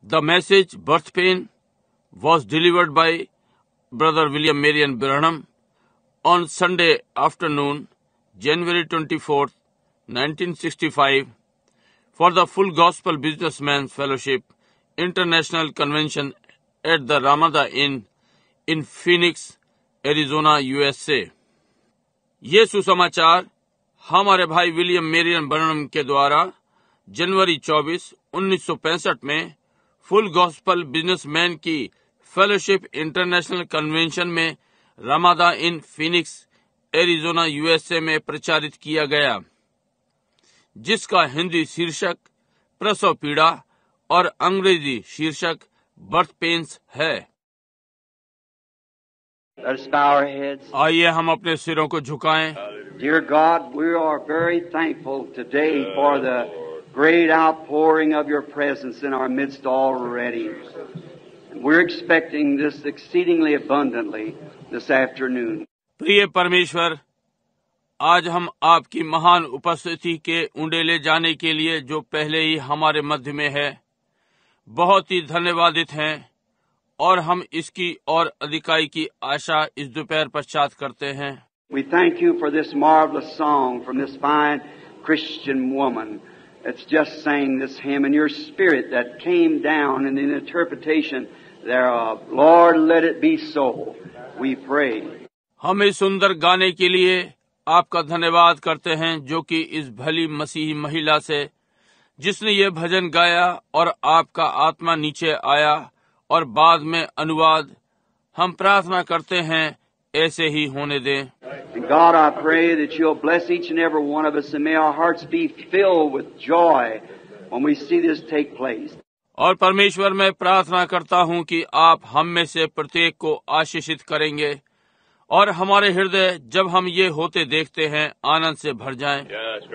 The message Birth Pain was delivered by Brother William Marion Branham on Sunday afternoon, January 24th, 1965, for the Full Gospel Businessmen's Fellowship International Convention at the Ramada Inn in Phoenix, Arizona, USA. ये सुसमाचार हमारे भाई William Marrion Branham के द्वारा जनवरी 24, 1965 में full gospel businessman की fellowship international convention में Ramada इन Phoenix, Arizona, USA में प्रचारित किया गया, जिसका हिंदी शीर्षक प्रसव पीड़ा और अंग्रेजी शीर्षक बर्थ पेन्स है। आइए हम अपने सिरों को झुकाएं। Dear God, we are very thankful today for the great outpouring of your presence in our midst already. And we're expecting this exceedingly abundantly this afternoon. प्रिय परमेश्वर, आज हम आपकी महान उपस्थिति के उंडेले जाने के लिए जो पहले ही हमारे मध्य में है, बहुत ही धन्यवादित हैं और हम इसकी और अधिकाई की आशा इस दोपहर पश्चात करते हैं। We thank you for this marvelous song from this fine Christian woman that's just sang this hymn, and your spirit that came down in the interpretation thereof. Lord, let it be so, we pray. हम इस सुंदर गाने के लिए आपका धन्यवाद करते हैं, जो कि इस भली मसीही महिला से जिसने ये भजन गाया और आपका आत्मा नीचे आया और बाद में अनुवाद, हम प्रार्थना करते हैं ऐसे ही होने दें। And God, I pray that you'll bless each and every one of us, and may our hearts be filled with joy when we see this take place. और परमेश्वर, मैं प्रार्थना करता हूँ कि आप हम में से प्रत्येक को आशीषित करेंगे और हमारे हृदय जब हम ये होते देखते हैं आनंद से भर जाएं।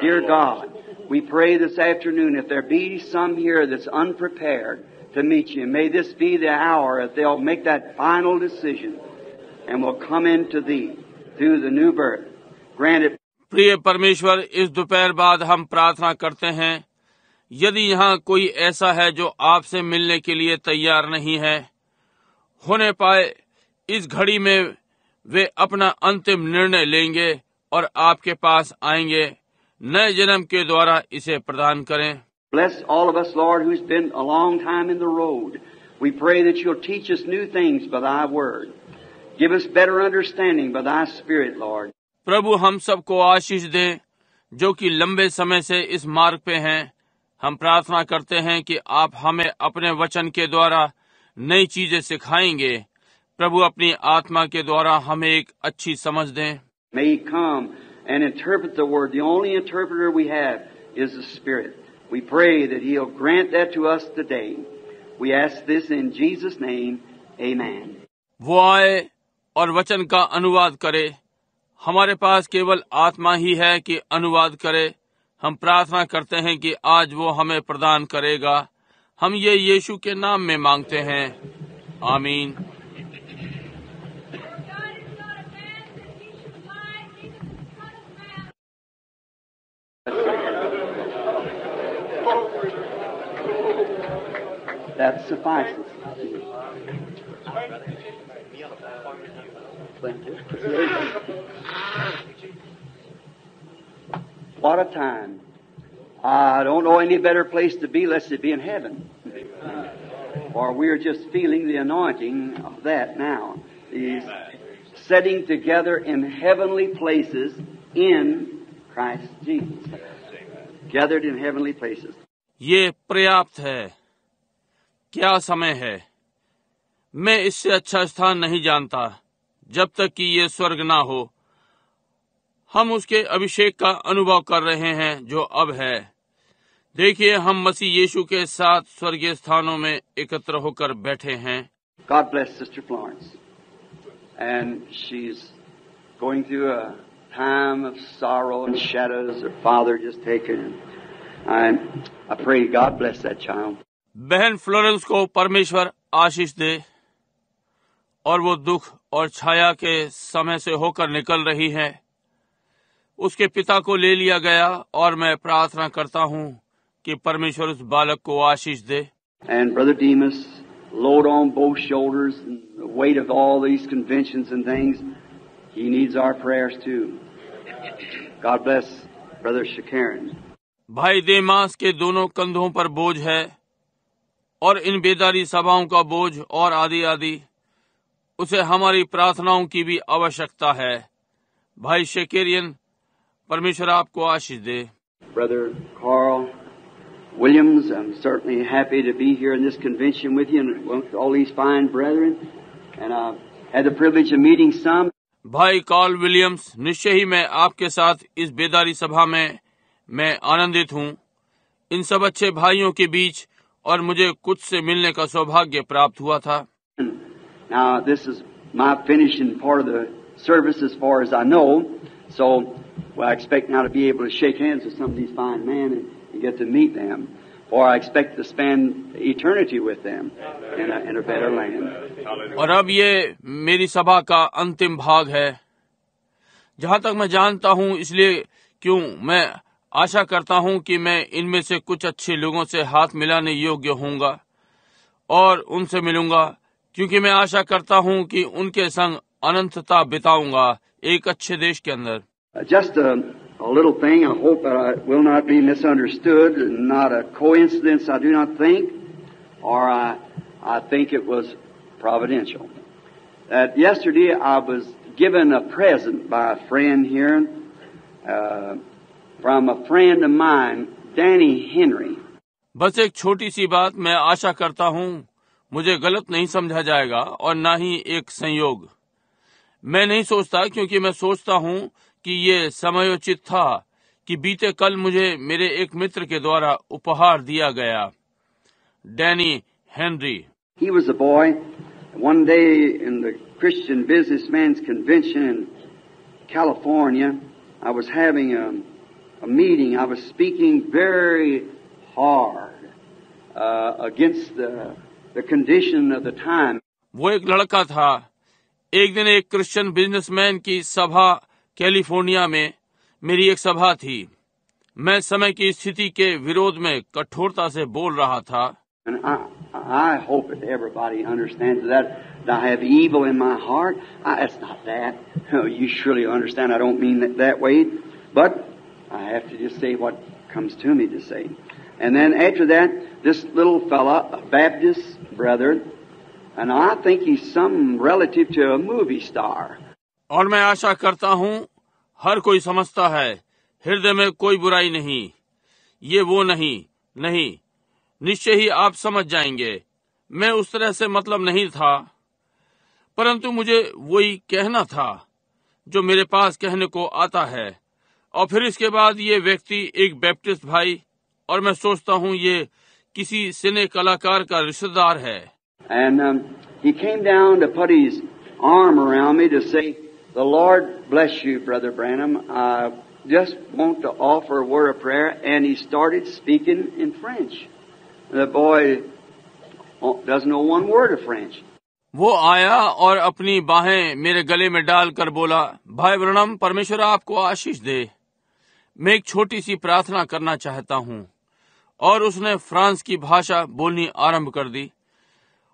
Dear God, we pray this afternoon if there be some here that's unprepared to meet you, may this be the hour that they'll make that final decision and will come into thee through the new birth. Grant it. प्रिय परमेश्वर, इस दोपहर बाद हम प्रार्थना करते हैं, यदि यहाँ कोई ऐसा है जो आपसे मिलने के लिए तैयार नहीं है, होने पाए इस घड़ी में वे अपना अंतिम निर्णय लेंगे और आपके पास आएंगे। नए जन्म के द्वारा इसे प्रदान करें। Bless all of us, Lord, who's been a long time in the road. We pray that you'll teach us new things by thy word. Give us better understanding by thy spirit, Lord. प्रभु हम सबको आशीष दे जो कि लंबे समय से इस मार्ग पे हैं। हम प्रार्थना करते हैं कि आप हमें अपने वचन के द्वारा नई चीजें सिखाएंगे। प्रभु अपनी आत्मा के द्वारा हमें एक अच्छी समझ दें। May he come and interpret the word. The only interpreter we have is the Spirit. We pray that he'll grant that to us today. We ask this in Jesus' name. Amen. वो आए और वचन का अनुवाद करे। हमारे पास केवल आत्मा ही है कि अनुवाद करे। हम प्रार्थना करते हैं कि आज वो हमें प्रदान करेगा। हम ये यीशु के नाम में मांगते हैं। आमीन। That suffices. What a time. I don't know any better place to be unless it be in heaven. For we're just feeling the anointing of that now. Is setting together in heavenly places in Christ Jesus. Gathered in heavenly places. ये पर्याप्त है। क्या समय है। मैं इससे अच्छा स्थान नहीं जानता जब तक कि ये स्वर्ग ना हो। हम उसके अभिषेक का अनुभव कर रहे हैं जो अब है। देखिए, हम मसीह यीशु के साथ स्वर्गीय स्थानों में एकत्र होकर बैठे हैं। God bless Sister Florence. And she's going through a time of sorrow and shadows. Her father just taken. And I pray God bless that child. बहन फ्लोरेंस को परमेश्वर आशीष दे और वो दुख और छाया के समय से होकर निकल रही है। उसके पिता को ले लिया गया और मैं प्रार्थना करता हूँ कि परमेश्वर उस बालक को आशीष दे। And Brother Demas, load on both shoulders and the weight of all these conventions and things, he needs our prayers too. God bless Brother Shakaran. भाई देमास के दोनों कंधों पर बोझ है और इन बेदारी सभाओं का बोझ और आदि आदि, उसे हमारी प्रार्थनाओं की भी आवश्यकता है। भाई शेकेरियन, परमेश्वर आपको आशीष दे। Brother Carl Williams, I'm certainly happy to be here in this convention with you and with all these fine brethren. And I had the privilege of meeting some. भाई कार्ल विलियम्स, निश्चय ही मैं आपके साथ इस बेदारी सभा में मैं आनंदित हूँ इन सब अच्छे भाइयों के बीच, और मुझे कुछ से मिलने का सौभाग्य प्राप्त हुआ था। Now this is my finishing part of the service as far as I know, so I expect now to be able to shake hands with some of these fine men and get to meet them, or I expect to spend eternity with them in a better land. और अब ये मेरी सभा का अंतिम भाग है, जहाँ तक मैं जानता हूँ, इसलिए क्यों मैं आशा करता हूँ कि मैं इनमें से कुछ अच्छे लोगों से हाथ मिलाने योग्य होऊंगा और उनसे मिलूंगा, क्योंकि मैं आशा करता हूँ कि उनके संग अनंतता बिताऊंगा एक अच्छे देश के अंदर। Just a little thing, I hope that I will not be misunderstood, not a coincidence, I do not think, or I think it was providential. That yesterday I was given a present by a friend here, from a friend of mine, Danny Henry. बस एक छोटी सी बात, मैं आशा करता हूँ मुझे गलत नहीं समझा जाएगा और ना ही एक संयोग। मैं नहीं सोचता, क्योंकि मैं सोचता हूँ कि ये समयोचित था कि बीते कल मुझे मेरे एक मित्र के द्वारा उपहार दिया गया, Danny Henry. He was a boy. One day in the Christian Businessman's Convention in California, I was having a meeting. I was speaking very hard against the condition of the time. वो एक लड़का था। एक दिन एक Christian businessman की सभा California में मेरी एक सभा थी। मैं समय की स्थिति के विरोध में कठोरता से बोल रहा था। And I hope that everybody understands that I have evil in my heart. It's not that. You surely understand. I don't mean that way. But I have to just say what comes to me to say. And then after that, this little fella, a Baptist brother, and I think he's some relative to a movie star. और मैं आशा करता हूँ हर कोई समझता है, हृदय में कोई बुराई नहीं, ये वो नहीं, निश्चय ही आप समझ जाएंगे। मैं उस तरह से मतलब नहीं था, परंतु मुझे वही कहना था जो मेरे पास कहने को आता है। और फिर इसके बाद ये व्यक्ति एक बैप्टिस्ट भाई, और मैं सोचता हूँ ये किसी सिने कलाकार का रिश्तेदार है। And he came down to put his arm around me to say, "The Lord bless you, Brother Branham. I just want to offer a word of prayer." And he started speaking in French. The boy doesn't know one word of French. वो आया और अपनी बाहें मेरे गले में डालकर बोला, भाई ब्रनम, परमेश्वर आपको आशीष दे। मैं एक छोटी सी प्रार्थना करना चाहता हूँ। और उसने फ्रांस की भाषा बोलनी आरंभ कर दी,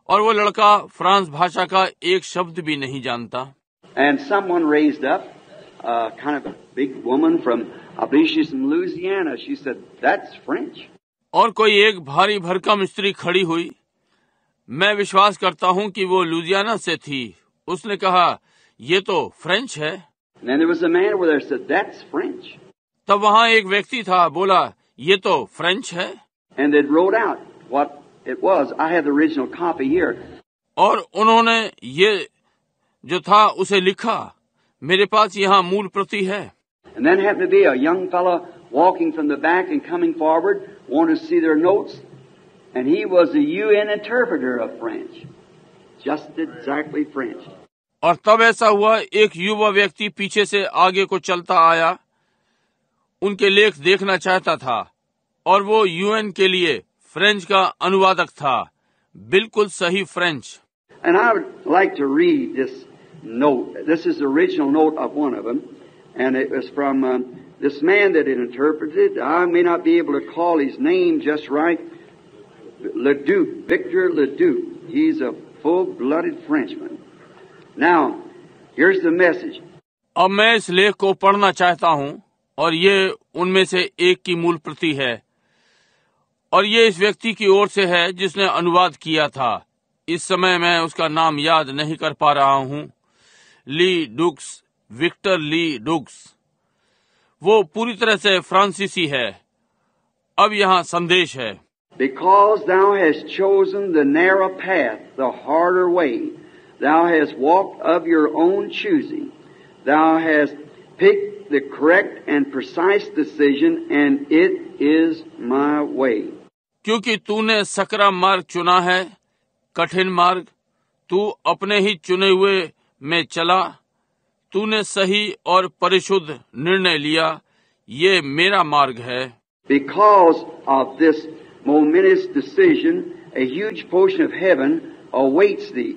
और वो लड़का फ्रांस भाषा का एक शब्द भी नहीं जानता। And someone raised up, kind of a big woman from, I believe she's from Louisiana. She said, "That's French." और कोई एक भारी भरकम स्त्री खड़ी हुई। मैं विश्वास करता हूँ कि वो लुजियाना से थी। उसने कहा, ये तो फ्रेंच है। And then there was a man over there said, "That's French." तब वहाँ एक व्यक्ति था, बोला, ये तो फ्रेंच है। And they wrote out what it was. I have the original copy here. और उन्होंने ये जो था उसे लिखा। मेरे पास यहाँ मूल प्रति है। And then happened to be a young fellow walking from the back and coming forward, wanted to see their notes, and he was a UN interpreter of French. Just exactly French. और तब ऐसा हुआ, एक युवा व्यक्ति पीछे से आगे को चलता आया, उनके लेख देखना चाहता था, और वो यूएन के लिए फ्रेंच का अनुवादक था, बिल्कुल सही French. And I would like to read this note. This is the original note of one of them, and it was from this man that had interpreted. I may not be able to call his name just right, Leduc, Victor Leduc. He's a full-blooded Frenchman. Now, here's the message. अब मैं इस लेख को पढ़ना चाहता हूं और ये उनमें से एक की मूल प्रति है और ये इस व्यक्ति की ओर से है जिसने अनुवाद किया था। इस समय मैं उसका नाम याद नहीं कर पा रहा हूं। ली डुक्स, विक्टर ली डुक्स। वो पूरी तरह से फ्रांसीसी है। अब यहाँ संदेश है। Because thou hast chosen the narrow path, the harder way, thou hast walked of your own choosing, thou hast picked the correct and precise decision, and it is my way. क्योंकि तूने सकरा मार्ग चुना है, कठिन मार्ग, तू अपने ही चुने हुए में चला, तूने सही और परिशुद्ध निर्णय लिया, ये मेरा मार्ग है। Because of this momentous decision, a huge portion of heaven awaits thee.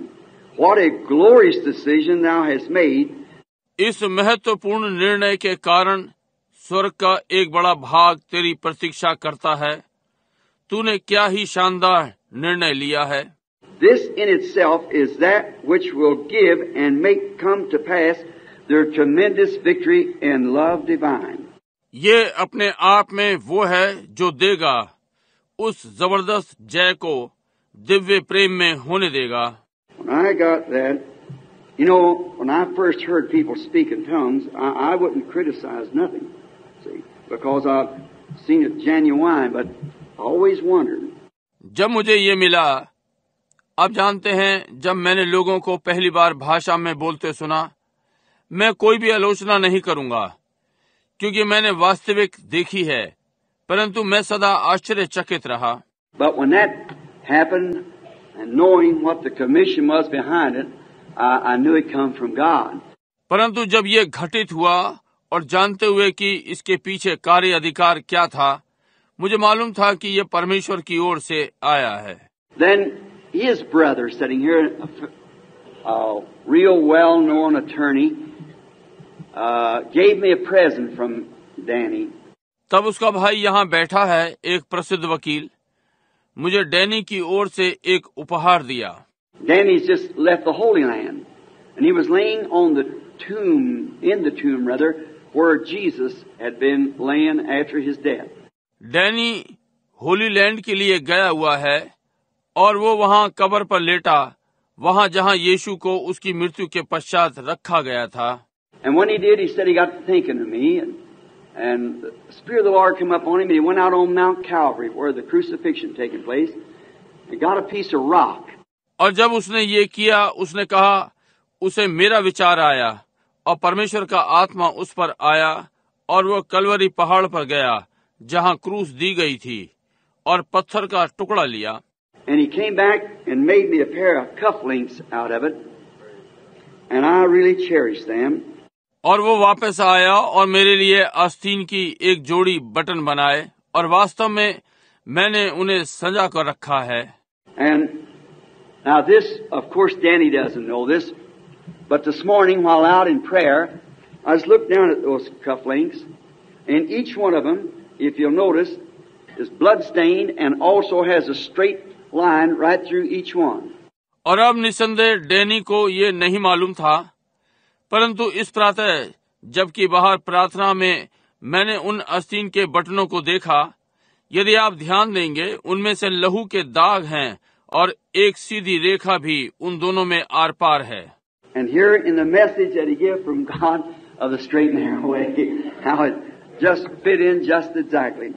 What a glorious decision thou hast made. इस महत्वपूर्ण निर्णय के कारण स्वर्ग का एक बड़ा भाग तेरी प्रतीक्षा करता है। तूने क्या ही शानदार निर्णय लिया है। This in itself is that which will give and make come to pass the tremendous victory and love divine. ये अपने आप में वो है जो देगा उस जबरदस्त जय को दिव्य प्रेम में होने देगा। When I got that, you know, when I first heard people speak in tongues, I wouldn't criticize nothing, see, because I've seen it genuine, but I always wondered. जब मुझे ये मिला, आप जानते हैं, जब मैंने लोगों को पहली बार भाषा में बोलते सुना, मैं कोई भी आलोचना नहीं करूंगा, क्योंकि मैंने वास्तविक देखी है, परंतु मैं सदा आश्चर्यचकित रहा। But when that happened, and knowing what the commission was behind it, I knew it come from God. परंतु जब ये घटित हुआ और जानते हुए कि इसके पीछे कार्य अधिकार क्या था, मुझे मालूम था कि ये परमेश्वर की ओर से आया है। Then his brother sitting here, a real well-known attorney, gave me a present from Danny. तब उसका भाई यहाँ बैठा है, एक प्रसिद्ध वकील, मुझे डैनी की ओर से एक उपहार दिया। Danny's just left the Holy Land, and he was laying on the tomb, in the tomb rather, where Jesus had been laying after his death. Danny Holi land के लिए गया हुआ है और वो वहाँ कब्र पर लेटा, वहाँ जहाँ यीशु को उसकी मृत्यु के पश्चात रखा गया था। And when he did, he said he got to thinking of me, and the Spirit of the Lord came up on him, and he went out on Mount Calvary, where the crucifixion taking place, and got a piece of rock. और जब उसने ये किया, उसने कहा, उसे मेरा विचार आया और परमेश्वर का आत्मा उस पर आया और वो कलवरी पहाड़ पर गया, जहाँ क्रूस दी गई थी, और पत्थर का टुकड़ा लिया। And he came back and made me a pair of cufflinks out of it, and I really cherished them. और वो वापस आया और मेरे लिए आस्तीन की एक जोड़ी बटन बनाए और वास्तव में मैंने उन्हें सजा कर रखा है। And now this, of course, Danny doesn't know this, but this morning while out in prayer, I was looking down at those cufflinks, and each one of them, if you'll notice, is blood-stained and also has a straight line right through each one. और अब निसंदेह Danny को ये नहीं मालूम था, परंतु इस प्रातः जबकि बाहर प्रार्थना में मैंने उन आस्तीन के बटनों को देखा, यदि आप ध्यान देंगे उनमें से लहू के दाग हैं और एक सीधी रेखा भी उन दोनों में आर पार है। And here in the message that he gave from God of the straight and narrow way, how it just fit in just exactly.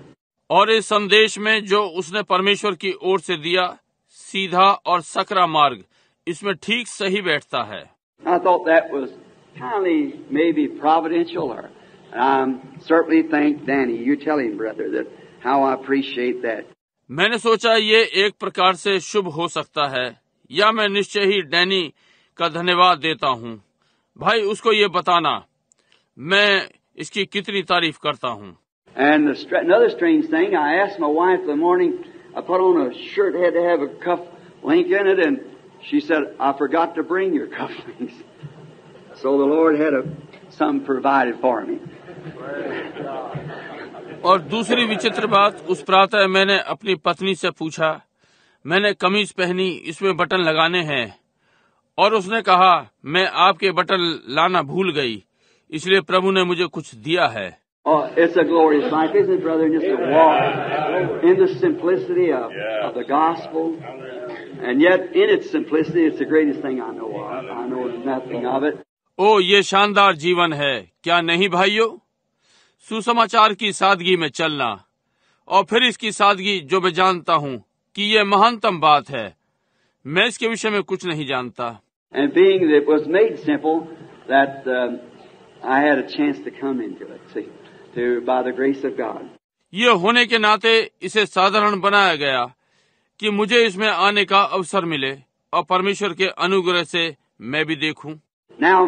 और इस संदेश में जो उसने परमेश्वर की ओर से दिया, सीधा और सकरा मार्ग, इसमें ठीक सही बैठता है। I thought that was kind of maybe providential, or certainly thank Danny. You tell him, brother, that how I appreciate that. मैंने सोचा ये एक प्रकार से शुभ हो सकता है, या मैं निश्चय ही डैनी का धन्यवाद देता हूँ। भाई उसको ये बताना, मैं इसकी कितनी तारीफ करता हूँ। And another strange thing, I asked my wife the morning, I put on a shirt, had to have a cuff link in it, and she said, I forgot to bring your cufflinks. So the Lord had some provided for me. और दूसरी विचित्र बात, उस प्रातः मैंने अपनी पत्नी से पूछा, मैंने कमीज पहनी, इसमें बटन लगाने हैं, और उसने कहा मैं आपके बटन लाना भूल गई, इसलिए प्रभु ने मुझे कुछ दिया है। Oh, it's a glorious life, isn't it, brother? Just to walk in the simplicity of the gospel. And yet, in its simplicity, it's the greatest thing I know of. I know nothing of it. ओ ये शानदार जीवन है, क्या नहीं भाइयों? सुसमाचार की सादगी में चलना, और फिर इसकी सादगी जो मैं जानता हूँ कि ये महानतम बात है, मैं इसके विषय में कुछ नहीं जानता। And being that it was made simple, that I had a chance to come into it, see, by the grace of God. ये होने के नाते इसे साधारण बनाया गया कि मुझे इसमें आने का अवसर मिले, और परमेश्वर के अनुग्रह से मैं भी देखूं। Now,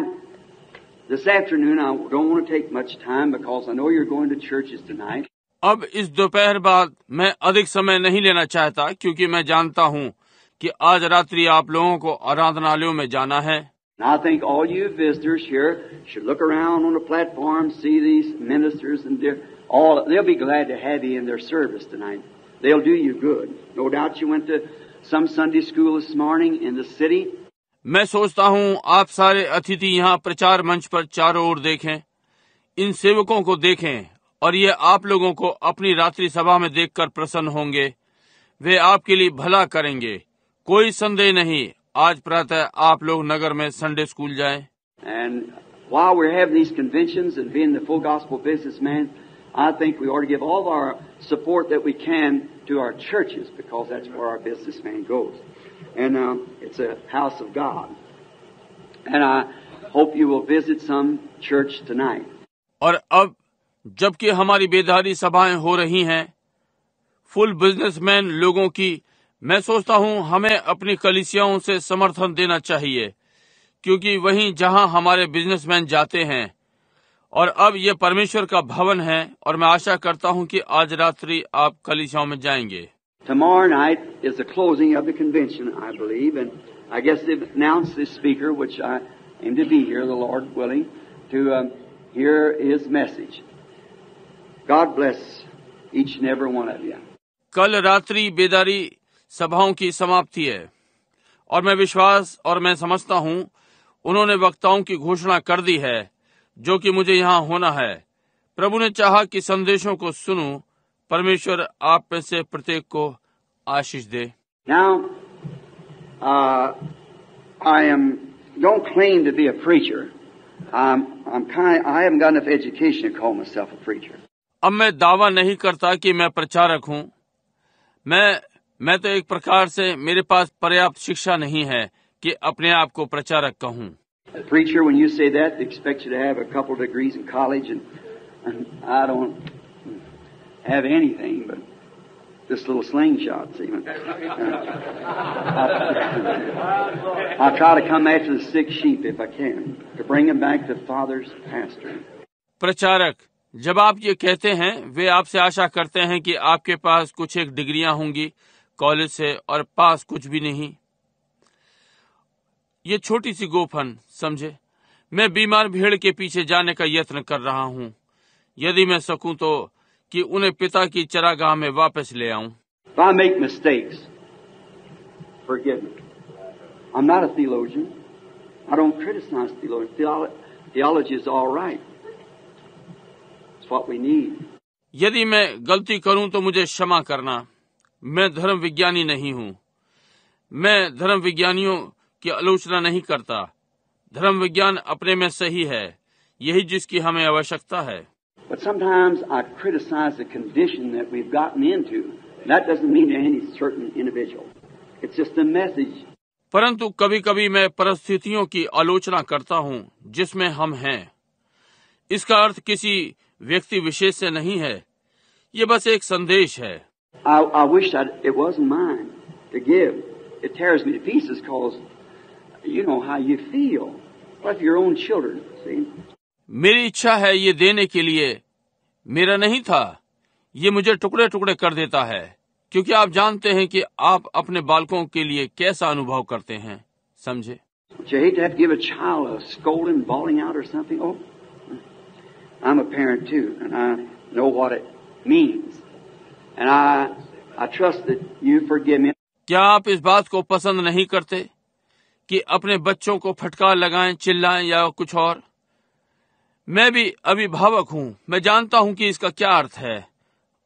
this afternoon, I don't want to take much time because I know you're going to churches tonight. अब इस दोपहर बाद मैं अधिक समय नहीं लेना चाहता, क्योंकि मैं जानता हूँ कि आज रात्रि आप लोगों को आराधनालयों में जाना है। And I think all you visitors here should look around on the platform, see these ministers, and they'll be glad to have you in their service tonight. They'll do you good. No doubt you went to some Sunday school this morning in the city. मैं सोचता हूँ आप सारे अतिथि यहाँ प्रचार मंच पर चारों ओर देखें, इन सेवकों को देखें, और ये आप लोगों को अपनी रात्रि सभा में देखकर प्रसन्न होंगे। वे आपके लिए भला करेंगे, कोई संदेह नहीं। आज प्रातः आप लोग नगर में संडे स्कूल जाएं। And while we're having these conventions and being the full gospel businessman, I think we ought to give all of our support that we can to our churches, because that's where our businessman goes. And it's a house of God. And I hope you will visit some church tonight. और अब जबकि हमारी बेदारी सभाएं हो रही हैं, full businessman लोगों की, मैं सोचता हूं हमें अपनी कलीसियाओं से समर्थन देना चाहिए, क्योंकि वहीं जहां हमारे बिजनेसमैन जाते हैं। और अब ये परमेश्वर का भवन है, और मैं आशा करता हूं कि आज रात्रि आप कलीसियाओं में जाएंगे। Tomorrow night is the closing of the convention, I believe, and I guess they've announced this speaker, which I aim to be here, the Lord willing, to hear his message. God bless each and every one of you. कल रात्रि बेदारी सभाओं की समाप्ति है, और मैं विश्वास और मैं समझता हूँ उन्होंने वक्ताओं की घोषणा कर दी है, जो कि मुझे यहाँ होना है। प्रभु ने चाहा कि संदेशों को सुनूं। परमेश्वर आप में से प्रत्येक को आशीष दे। Now, I don't claim to be a preacher. I haven't got enough education to call myself a preacher. अब मैं दावा नहीं करता कि मैं प्रचारक हूँ। मैं तो एक प्रकार से मेरे पास पर्याप्त शिक्षा नहीं है कि अपने आप को प्रचारक कहूँ। A preacher, when you say that, they expect you to have a couple of degrees in college, and I don't have anything but this little slingshot. See, I try to come after the sick sheep if I can, to bring them back to Father's pasture. प्रचारक, जब आप ये कहते हैं, वे आपसे आशा करते हैं कि आपके पास कुछ एक डिग्रियां होंगी कॉलेज से, और पास कुछ भी नहीं। ये छोटी सी गोफन समझे, मैं बीमार भेड़ के पीछे जाने का यत्न कर रहा हूँ, यदि मैं सकूं तो, कि उन्हें पिता की चरागाह में वापस ले आऊं। If I make mistakes, forgive me. I'm not a theologian. I don't criticize theologians. Theology is all right. It's what we need. यदि मैं गलती करूं तो मुझे क्षमा करना। मैं धर्म विज्ञानी नहीं हूं। मैं धर्म विज्ञानियों की आलोचना नहीं करता। धर्म विज्ञान अपने में सही है, यही जिसकी हमें आवश्यकता है। But sometimes I criticize the condition that we've gotten into. That doesn't mean to any certain individual. It's just a message. परंतु कभी-कभी मैं परिस्थितियों की आलोचना करता हूं जिसमें हम हैं। इसका अर्थ किसी व्यक्ति विशेष से नहीं है, ये बस एक संदेश है। I wish that it wasn't mine to give. It tears me to pieces because you know how you feel. Like your own children, see? मेरी इच्छा है ये देने के लिए, मेरा नहीं था। ये मुझे टुकड़े टुकड़े कर देता है, क्योंकि आप जानते हैं कि आप अपने बालकों के लिए कैसा अनुभव करते हैं, समझे? You hate to have to give a child a scolding, bawling out or something. Oh, I'm a parent too, and I know what it means. And I trust that you forgive me. क्या आप इस बात को पसंद नहीं करते कि अपने बच्चों को फटकार लगाएं, चिल्लाएं या कुछ और? मैं भी अभिभावक हूं, मैं जानता हूं कि इसका क्या अर्थ है,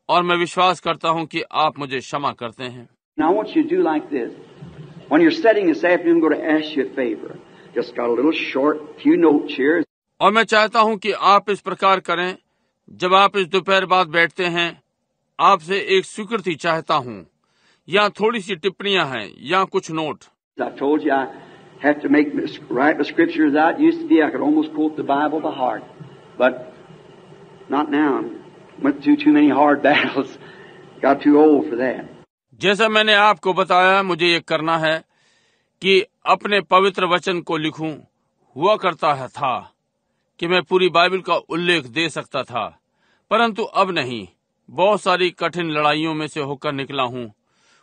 और मैं विश्वास करता हूं कि आप मुझे क्षमा करते हैं। Now I want you to do like this. When you're studying this afternoon, I'm going to ask you a favor. Just got a little short, few notes here. और मैं चाहता हूं कि आप इस प्रकार करें, जब आप इस दोपहर बाद बैठते हैं, आपसे एक स्वीकृति चाहता हूं। यहाँ थोड़ी सी टिप्पणियां हैं या कुछ note. I told you I have to write the scriptures out. Used to be I could almost quote the Bible by heart, but not now. Went through too many hard battles. Got too old for that. जैसा मैंने आपको बताया, मुझे ये करना है कि अपने पवित्र वचन को लिखूं। हुआ करता है था कि मैं पूरी बाइबल का उल्लेख दे सकता था, परंतु अब नहीं। बहुत सारी कठिन लड़ाइयों में से होकर निकला हूं,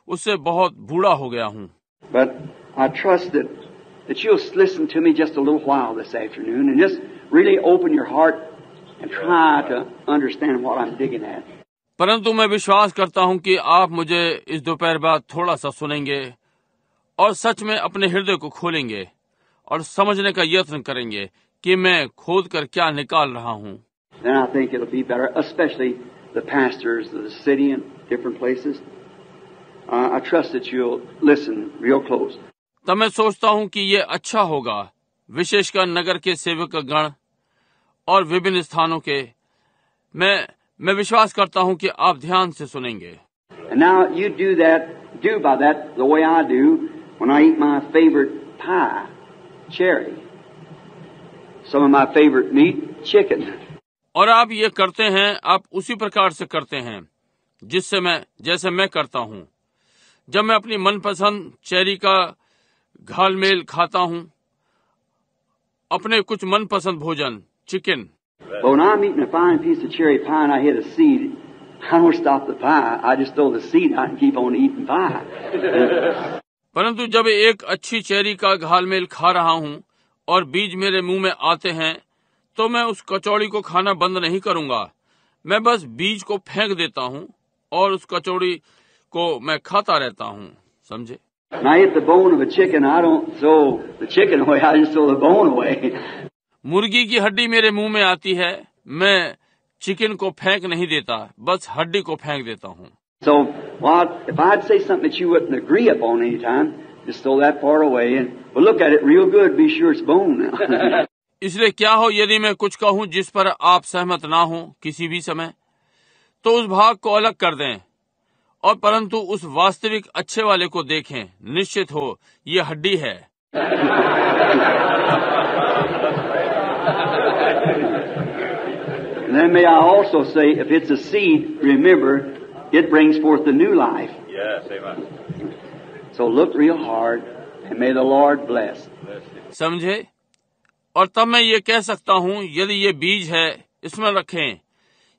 उससे बहुत बूढ़ा हो गया हूं। But I trust that you'll listen to me just a little while this afternoon and just really open your heart and try to understand what I'm digging at. परंतु मैं विश्वास करता हूं कि आप मुझे इस दोपहर बाद थोड़ा सा सुनेंगे और सच में अपने हृदय को खोलेंगे और समझने का यत्न करेंगे कि मैं खोद कर क्या निकाल रहा हूं। Then I think it'll be better, especially the pastors of the city and different places. I trust that you'll listen real close. तब मैं सोचता हूं कि ये अच्छा होगा, विशेषकर नगर के सेवक गण और विभिन्न स्थानों के। मैं विश्वास करता हूं कि आप ध्यान से सुनेंगे। And now you do by that the way I do when I eat my favorite pie, cherry. Some of my favorite meat, chicken. और आप ये करते हैं, आप उसी प्रकार से करते हैं जैसे मैं करता हूं जब मैं अपनी मनपसंद चेरी का घालमेल खाता हूं, अपने कुछ मनपसंद भोजन, chicken. But when I'm eating a fine piece of cherry pie and I hit a seed, I don't stop the pie. I just throw the seed out and keep on eating pie. परंतु जब एक अच्छी cherry का घालमेल खा रहा हूं और बीज मेरे मुंह में आते हैं, तो मैं उस कचौड़ी को खाना बंद नहीं करूंगा। मैं बस बीज को फेंक देता हूं और उस कचौड़ी को मैं खाता रहता हूं। समझे? When I hit the bone of a chicken, I don't throw the chicken away. I just throw the bone away. मुर्गी की हड्डी मेरे मुंह में आती है, मैं चिकन को फेंक नहीं देता, बस हड्डी को फेंक देता हूँ। So, if I'd say something that you wouldn't agree upon any time, just throw that part away and look at it real good. Be sure it's bone now. इसलिए क्या हो, यदि मैं कुछ कहूँ जिस पर आप सहमत ना हो किसी भी समय, तो उस भाग को अलग कर दें, और परंतु उस वास्तविक अच्छे वाले को देखें। निश्चित हो ये हड्डी है। And then may I also say, if it's a seed, remember, it brings forth the new life. Yes, amen. So look real hard, and may the Lord bless. समझे? और तब मैं ये कह सकता हूँ, यदि ये बीज है, इसमें रखें,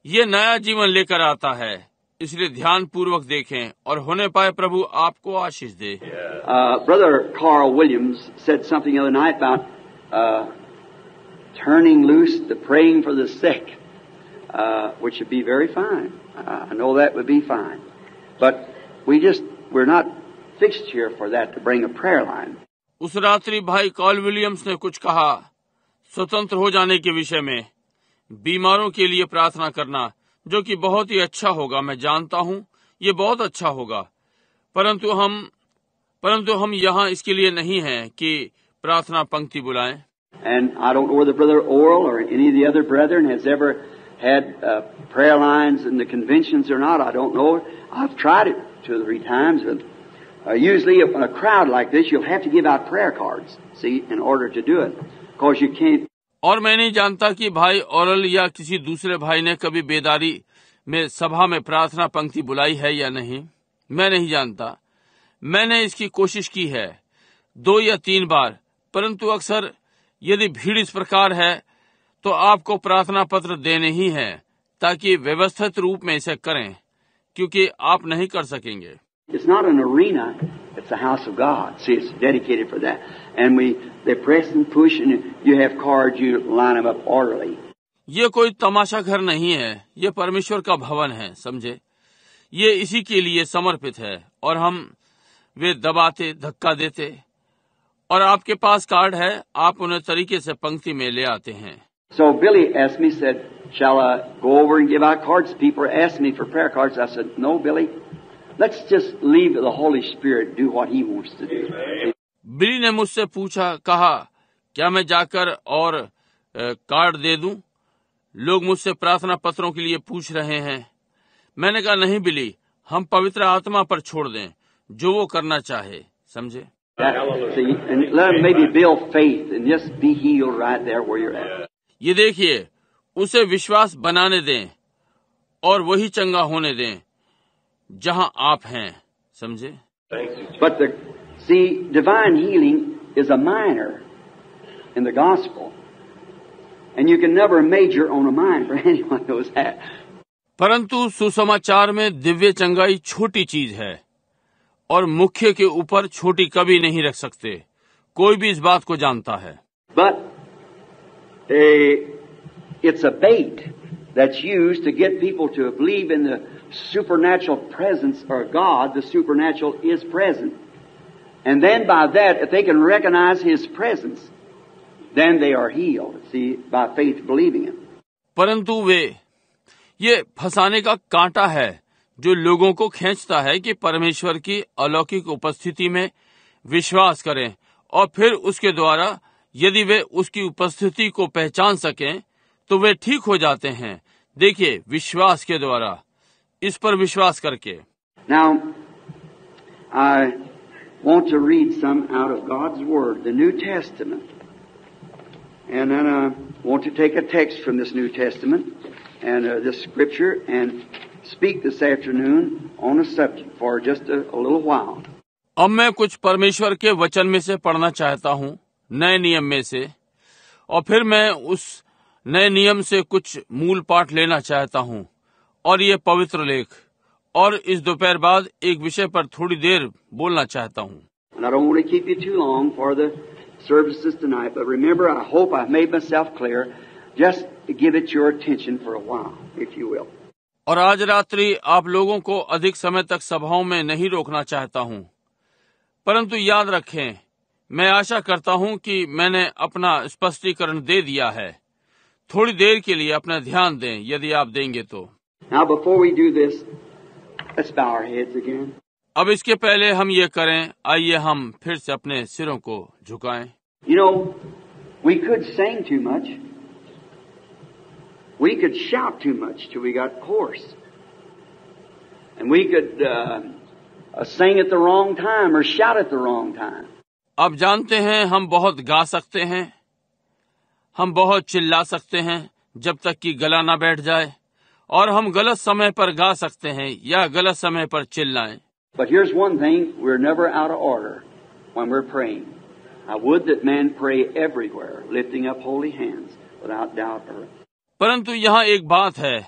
ये नया जीवन लेकर आता है। इसलिए ध्यान पूर्वक देखें और होने पाए प्रभु आपको आशीष दे। Brother Carl Williams said something the other night about turning loose, the praying for the sick, which would be very fine. I know that would be fine. But we're not fixed here for that, to bring a prayer line. उस रात्रि भाई call Williams ने कुछ कहा, स्वतंत्र हो जाने के विषय में, बीमारों के लिए प्रार्थना करना, जो कि बहुत ही अच्छा होगा। मैं जानता हूँ ये बहुत अच्छा होगा, परंतु हम यहाँ इसके लिए नहीं हैं कि प्रार्थना पंक्ति बुलाएं। And I don't know whether Brother Oral or any of the other brethren has ever had prayer lines in the conventions or not. I don't know. I've tried it 2 or 3 times, but usually in a crowd like this, you'll have to give out prayer cards, see, in order to do it, because you can't. और मैं नहीं जानता कि भाई औरल या किसी दूसरे भाई ने कभी बेदारी में सभा में प्रार्थना पंक्ति बुलाई है या नहीं। मैं नहीं जानता। मैंने इसकी कोशिश की है 2 या 3 बार, परंतु अक्सर यदि भीड़ इस प्रकार है तो आपको प्रार्थना पत्र देने ही है, ताकि व्यवस्थित रूप में इसे करें, क्योंकि आप नहीं कर सकेंगे। It's not an arena, it's the house of God. See, it's dedicated for that. And they press and push, and you have cards, you line them up orderly. ये कोई तमाशा घर नहीं है, ये परमेश्वर का भवन है। समझे? ये इसी के लिए समर्पित है, और हम वे दबाते, धक्का देते, और आपके पास कार्ड है, आप उन्हें तरीके से पंक्ति में ले आते हैं। So Billy asked me, said, "Shall I go over and give out cards?" People asked me for prayer cards. I said, "No, Billy. Let's just leave the Holy Spirit do what He wants to do." बिली ने मुझसे पूछा, कहा, क्या मैं जाकर और card दे दूं? लोग मुझसे प्रार्थना पत्रों के लिए पूछ रहे हैं। मैंने कहा, नहीं बिली, हम पवित्र आत्मा पर छोड़ दें, जो वो करना चाहे। समझे? See, and let him maybe build faith and just be healed right there where you're at. ये देखिए, उसे विश्वास बनाने दें और वही चंगा होने दें जहां आप हैं। समझे? But see, divine healing is a minor in the gospel, and you can never major on a minor. Anyone knows that. परंतु सुसमाचार में दिव्य चंगाई छोटी चीज है और मुख्य के ऊपर छोटी कभी नहीं रख सकते। कोई भी इस बात को जानता है। But it's a bait that's used to get people to believe in the supernatural presence of God. The supernatural is present. And then by that, if they can recognize His presence, then they are healed. See, by faith believing Him. परंतु ये फंसाने का कांटा है जो लोगों को खींचता है कि परमेश्वर की अलौकिक उपस्थिति में विश्वास करें और फिर उसके द्वारा यदि वे उसकी उपस्थिति को पहचान सकें तो वे ठीक हो जाते हैं। देखिए, विश्वास के द्वारा, इस पर विश्वास करके। Now, I want to read some out of God's Word, the New Testament. And then I want to take a text from this New Testament and this scripture and speak this afternoon on a subject for just a little while. अब मैं कुछ परमेश्वर के वचन में से पढ़ना चाहता हूँ, नए नियम में से, और फिर मैं उस नए नियम से कुछ मूल पाठ लेना चाहता हूँ और ये पवित्र लेख, और इस दोपहर बाद एक विषय पर थोड़ी देर बोलना चाहता हूँ। And I don't want to keep you too long for the services tonight, but remember, I hope I've made myself clear. Just give it your attention for a while, if you will. और आज रात्रि आप लोगों को अधिक समय तक सभाओं में नहीं रोकना चाहता हूँ, परंतु याद रखें, मैं आशा करता हूँ कि मैंने अपना स्पष्टीकरण दे दिया है। थोड़ी देर के लिए अपना ध्यान दें, यदि आप देंगे तो। Now, before we do this, let's bow our heads again. अब इसके पहले हम ये करें, आइए हम फिर से अपने सिरों को झुकाएं। You know, we could sing too much. We could shout too much till we got hoarse. And we could sing at the wrong time or shout at the wrong time. अब जानते हैं, हम बहुत गा सकते हैं, हम बहुत चिल्ला सकते हैं जब तक कि गला ना बैठ जाए, और हम गलत समय पर गा सकते हैं या गलत समय पर चिल्लाएं। But here's one thing, we're never out of order when we're praying. I would that man pray everywhere, lifting up holy hands, without doubt or... परंतु यहाँ एक बात है,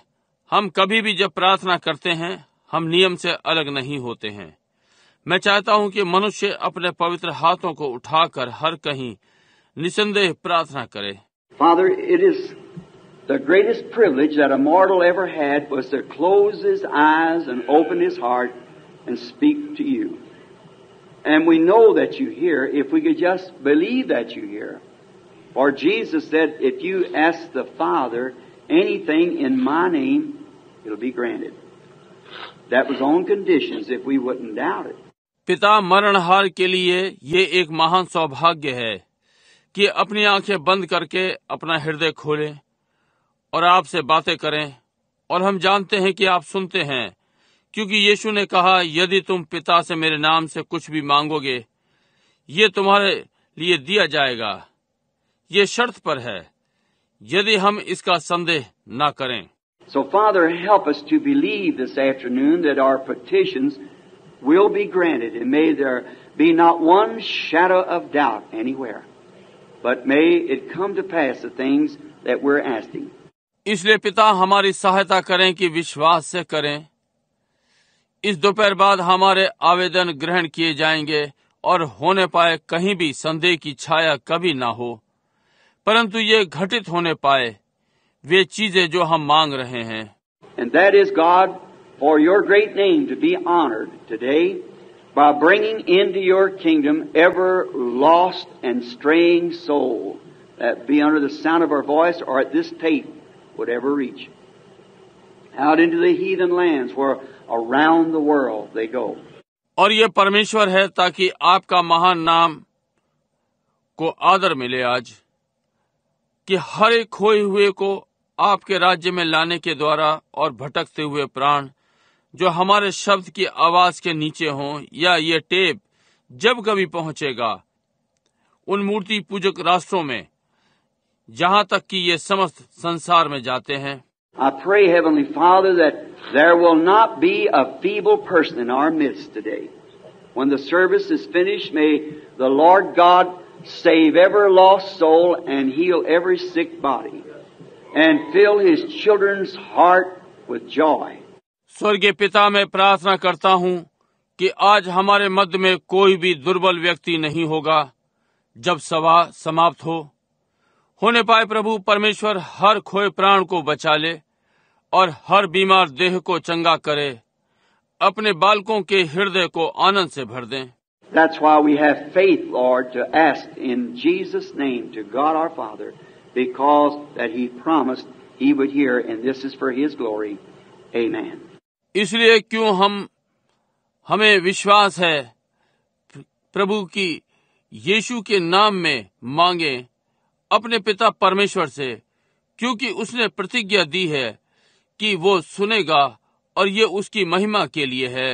हम कभी भी जब प्रार्थना करते हैं, हम नियम से अलग नहीं होते हैं। मैं चाहता हूँ कि मनुष्य अपने पवित्र हाथों को उठाकर हर कहीं निसंदेह प्रार्थना करे। Father, it is the greatest privilege that a mortal ever had was to close his eyes and open his heart and speak to you. And we know that you hear if we could just believe that you hear. For Jesus said, if you ask the Father anything in my name, it'll be granted. That was on conditions if we wouldn't doubt it. पिता मरणहार के लिए ये एक महान सौभाग्य है कि अपनी आंखें बंद करके अपना हृदय खोलें और आपसे बातें करें, और हम जानते हैं कि आप सुनते हैं, क्योंकि यीशु ने कहा, यदि तुम पिता से मेरे नाम से कुछ भी मांगोगे, ये तुम्हारे लिए दिया जाएगा। ये शर्त पर है, यदि हम इसका संदेह न करें। So, Father, help us to believe this afternoon that our petitions will be granted, and may there be not one shadow of doubt anywhere, but may it come to pass the things that we're asking. इसलिए पिता हमारी सहायता करें कि विश्वास से करें। इस दोपहर बाद हमारे आवेदन ग्रहण किए जाएंगे और होने पाए कहीं भी संदेह की छाया कभी ना हो, परंतु ये घटित होने पाए वे चीजें जो हम मांग रहे हैं। And that is, God, for your great name to be honored today by bringing into your kingdom ever lost and straying soul that be under the sound of our voice or at this tape would ever reach out into the heathen lands where around the world they go. और ये परमेश्वर है ताकि आपका महान नाम को आदर मिले आज, कि हर एक खोए हुए को आपके राज्य में लाने के द्वारा और भटकते हुए प्राण जो हमारे शब्द की आवाज के नीचे हों या ये टेप जब कभी पहुंचेगा उन मूर्ति पूजक राष्ट्रों में, जहां तक कि ये समस्त संसार में जाते हैं। I pray, Heavenly Father, that there will not be a feeble person in our midst today. When the service is finished, may the Lord God save every lost soul and heal every sick body and fill His children's heart with joy. स्वर्गीय पिता, मैं प्रार्थना करता हूं कि आज हमारे मध्य में कोई भी दुर्बल व्यक्ति नहीं होगा। जब सभा समाप्त होने पाए प्रभु परमेश्वर हर खोए प्राण को बचा ले और हर बीमार देह को चंगा करे, अपने बालकों के हृदय को आनंद से भर दें। That's why we have faith, Lord, to ask in Jesus' name to God our Father, because that He promised He would hear, and this is for His glory. Amen. इसलिए क्यों हमें विश्वास है प्रभु की यीशु के नाम में मांगे अपने पिता परमेश्वर से, क्योंकि उसने प्रतिज्ञा दी है कि वो सुनेगा और ये उसकी महिमा के लिए है।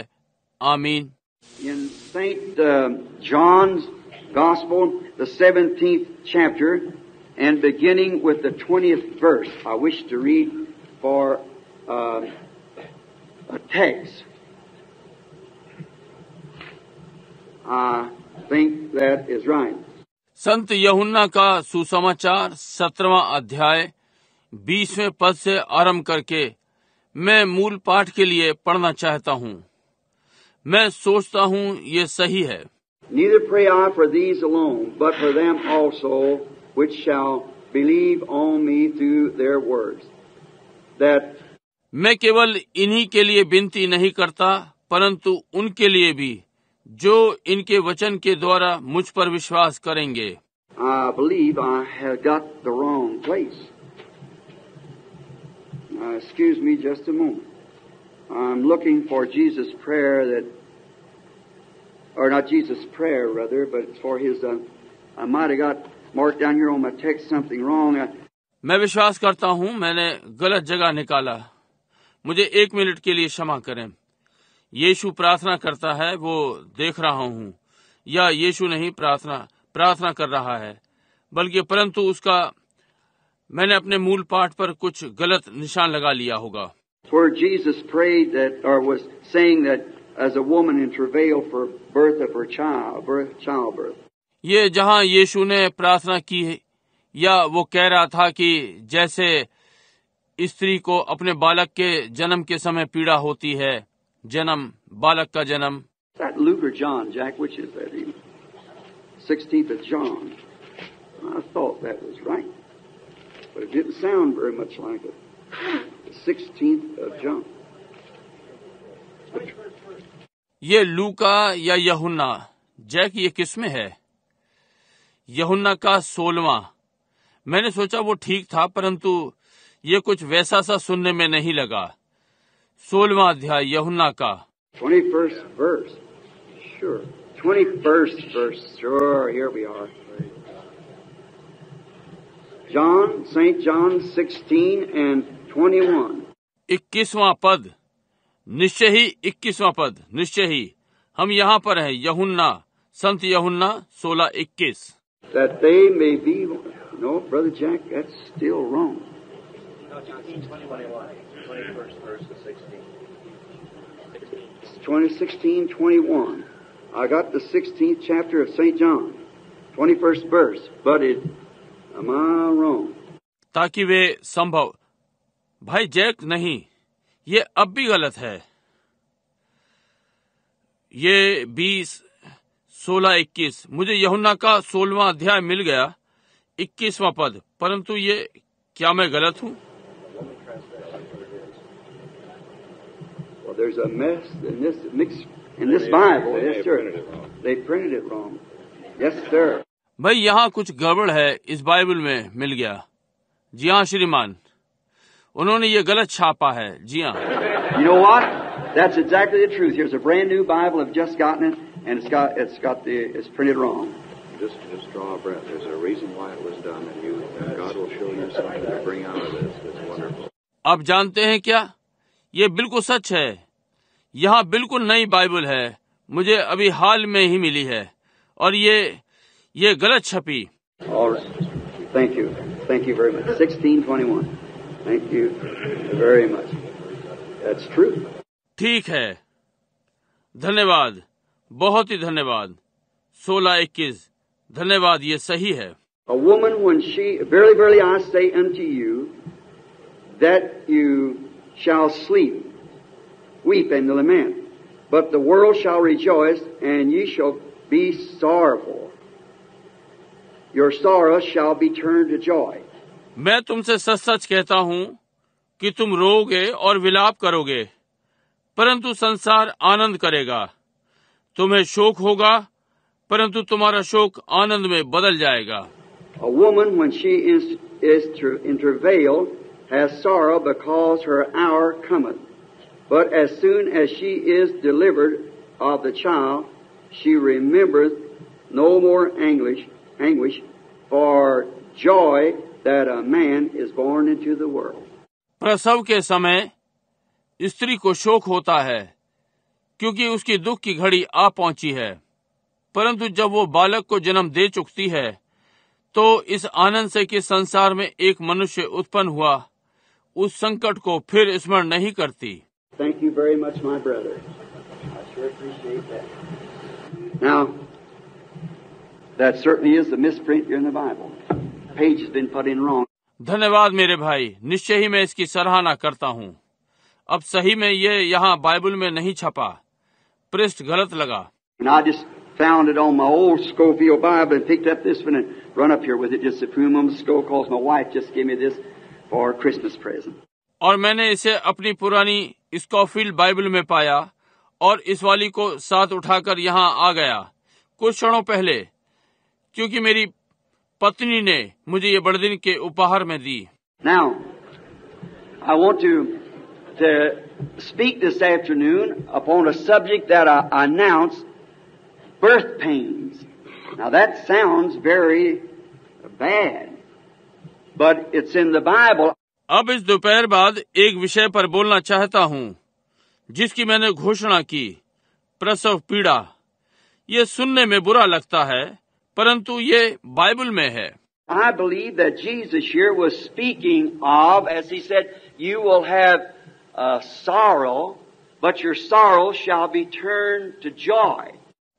आमीन। In St. John's Gospel, the 17th chapter, and beginning with the 20th verse, I wish to read for a text. I think that is right. संत यूहन्ना का सुसमाचार 17वां अध्याय 20वें पद से आरंभ करके मैं मूल पाठ के लिए पढ़ना चाहता हूँ। मैं सोचता हूँ ये सही है। Neither pray I for these alone, but for them also which shall believe on me through their words, that मैं केवल इन्हीं के लिए विनती नहीं करता, परंतु उनके लिए भी जो इनके वचन के द्वारा मुझ पर विश्वास करेंगे। I believe I have got the wrong place. Excuse me just a moment. I'm looking for Jesus' prayer that, or not Jesus' prayer rather, but it's for His, I might have got marked down here on my text something wrong. मैं विश्वास करता हूँ मैंने गलत जगह निकाला, मुझे 1 minute के लिए क्षमा करें। यीशु प्रार्थना करता है वो देख रहा हूँ, या यीशु नहीं प्रार्थना कर रहा है, बल्कि परंतु उसका मैंने अपने मूल पाठ पर कुछ गलत निशान लगा लिया होगा। Where Jesus prayed that, or was saying that, as a woman in travail for birth of her childbirth. ये जहाँ यीशु ने प्रार्थना की है, या वो कह रहा था कि जैसे स्त्री को अपने बालक के जन्म के समय पीड़ा होती है, बालक का जन्म। That Luke or John, Jack, which is that? 16th of John. I thought that was right, but it didn't sound very much like it. The 16th of John. ये लूका या यूहन्ना, जैक ये किसमें है? यूहन्ना का 16वां। मैंने सोचा वो ठीक था, परंतु ये कुछ वैसा सा सुनने में नहीं लगा। 16वां अध्याय यूहन्ना का 21st verse. Sure. 21st verse. Sure, here we are. St. John 16 and 21. 21वां पद, निश्चय ही 21वां पद, निश्चय ही हम यहाँ पर हैं। यूहन्ना, संत यूहन्ना 16:21। That they may be. No, Brother Jack, that's still wrong. 21st verse to 16. 16:21. I got the 16th chapter of St. John, 21st verse, but am I wrong? ताकि वे संभव, भाई जैक नहीं, ये अब भी गलत है। ये 20, 16, 21, मुझे यूहन्ना का 16वां अध्याय मिल गया, 21वां पद, परंतु ये क्या मैं गलत हूँ? Well, there's a mess in this In this Bible, yes, sir. They printed it wrong. Yes, sir. भाई यहाँ कुछ गड़बड़ है इस बाइबल में मिल गया। जी हाँ श्रीमान, उन्होंने ये गलत छापा है। जी हाँ। You know what? That's exactly the truth. Here's a brand new Bible. I've just gotten it, and it's printed wrong. Just draw a breath. There's a reason why it was done, and God will show you something to bring out of this. It's wonderful. आप जानते हैं क्या? ये बिल्कुल सच है। यहाँ बिल्कुल नई बाइबल है, मुझे अभी हाल में ही मिली है, और ये गलत छपी। All right. Thank you. Thank you very much. 1621. Thank you very much. That's true. ठीक है, धन्यवाद, बहुत ही धन्यवाद। 16:21, धन्यवाद, ये सही है। A woman, when she, verily, verily, I say unto you, that you shall sleep, weep and lament, but the world shall rejoice, and ye shall be sorrowful. Your sorrow shall be turned to joy. मैं तुमसे सच सच कहता हूँ कि तुम रोओगे और विलाप करोगे, परंतु संसार आनंद करेगा। तुम्हें शोक होगा, परंतु तुम्हारा शोक आनंद में बदल जाएगा। A woman, when she is in travail, has sorrow because her hour cometh. But as soon as she is delivered of the child, she remembereth no more anguish for joy that a man is born into the world. प्रसव के समय स्त्री को शोक होता है, क्योंकि उसकी दुख की घड़ी आ पहुंची है, परंतु जब वो बालक को जन्म दे चुकती है, तो इस आनंद से कि संसार में एक मनुष्य उत्पन्न हुआ, उस संकट को फिर स्मरण नहीं करती। Thank you very much, my brother. I sure appreciate that. Now, that certainly is the misprint here in the Bible. Page has been put in wrong. धन्यवाद मेरे भाई, निश्चय ही मैं इसकी सराहना करता हूँ। अब सही में ये यहाँ बाइबल में नहीं छपा, पृष्ठ गलत लगा। And I just found it on my old Schofield Bible and picked up this one and run up here with it just a few moments ago because my wife just gave me this for a Christmas present. और मैंने इसे अपनी पुरानी Scofield Bible में पाया और इस वाली को साथ उठाकर यहाँ आ गया कुछ क्षणों पहले, क्योंकि मेरी पत्नी ने मुझे ये बड़दिन के उपहार में दी। Now, I want to speak this afternoon upon a subject that I announced, birth pains. Now that sounds very bad, but it's in the Bible. अब इस दोपहर बाद एक विषय पर बोलना चाहता हूँ जिसकी मैंने घोषणा की, प्रसव पीड़ा। ये सुनने में बुरा लगता है, परंतु ये बाइबल में है। I believe that Jesus here was speaking of, as he said, you will have sorrow, but your sorrow shall be turned to joy.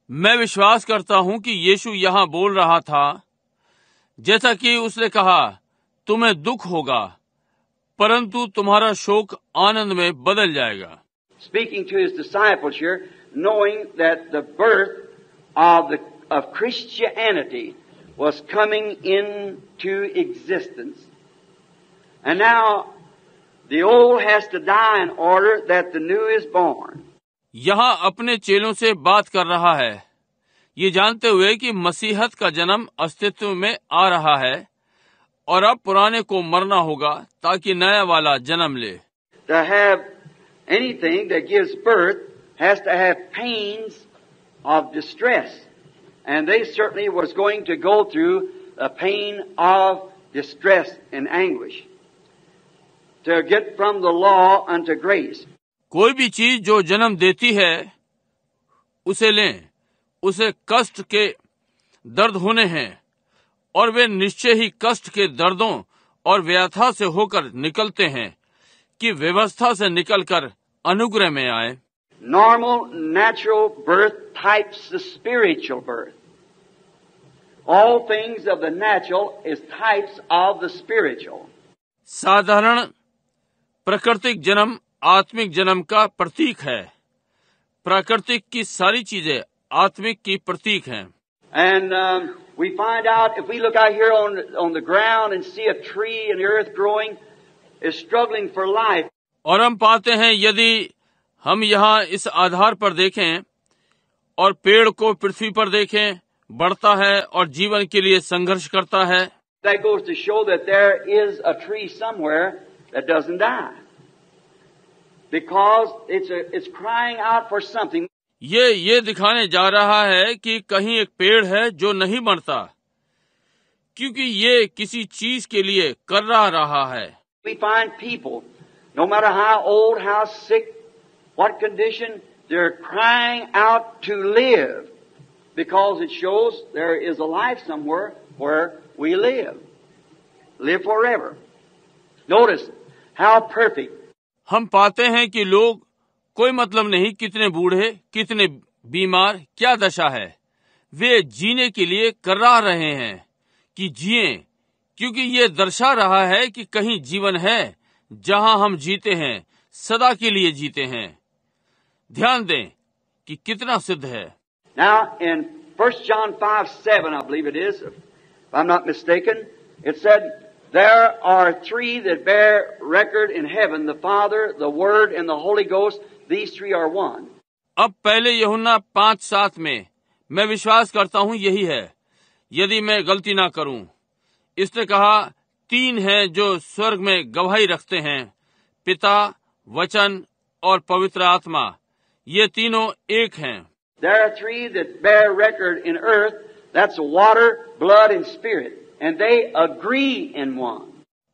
मैं विश्वास करता हूँ कि यीशु यहाँ बोल रहा था, जैसा कि उसने कहा, तुम्हें दुख होगा, परंतु तुम्हारा शोक आनंद में बदल जाएगा। Speaking to his disciples here, knowing that the birth of Christianity was coming into existence, and now the old has to die in order that the new is born. यहाँ अपने चेलों से बात कर रहा है, ये जानते हुए कि मसीहत का जन्म अस्तित्व में आ रहा है और अब पुराने को मरना होगा ताकि नया वाला जन्म ले। To have anything that gives birth has to have pains of distress, and they certainly was going to go through a pain of distress and anguish to get from the law unto grace. कोई भी चीज जो जन्म देती है उसे लें, उसे कष्ट के दर्द होने हैं और वे निश्चय ही कष्ट के दर्दों और व्यथा से होकर निकलते हैं कि व्यवस्था से निकलकर अनुग्रह में आए। Normal, natural birth types the spiritual birth. All things of the natural is types of the spiritual. साधारण प्राकृतिक जन्म आत्मिक जन्म का प्रतीक है। प्राकृतिक की सारी चीजें आत्मिक की प्रतीक हैं। And we find out, if we look out here on the ground and see a tree and the earth growing, is struggling for life. और हम पाते हैं, यदि हम यहाँ इस आधार पर देखें और पेड़ को पृथ्वी पर देखें, बढ़ता है और जीवन के लिए संघर्ष करता है। That goes to show that there is a tree somewhere that doesn't die. Because it's crying out for something. ये दिखाने जा रहा है कि कहीं एक पेड़ है जो नहीं मरता, क्योंकि ये किसी चीज के लिए कर रहा है। We find people, no matter how old, how sick, what condition, they're crying out to live, because it shows there is a life somewhere where we live forever. Notice how perfect. हम पाते हैं कि लोग, कोई मतलब नहीं कितने बूढ़े, कितने बीमार, क्या दशा है, वे जीने के लिए कर रहे हैं कि जिए, क्योंकि ये दर्शा रहा है कि कहीं जीवन है जहां हम जीते हैं, सदा के लिए जीते हैं। ध्यान दें कि कितना सिद्ध है। Now in 1 John 5:7, I believe it is, if I'm not mistaken, it said, there are three that bear record in heaven, the Father, the Word, and the Holy Ghost. These three are one. अब पहले यूहन्ना 5:7 में, मैं विश्वास करता हूँ यही है, यदि मैं गलती ना करूं, इसने कहा, तीन हैं जो स्वर्ग में गवाही रखते हैं, पिता, वचन और पवित्र आत्मा, ये तीनों एक हैं। There are three that bear record in earth, that's water, blood, and spirit, and they agree in one.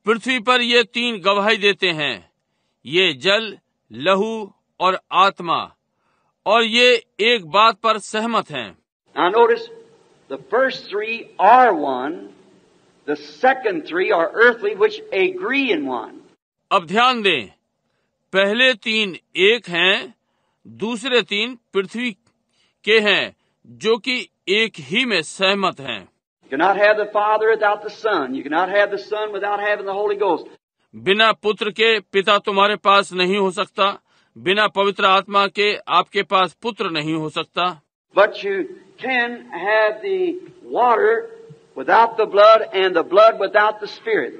पृथ्वी पर ये तीन गवाही देते हैं, ये जल, लहू और आत्मा, और ये एक बात पर सहमत हैं। Now notice, the first three are one, the second three are earthly, which agree in one. अब ध्यान दें, पहले तीन एक हैं, दूसरे तीन पृथ्वी के हैं, जो कि एक ही में सहमत हैं। You cannot have the Father without the Son. You cannot have the Son without having the Holy Ghost. बिना पुत्र के पिता तुम्हारे पास नहीं हो सकता, बिना पवित्र आत्मा के आपके पास पुत्र नहीं हो सकता। But you can have the water without the blood and the blood without the Spirit.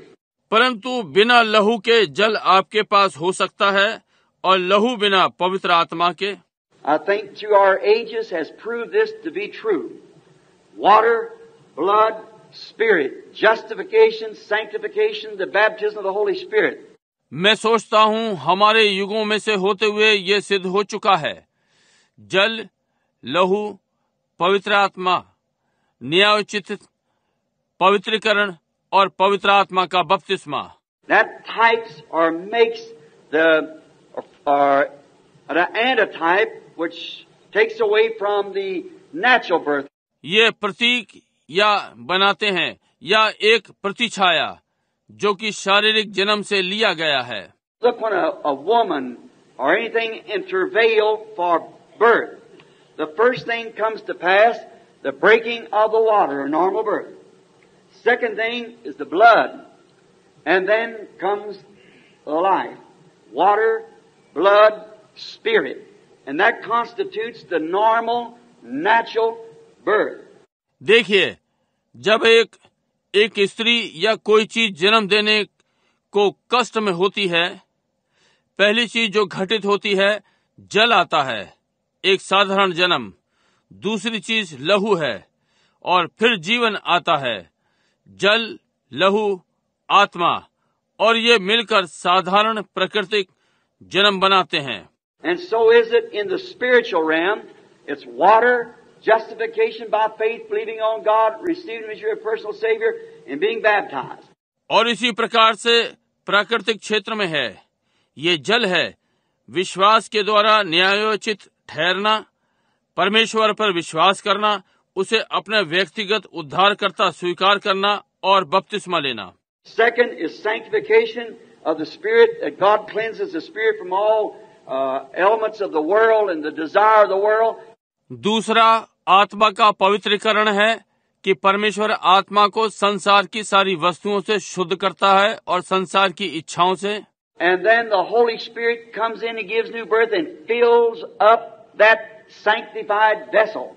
परंतु बिना लहू के जल आपके पास हो सकता है और लहू बिना पवित्र आत्मा के। I think through our ages has proved this to be true. Water, blood, Spirit, justification, sanctification, the baptism of the Holy Spirit. मैं सोचता हूँ हमारे युगों में से होते हुए ये सिद्ध हो चुका है, जल, लहू, पवित्र आत्मा, न्यायोचित, पवित्रीकरण और पवित्र आत्मा का बपतिस्मा। That types or makes the antitype which takes away from the natural birth. ये प्रतीक या बनाते हैं या एक प्रतिछाया जो कि शारीरिक जन्म से लिया गया है। Look, when a woman or anything in travail for birth, the first thing comes to pass, the breaking of the water, a normal birth. Second thing is the blood, and then comes the life. Water, blood, spirit. And that constitutes the normal, natural birth. देखिए, जब एक स्त्री या कोई चीज जन्म देने को कष्ट में होती है, पहली चीज जो घटित होती है, जल आता है, एक साधारण जन्म। दूसरी चीज लहू है और फिर जीवन आता है। जल, लहू, आत्मा, और ये मिलकर साधारण प्राकृतिक जन्म बनाते हैं। And so is it in the spiritual realm. It's water, justification by faith, believing on God, receiving Him as your personal Savior, and being baptized. और इसी प्रकार से प्राकृतिक क्षेत्र में है, ये जल है, विश्वास के द्वारा न्यायोचित ठहरना, परमेश्वर पर विश्वास करना, उसे अपने व्यक्तिगत उद्धारकर्ता स्वीकार करना और बपतिस्मा लेना। Second is sanctification of the Spirit, that God cleanses the Spirit from all elements of the world and the desire of the world. दूसरा आत्मा का पवित्रीकरण है कि परमेश्वर आत्मा को संसार की सारी वस्तुओं से शुद्ध करता है और संसार की इच्छाओं से। And then the Holy Spirit comes in and gives new birth and fills up that sanctified vessel.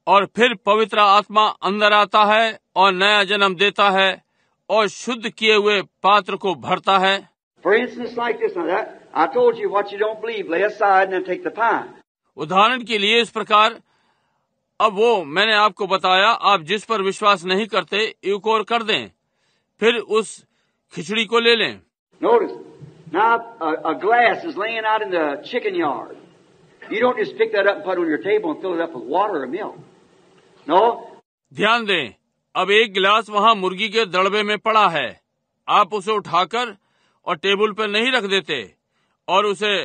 और फिर पवित्र आत्मा अंदर आता है और नया जन्म देता है और शुद्ध किए हुए पात्र को भरता है। For instance, like this, now that I told you what you don't believe, lay aside and then take the pie. उदाहरण के लिए इस प्रकार, अब वो मैंने आपको बताया, आप जिस पर विश्वास नहीं करते एक और कर दें, फिर उस खिचड़ी को ले लें। Notice, now a glass is laying out in the chicken yard. You don't just pick that up and put it on your table and fill it up with water or milk. No. ध्यान दें, अब एक गिलास वहाँ मुर्गी के दड़बे में पड़ा है, आप उसे उठाकर और टेबल पर नहीं रख देते और उसे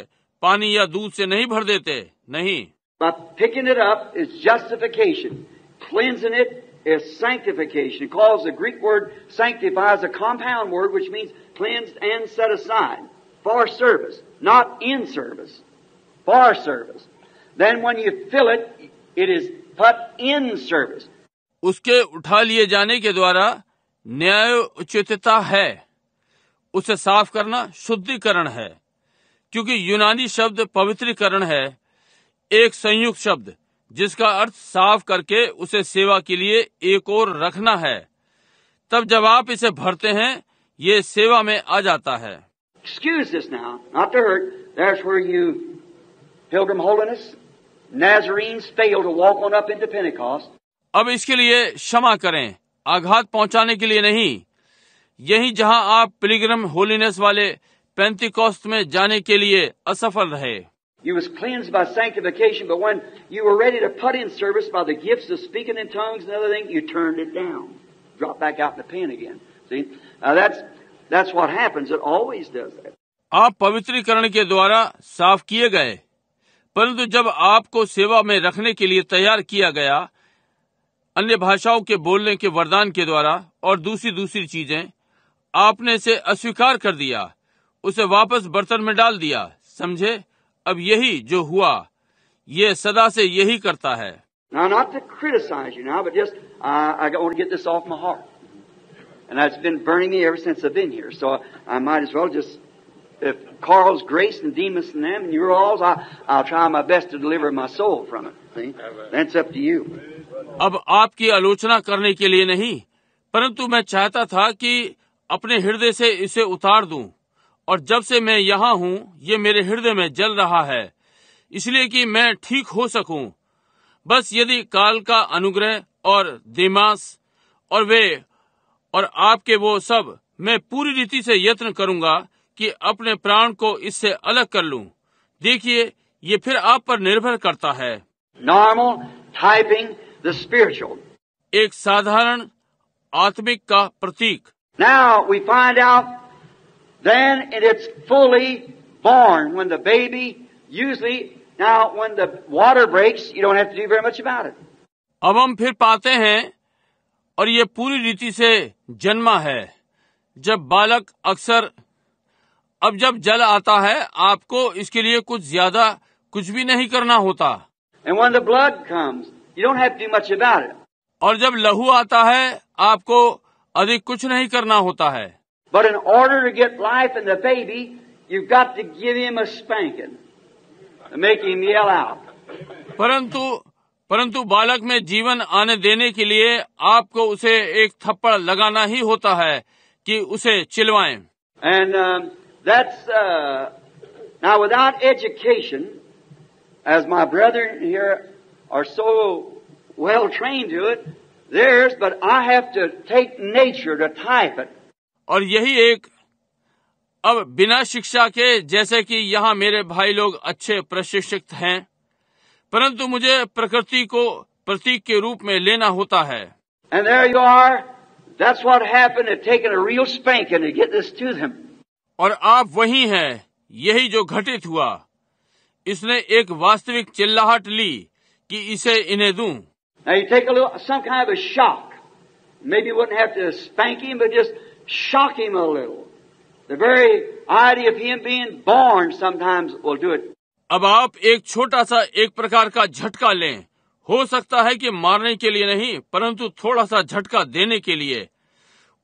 पानी या दूध से नहीं भर देते, नहीं। But picking it up is justification. Cleansing it is sanctification. It calls the Greek word sanctify is a compound word which means cleansed and set aside for service, not in service, for service. Then when you fill it, it is put in service. उसके उठा लिए जाने के द्वारा न्याय उचितता है, उसे साफ करना शुद्धिकरण है, क्योंकि यूनानी शब्द पवित्रीकरण है, एक संयुक्त शब्द जिसका अर्थ साफ करके उसे सेवा के लिए एक और रखना है। तब जब आप इसे भरते हैं, ये सेवा में आ जाता है। Excuse this now, not to hurt. There's where you, Pilgrim Holiness, Nazarenes fail to walk on up into Pentecost. अब इसके लिए क्षमा करें, आघात पहुंचाने के लिए नहीं। यही जहां आप पिलग्रिम होलीनेस वाले पेंतिकोस्त में जाने के लिए असफल रहे। You was cleansed by sanctification, but when you were ready to put in service by the gifts of speaking in tongues and other things, you turned it down. Dropped back out in the pen again. See? Now that's what happens. It always does that. आप पवित्रीकरण के द्वारा साफ किए गए, परंतु जब आपको सेवा में रखने के लिए तैयार किया गया, अन्य भाषाओं के बोलने के वरदान के द्वारा और दूसरी चीजें, आपने इसे अस्वीकार कर दिया, उसे वापस बर्तन में डाल दिया। समझे? अब यही जो हुआ, ये सदा से यही करता है। Now, not to criticize you now, but just I want to get this off my heart, and it's been burning me ever since I've been here. So I might as well just, if Carl's Grace and Demas and them, and you're all's, I'll try my best to deliver my soul from it. See, that's up to you. अब आपकी आलोचना करने के लिए नहीं, परंतु मैं चाहता था कि अपने हृदय से इसे उतार दूं, और जब से मैं यहाँ हूँ, ये मेरे हृदय में जल रहा है, इसलिए कि मैं ठीक हो सकूं। बस यदि काल का अनुग्रह और देमास और वे और आपके वो सब, मैं पूरी रीति से यत्न करूंगा कि अपने प्राण को इससे अलग कर लूं। देखिए, ये फिर आप पर निर्भर करता है। Normal typing the spiritual. एक साधारण आत्मिक का प्रतीक। Now we find out then it's fully born when the baby usually, now when the water breaks, you don't have to do very much about it. अब हम फिर पाते हैं, और ये पूरी रीति से जन्मा है, जब बालक अक्सर, अब जब जल आता है, आपको इसके लिए कुछ भी नहीं करना होता। And when the blood comes, you don't have to do much about it. और जब लहू आता है, आपको अधिक कुछ नहीं करना होता है। But in order to get life in the baby, you've got to give him a spanking to make him yell out. परंतु बालक में जीवन आने देने के लिए आपको उसे एक थप्पड़ लगाना ही होता है कि उसे चिल्लाएं। And that's now without education, as my brethren here are so well trained to it, but I have to take nature to type it. और यही एक, अब बिना शिक्षा के, जैसे कि यहाँ मेरे भाई लोग अच्छे प्रशिक्षित हैं, परंतु मुझे प्रकृति को प्रतीक के रूप में लेना होता है। And there you are. That's what happened to taking a real spanking to get this to them. और आप वही हैं, यही जो घटित हुआ। इसने एक वास्तविक चिल्लाहट ली कि इसे इन्हें दूं। Now you take some kind of a shock. Maybe you wouldn't have to spank him, but just shock him a little. The very idea of him being born sometimes will do it. अब आप एक छोटा सा एक प्रकार का झटका लें, हो सकता है कि मारने के लिए नहीं, परंतु थोड़ा सा झटका देने के लिए,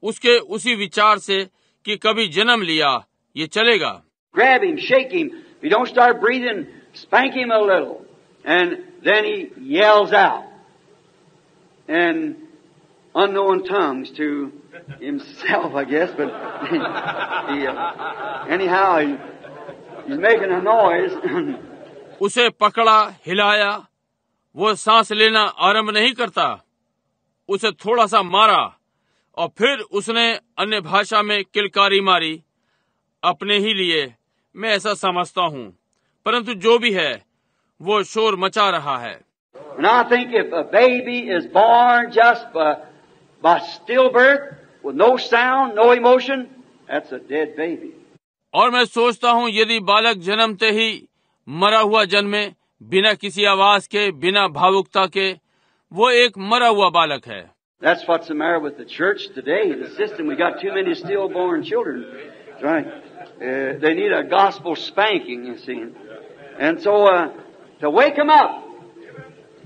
उसके उसी विचार से कि कभी जन्म लिया, ये चलेगा। Grab him, shake him. If you don't start breathing, spank him a little. And then he yells out in unknown tongues to himself, I guess, but anyhow, he's making a noise. उसे पकड़ा, हिलाया, वो सांस लेना आरंभ नहीं करता, उसे थोड़ा सा मारा और फिर उसने अन्य भाषा में किलकारी मारी अपने ही लिए। मैं ऐसा समझता हूँ, परंतु जो भी है वो शोर मचा रहा है। And I think if a baby is born just by stillbirth, with no sound, no emotion, that's a dead baby. और मैं सोचता हूँ यदि बालक जन्मते ही मरा हुआ जन्मे, बिना किसी आवाज के, बिना भावुकता के, वो एक मरा हुआ बालक है। That's what's the matter with the church today, the system. We got too many stillborn children. That's right. They need a gospel spanking, you see. And so, to wake them up,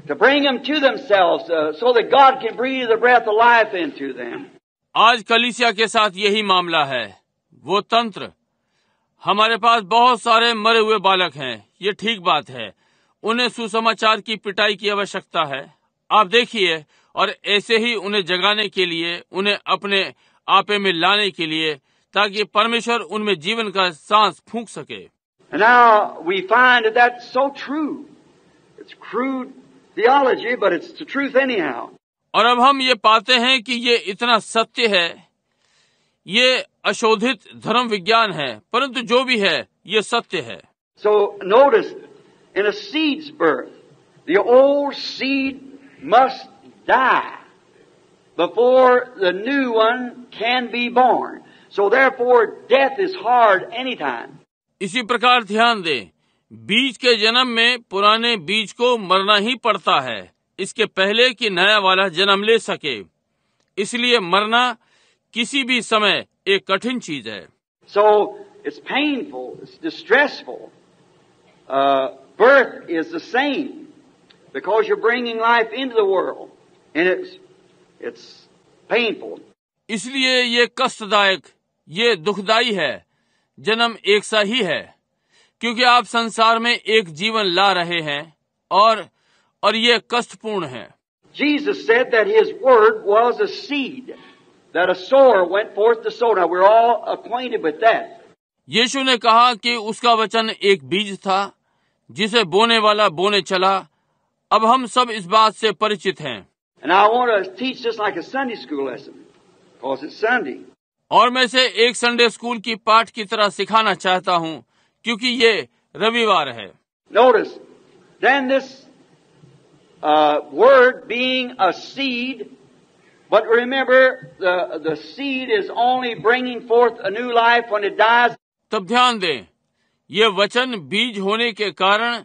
to bring them to themselves, so that God can breathe the breath of life into them. आज कलीसिया के साथ यही मामला है। वो तंत्र, हमारे पास बहुत सारे मरे हुए बालक हैं, ये ठीक बात है। उन्हें सुसमाचार की पिटाई की आवश्यकता है। आप देखिए, और ऐसे ही उन्हें जगाने के लिए, उन्हें अपने आपे में लाने के लिए, ताकि परमेश्वर उनमें जीवन का सांस फूंक सके। And now we find that that's so true. It's crude theology, but it's the truth anyhow. और अब हम ये पाते हैं कि ये इतना सत्य है, ये अशोधित धर्म विज्ञान है, परंतु जो भी है ये सत्य है। So notice, in a seed's birth, the old seed must die before the new one can be born. So therefore death is hard anytime. इसी प्रकार ध्यान दें, बीज के जन्म में पुराने बीज को मरना ही पड़ता है, इसके पहले कि नया वाला जन्म ले सके। इसलिए मरना किसी भी समय एक कठिन चीज है। So it's painful, it's distressful. Birth is the same because you're bringing life into the world, and it's painful. इसलिए ये कष्टदायक, ये दुखदाई है। जन्म एक सा ही है, क्योंकि आप संसार में एक जीवन ला रहे हैं, और ये कष्टपूर्ण है। Jesus said that His word was a seed, that a sower went forth to sow. Now we're all acquainted with that. यीशु ने कहा कि उसका वचन एक बीज था, जिसे बोने वाला बोने चला। अब हम सब इस बात से परिचित हैं। And I want to teach this like a Sunday school lesson, because it's Sunday. और मैं इसे एक संडे स्कूल की पाठ की तरह सिखाना चाहता हूँ, क्योंकि ये रविवार है। Notice, then this word being a seed, but remember the seed is only bringing forth a new life when it dies. तब ध्यान दें, ये वचन बीज होने के कारण,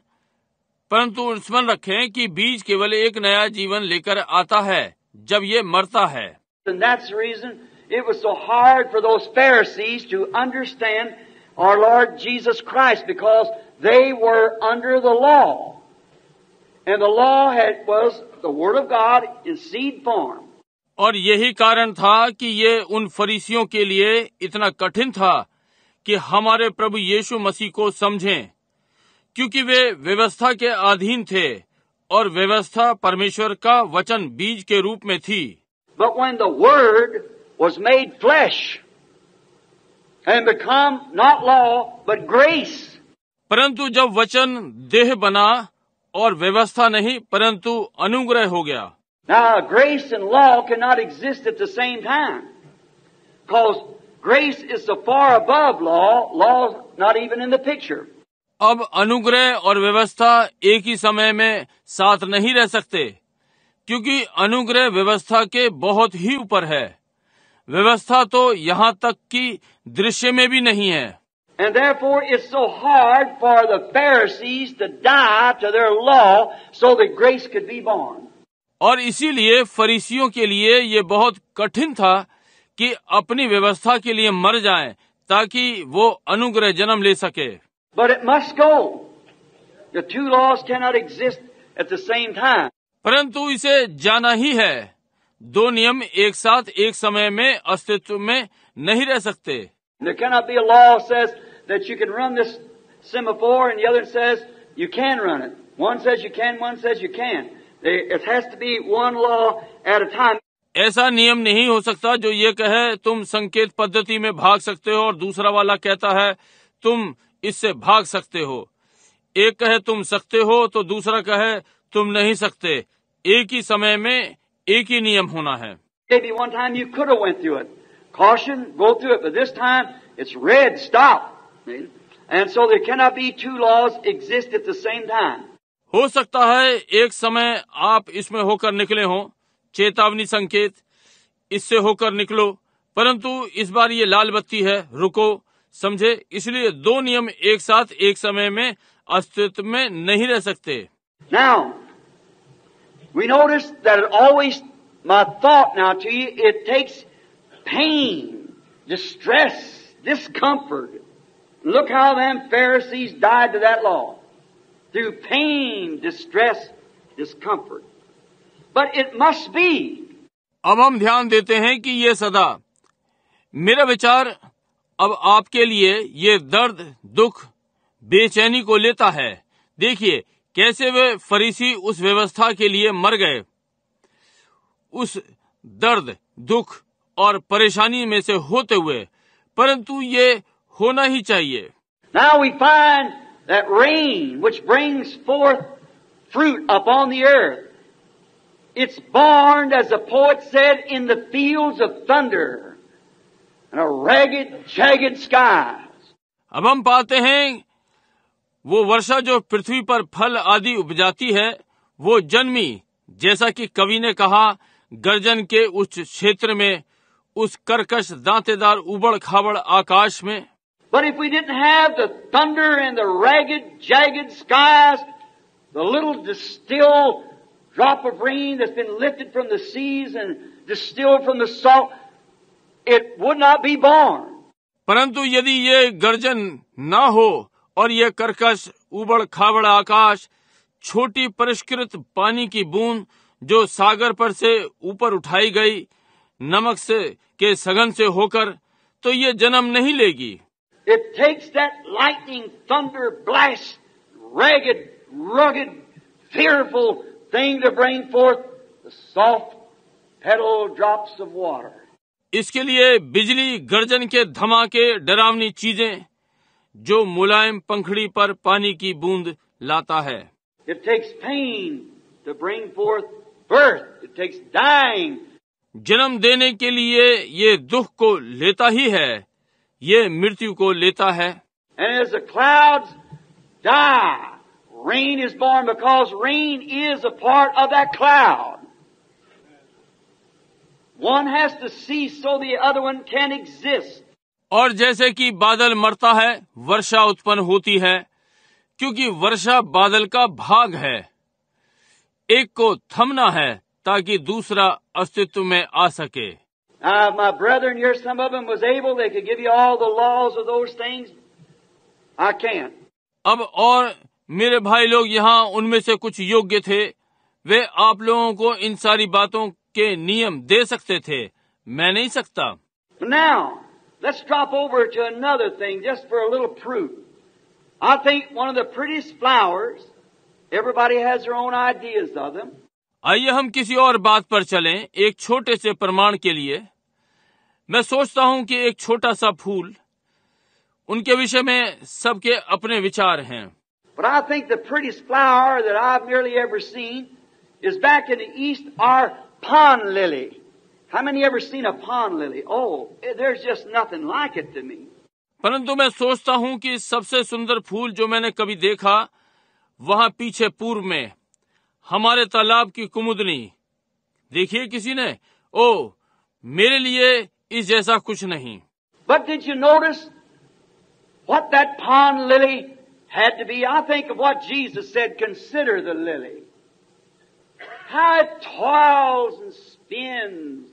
परंतु स्मरण रखें कि बीज केवल एक नया जीवन लेकर आता है जब ये मरता है। And that's the reason it was so hard for those Pharisees to understand our Lord Jesus Christ, because they were under the law. And the law was the Word of God in seed form. और यही कारण था कि ये उन फरीसियों के लिए इतना कठिन था कि हमारे प्रभु यीशु मसीह को समझें, क्योंकि वे व्यवस्था के अधीन थे और व्यवस्था परमेश्वर का वचन बीज के रूप में थी। But when the Word was made flesh and become not law but grace. परंतु जब वचन देह बना और व्यवस्था नहीं परंतु अनुग्रह हो गया। Now grace and law cannot exist at the same time, because grace is so far above law. Law's not even in the picture. अब अनुग्रह और व्यवस्था एक ही समय में साथ नहीं रह सकते, क्योंकि अनुग्रह व्यवस्था के बहुत ही ऊपर है। व्यवस्था तो यहाँ तक कि दृश्य में भी नहीं है। And therefore it's so hard for the Pharisees to die to their law so that grace could be born. और इसीलिए फरीसियों के लिए ये बहुत कठिन था कि अपनी व्यवस्था के लिए मर जाएं, ताकि वो अनुग्रह जन्म ले सके। But it must go. The two laws cannot exist at the same time. परंतु इसे जाना ही है, दो नियम एक साथ एक समय में अस्तित्व में नहीं रह सकते। There cannot be a law says that you can run this semaphore and the other says you can run it. One says you can, one says you can't. It has to be one law at a time. ऐसा नियम नहीं हो सकता जो ये कहे तुम संकेत पद्धति में भाग सकते हो और दूसरा वाला कहता है तुम इससे भाग सकते हो। एक कहे तुम सकते हो तो दूसरा कहे तुम नहीं सकते। एक ही समय में एक ही नियम होना है। Maybe one time you could have went through it. Caution, go through it. But this time, it's red, stop. And so there cannot be two laws exist at the same time. हो सकता है एक समय आप इसमें होकर निकले हों, चेतावनी संकेत, इससे होकर निकलो, परंतु इस बार ये लाल बत्ती है, रुको, समझे। इसलिए दो नियम एक साथ एक समय में अस्तित्व में नहीं रह सकते। Now, we notice that it always, my thought now to you, it takes pain, distress, discomfort. Look how them Pharisees died to that law. Through pain, distress, discomfort. But it must be. अब हम ध्यान देते हैं कि ये सदा, मेरा विचार अब आपके लिए ये दर्द, दुख, बेचैनी को लेता है। देखिए कैसे वे फरीसी उस व्यवस्था के लिए मर गए, उस दर्द, दुख और परेशानी में से होते हुए, परंतु ये होना ही चाहिए। Now we find that rain, which brings forth fruit upon the earth, it's born, as the poet said, in the fields of thunder and a ragged, jagged skies. अब हम पाते हैं वो वर्षा जो पृथ्वी पर फल आदि उपजाती है, वो जन्मी, जैसा कि कवि ने कहा, गर्जन के उस क्षेत्र में, उस कर्कश दांतेदार उबड़ खाबड़ आकाश में। But if we didn't have the thunder and the ragged, jagged skies, the little distilled drop of rain that's been lifted from the seas and distilled from the salt, it would not be born. परंतु यदि ये गर्जन ना हो और ये कर्कश उबड़ खाबड़ आकाश, छोटी परिष्कृत पानी की बूंद जो सागर पर से ऊपर उठाई गई नमक से के सघन से होकर, तो ये जन्म नहीं लेगी। It takes that lightning, thunder, blast, ragged, rugged, fearful thing to bring forth the soft petal drops of water. इसके लिए बिजली, गर्जन के धमाके, डरावनी चीजें, जो मुलायम पंखड़ी पर पानी की बूंद लाता है। It takes pain to bring forth birth. It takes dying. जन्म देने के लिए ये दुख को लेता ही है, ये मृत्यु को लेता है। And as the clouds die, rain is born because rain is a part of that cloud. One has to cease so the other one can exist. और जैसे कि बादल मरता है, वर्षा उत्पन्न होती है, क्योंकि वर्षा बादल का भाग है। एक को थमना है ताकि दूसरा अस्तित्व में आ सके। My brethren here, some of them was able, they could give you all the laws of those things. I can't. अब और मेरे भाई लोग यहाँ उनमें से कुछ योग्य थे, वे आप लोगों को इन सारी बातों के नियम दे सकते थे, मैं नहीं सकता। Now, let's drop over to another thing just for a little proof. I think one of the prettiest flowers, everybody has their own ideas of them. आइए हम किसी और बात पर चलें, एक छोटे से प्रमाण के लिए। मैं सोचता हूं कि एक छोटा सा फूल, उनके विषय में सबके अपने विचार हैं। But I think the prettiest flower that I've nearly ever seen is back in the east, our pond lily. How many ever seen a pond lily? Oh, there's just nothing like it to me. परंतु मैं सोचता हूं कि सबसे सुंदर फूल जो मैंने कभी देखा, वहां पीछे पूर्व में हमारे तालाब की कुमुदनी देखिए किसी ने, ओ, मेरे लिए इस जैसा कुछ नहीं। But did you notice what that pond lily had to be? I think of what Jesus said, consider the lily. How it toils and spins.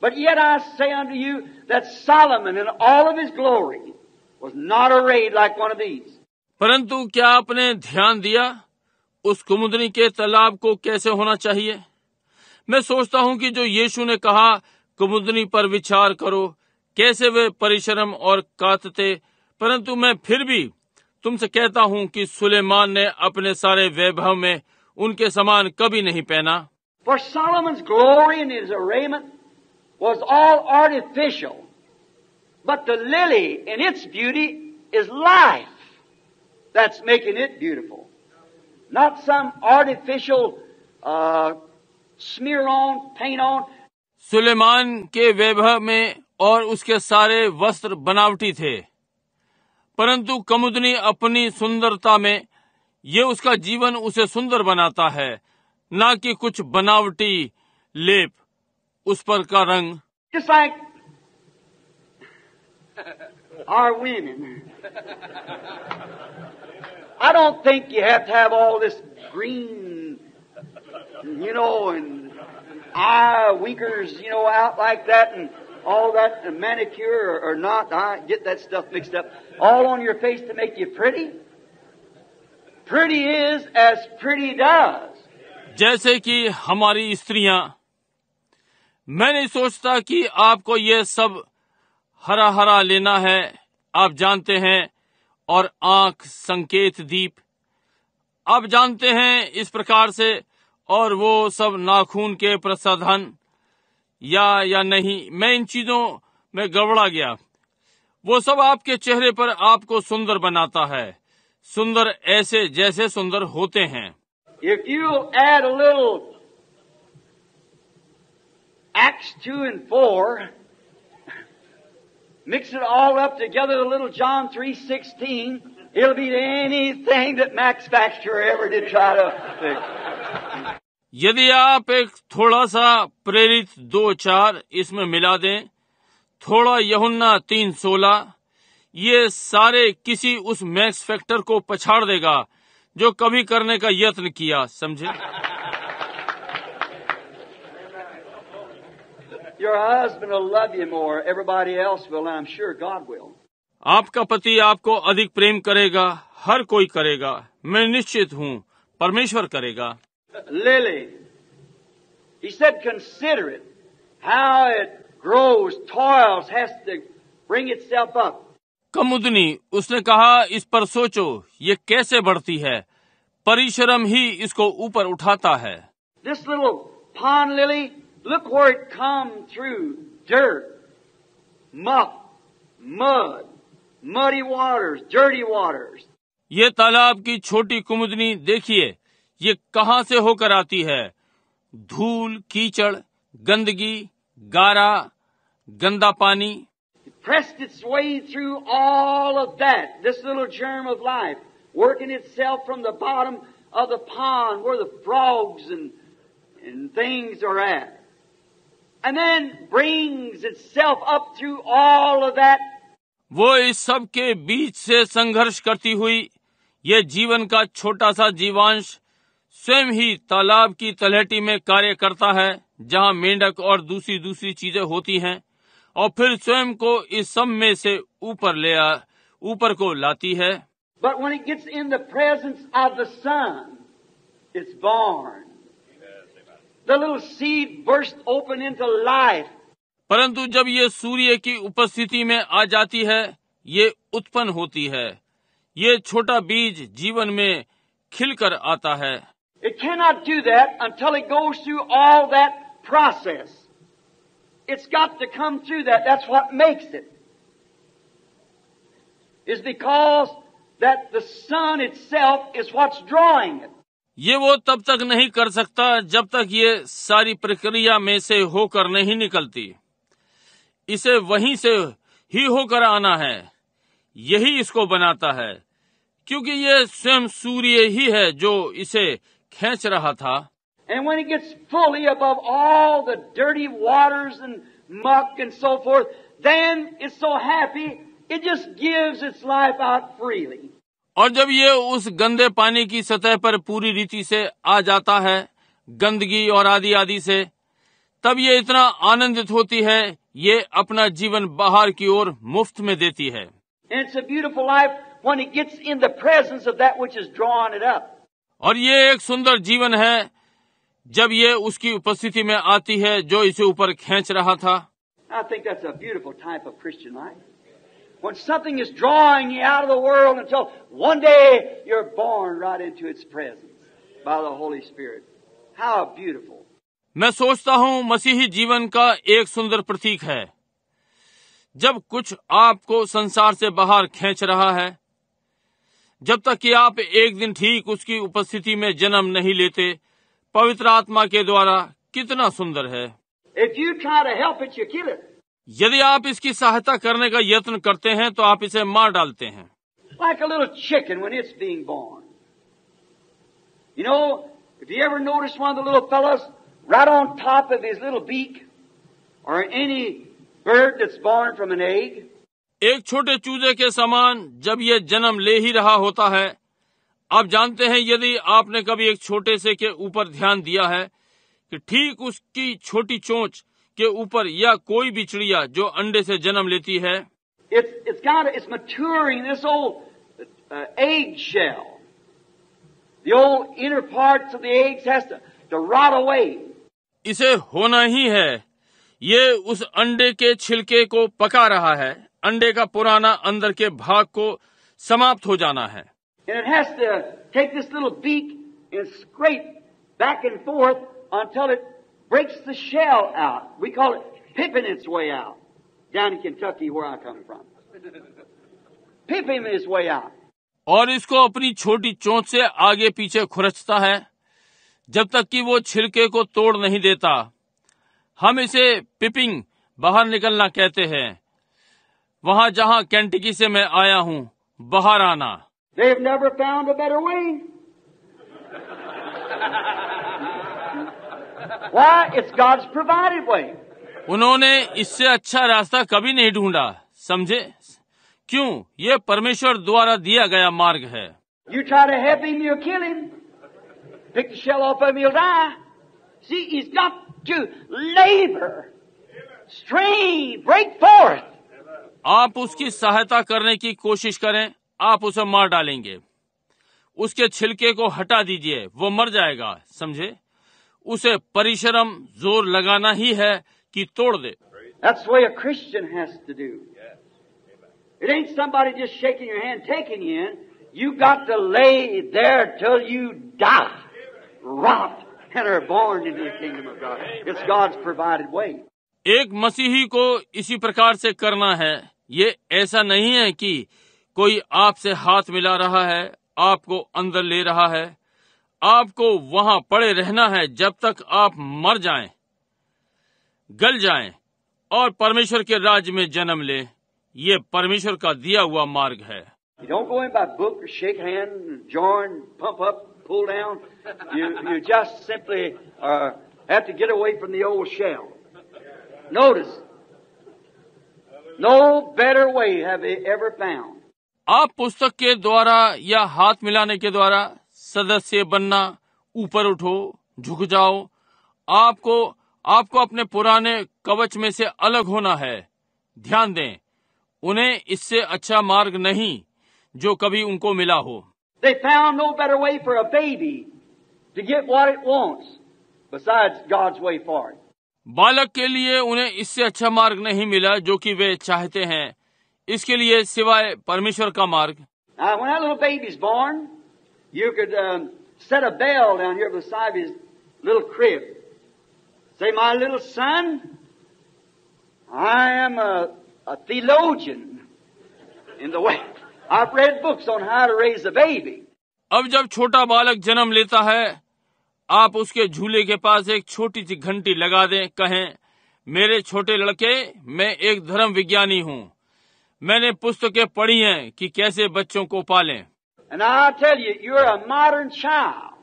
But yet I say unto you that Solomon in all of his glory was not arrayed like one of these. परंतु क्या आपने ध्यान दिया उस कुमुदनी के तालाब को कैसे होना चाहिए? मैं सोचता हूं कि जो यीशु ने कहा, कुमुदनी पर विचार करो, कैसे वे परिश्रम और कातते, परंतु मैं फिर भी तुमसे कहता हूं कि सुलेमान ने अपने सारे वैभव में उनके समान कभी नहीं पहना। For Solomon's glory and his arrayment was all artificial, but the lily in its beauty is life that's making it beautiful. not some artificial smear on, paint on. Suleman के वैभव में और उसके सारे वस्त्र बनावटी थे, परंतु कुमुदनी अपनी सुंदरता में ये उसका जीवन उसे सुंदर बनाता है, ना कि कुछ बनावटी लेप उस पर का रंग। Just like our women. I don't think you have to have all this green, and eye winkers, out like that and all that, and manicure or not. I get that stuff mixed up. All on your face to make you pretty. Pretty is as pretty does. जैसे कि हमारी स्त्रियां, मैं नहीं सोचता कि आपको ये सब हरा हरा लेना है, आप जानते हैं, और आंख संकेत दीप आप जानते हैं इस प्रकार से, और वो सब नाखून के प्रसाधन या नहीं, मैं इन चीजों में गड़बड़ा गया। वो सब आपके चेहरे पर आपको सुंदर बनाता है, सुंदर ऐसे जैसे सुंदर होते हैं। If you add a little Acts 2 and 4, mix it all up together, a little John 3:16, it'll beat anything that Max Factor ever did try to fix. यदि आप एक थोड़ा सा प्रेरित 2:4 इसमें मिला दें, थोड़ा यूहन्ना 3:16, ये सारे किसी उस मैक्स फैक्टर को पछाड़ देगा जो कभी करने का यत्न किया, समझे? Your husband will love you more. Everybody else will, and I'm sure God will. आपका पति आपको अधिक प्रेम करेगा, हर कोई करेगा, मैं निश्चित हूँ, परमेश्वर करेगा। Lily, he said, consider it, how it grows, toils, has to bring itself up. कुमुदनी, उसने कहा, इस पर सोचो, ये कैसे बढ़ती है, परिश्रम ही इसको ऊपर उठाता है। This little pond lily, look where it come through dirt, muck, mud, muddy waters, dirty waters. ये तालाब की छोटी कुमुदनी देखिए, ये कहाँ से होकर आती है, धूल, कीचड़, गंदगी, गारा, गंदा पानी। It pressed its way through all of that, this little germ of life, working itself from the bottom of the pond where the frogs and things are at. And then brings itself up through all of that. वो इस सब के बीच से संघर्ष करती हुई ये जीवन का छोटा सा जीवांश स्वयं ही तालाब की तलहटी में कार्य करता है, जहाँ मेंढक और दूसरी चीजें होती हैं, और फिर स्वयं को इस सब में से ऊपर को लाती है। But when it gets in the presence of the sun, it's born. The little seed burst open into life. परंतु जब ये सूर्य की उपस्थिति में आ जाती है, ये उत्पन्न होती है, ये छोटा बीज जीवन में खिलकर आता है। It cannot do that until it goes through all that process. It's got to come through that. That's what makes it. Is because that the sun itself is what's drawing it. ये वो तब तक नहीं कर सकता जब तक ये सारी प्रक्रिया में से होकर नहीं निकलती। इसे वहीं से ही होकर आना है, यही इसको बनाता है, क्योंकि ये स्वयं सूर्य ही है जो इसे खींच रहा था। And when it gets fully above all the dirty waters and muck and so forth, then it's so happy, it just gives its life out freely. और जब ये उस गंदे पानी की सतह पर पूरी रीति से आ जाता है, गंदगी और आदि से, तब ये इतना आनंदित होती है, ये अपना जीवन बाहर की ओर मुफ्त में देती है। And it's a beautiful life when it gets in the presence of that which is drawing it up. और ये एक सुंदर जीवन है जब ये उसकी उपस्थिति में आती है जो इसे ऊपर खींच रहा था। I think that's a beautiful type of Christian life. When something is drawing you out of the world until one day you're born right into its presence by the Holy Spirit. How beautiful. मैं सोचता हूँ मसीही जीवन का एक सुंदर प्रतीक है, जब कुछ आपको संसार से बाहर खींच रहा है, जब तक कि आप एक दिन ठीक उसकी उपस्थिति में जन्म नहीं लेते पवित्र आत्मा के द्वारा कितना सुंदर है। If you try to help it, you kill it. यदि आप इसकी सहायता करने का यत्न करते हैं तो आप इसे मार डालते हैं। Like a little chicken when it's being born. You know, if you ever notice one of the little fellows right on top of his little beak, or any bird that's born from an egg, एक छोटे चूजे के समान जब ये जन्म ले ही रहा होता है। आप जानते हैं, यदि आपने कभी एक छोटे से के ऊपर ध्यान दिया है कि ठीक उसकी छोटी चोंच के ऊपर या कोई भी चिड़िया जो अंडे से जन्म लेती है, it's maturing this old egg shell. The old inner parts of the eggs has to rot away. इसे होना ही है, ये उस अंडे के छिलके को पका रहा है। अंडे का पुराना अंदर के भाग को समाप्त हो जाना है। And it has to take this little beak and scrape back and forth until it breaks the shell out. We call it pipping its way out. Down in Kentucky where I come from. Pipping its way out. और इसको अपनी छोटी चोंच से आगे पीछे खुरचता है जब तक कि वो छिलके को तोड़ नहीं देता। हम इसे पिपिंग बाहर निकलना कहते हैं। वहां जहां केंटकी से मैं आया हूं, बाहर आना। They've never found a better way. Why? It's God's provided way. उन्होंने इससे अच्छा रास्ता कभी नहीं ढूंढा, समझे? क्यों? ये परमेश्वर द्वारा दिया गया मार्ग है। You try to help him, you'll kill him. Pick the shell off of him, he'll die. See, he's got to labor, strain, break forth. आप उसकी सहायता करने की कोशिश करें, आप उसे मार डालेंगे। उसके छिलके को हटा दीजिए, वो मर जाएगा, समझे? उसे परिश्रम जोर लगाना ही है कि तोड़ दे। That's the way a Christian has to do. It ain't somebody just shaking your hand, taking you in. You got to lay there till you die, rot, and are born into the kingdom of God. It's God's provided way. एक मसीही को इसी प्रकार से करना है। ये ऐसा नहीं है कि कोई आपसे हाथ मिला रहा है, आपको अंदर ले रहा है। आपको वहां पड़े रहना है जब तक आप मर जाएं, गल जाएं और परमेश्वर के राज्य में जन्म लें। ये परमेश्वर का दिया हुआ मार्ग है। You don't go in by book or shake hand, join, pump up, pull down. You just simply have to get away from the old shell. Notice, no better way have they ever found. आप पुस्तक के द्वारा या हाथ मिलाने के द्वारा सदस्य बनना, ऊपर उठो, झुक जाओ। आपको अपने पुराने कवच में से अलग होना है। ध्यान दें, उन्हें इससे अच्छा मार्ग नहीं जो कभी उनको मिला हो। They found no better way for a baby to get what it wants besides God's way for it. बालक के लिए उन्हें इससे अच्छा मार्ग नहीं मिला जो कि वे चाहते हैं, इसके लिए सिवाय परमेश्वर का मार्ग। Now, when that little baby's born, you could set a bell down here beside his little crib. Say, my little son, I am a theologian in the way. I've read books on how to raise a baby. अब जब छोटा बालक जन्म लेता है, आप उसके झूले के पास एक छोटी सी घंटी लगा दें, कहें, मेरे छोटे लड़के, मैं एक धर्म विज्ञानी हूँ। मैंने पुस्तकें पढ़ी हैं कि कैसे बच्चों को पालें। And I'll tell you, you're a modern child.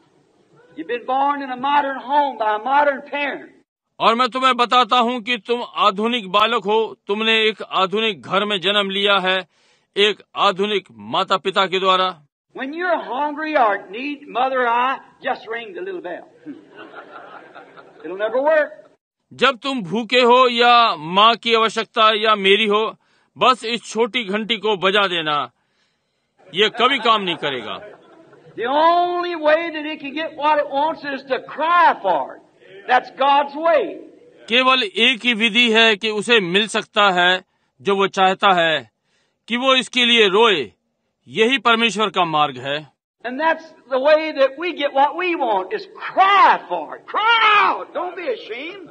You've been born in a modern home by a modern parent. और मैं तुम्हें बताता हूँ कि तुम आधुनिक बालक हो। तुमने एक आधुनिक घर में जन्म लिया है, एक आधुनिक माता पिता के द्वारा। When you're hungry or need mother eye, just ring the little bell. It'll never work. जब तुम भूखे हो या माँ की आवश्यकता या मेरी हो, बस इस छोटी घंटी को बजा देना। ये कभी काम नहीं करेगा। The only way that it can get what it wants is to cry for it. That's God's way. केवल एक ही विधि है कि उसे मिल सकता है जो वो चाहता है, कि वो इसके लिए रोए। यही परमेश्वर का मार्ग है। And that's the way that we get what we want is cry for it. Cry out. Don't be ashamed.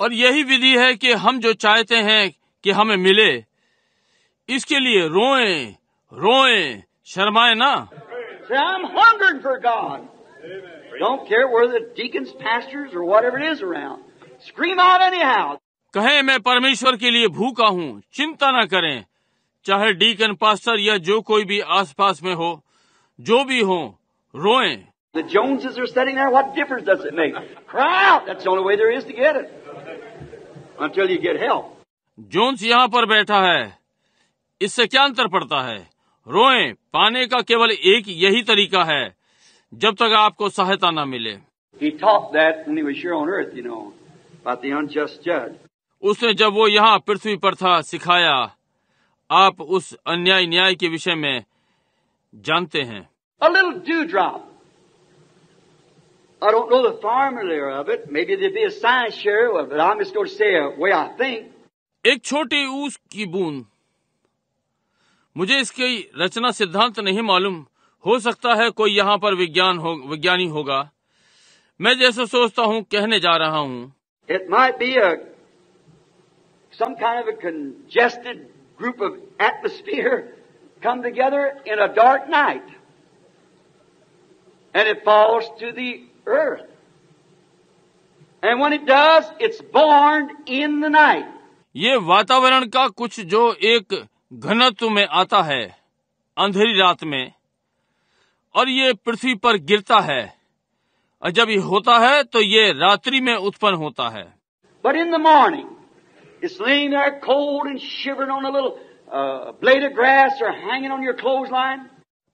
और यही विधि है कि हम जो चाहते हैं कि हमें मिले, इसके लिए रोएं, रोएं, शर्माए ना। Say, I'm hungering for God. Don't care where the deacons, pastors, or whatever it is around. Scream out anyhow. कहे मैं परमेश्वर के लिए भूखा हूँ, चिंता न करें, चाहे डीकन, पास्टर या जो कोई भी आसपास में हो, जो भी हो, रोएं। The Joneses are sitting there. What difference does it make? Cry out. That's the only way there is to get it. Until you get help. Jones यहाँ पर बैठा है, इससे क्या अंतर पड़ता है? रोएं, पाने का केवल एक यही तरीका है, जब तक आपको सहायता न मिले। He taught that when he was here on earth, you know, about the unjust judge. उसने जब वो यहाँ पृथ्वी पर था सिखाया। आप उस अन्याय न्याय के विषय में जानते हैं। A little dewdrop. I don't know the formula of it. Maybe there'd be a science share, but I'm just going to say a way I think. एक छोटी ऊस की बूंद, मुझे इसकी रचना सिद्धांत नहीं मालूम, हो सकता है कोई यहाँ पर विज्ञानी होगा। मैं जैसे सोचता हूँ कहने जा रहा हूँ। It might be some kind of a congested group of atmosphere come together in a dark night, and it falls to the earth. And when it does, it's born in the night. ये वातावरण का कुछ जो एक घनत्व में आता है अंधेरी रात में, और ये पृथ्वी पर गिरता है, और जब ये होता है तो ये रात्रि में उत्पन्न होता है। But in the morning, it's laying there cold and shivering on a little blade of grass or hanging on your clothesline.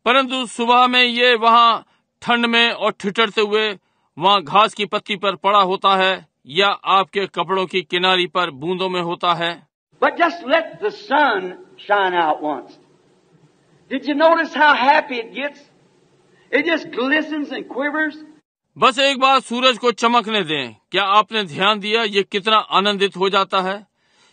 परंतु सुबह में ये वहाँ ठंड में और ठिठुरते हुए वहाँ घास की पत्ती पर पड़ा होता है, या आपके कपड़ों की किनारी पर बूंदों में होता है। But just let the sun shine out once. Did you notice how happy it gets? It just glistens and quivers. बस एक बार सूरज को चमकने दें। क्या आपने ध्यान दिया ये कितना आनंदित हो जाता है?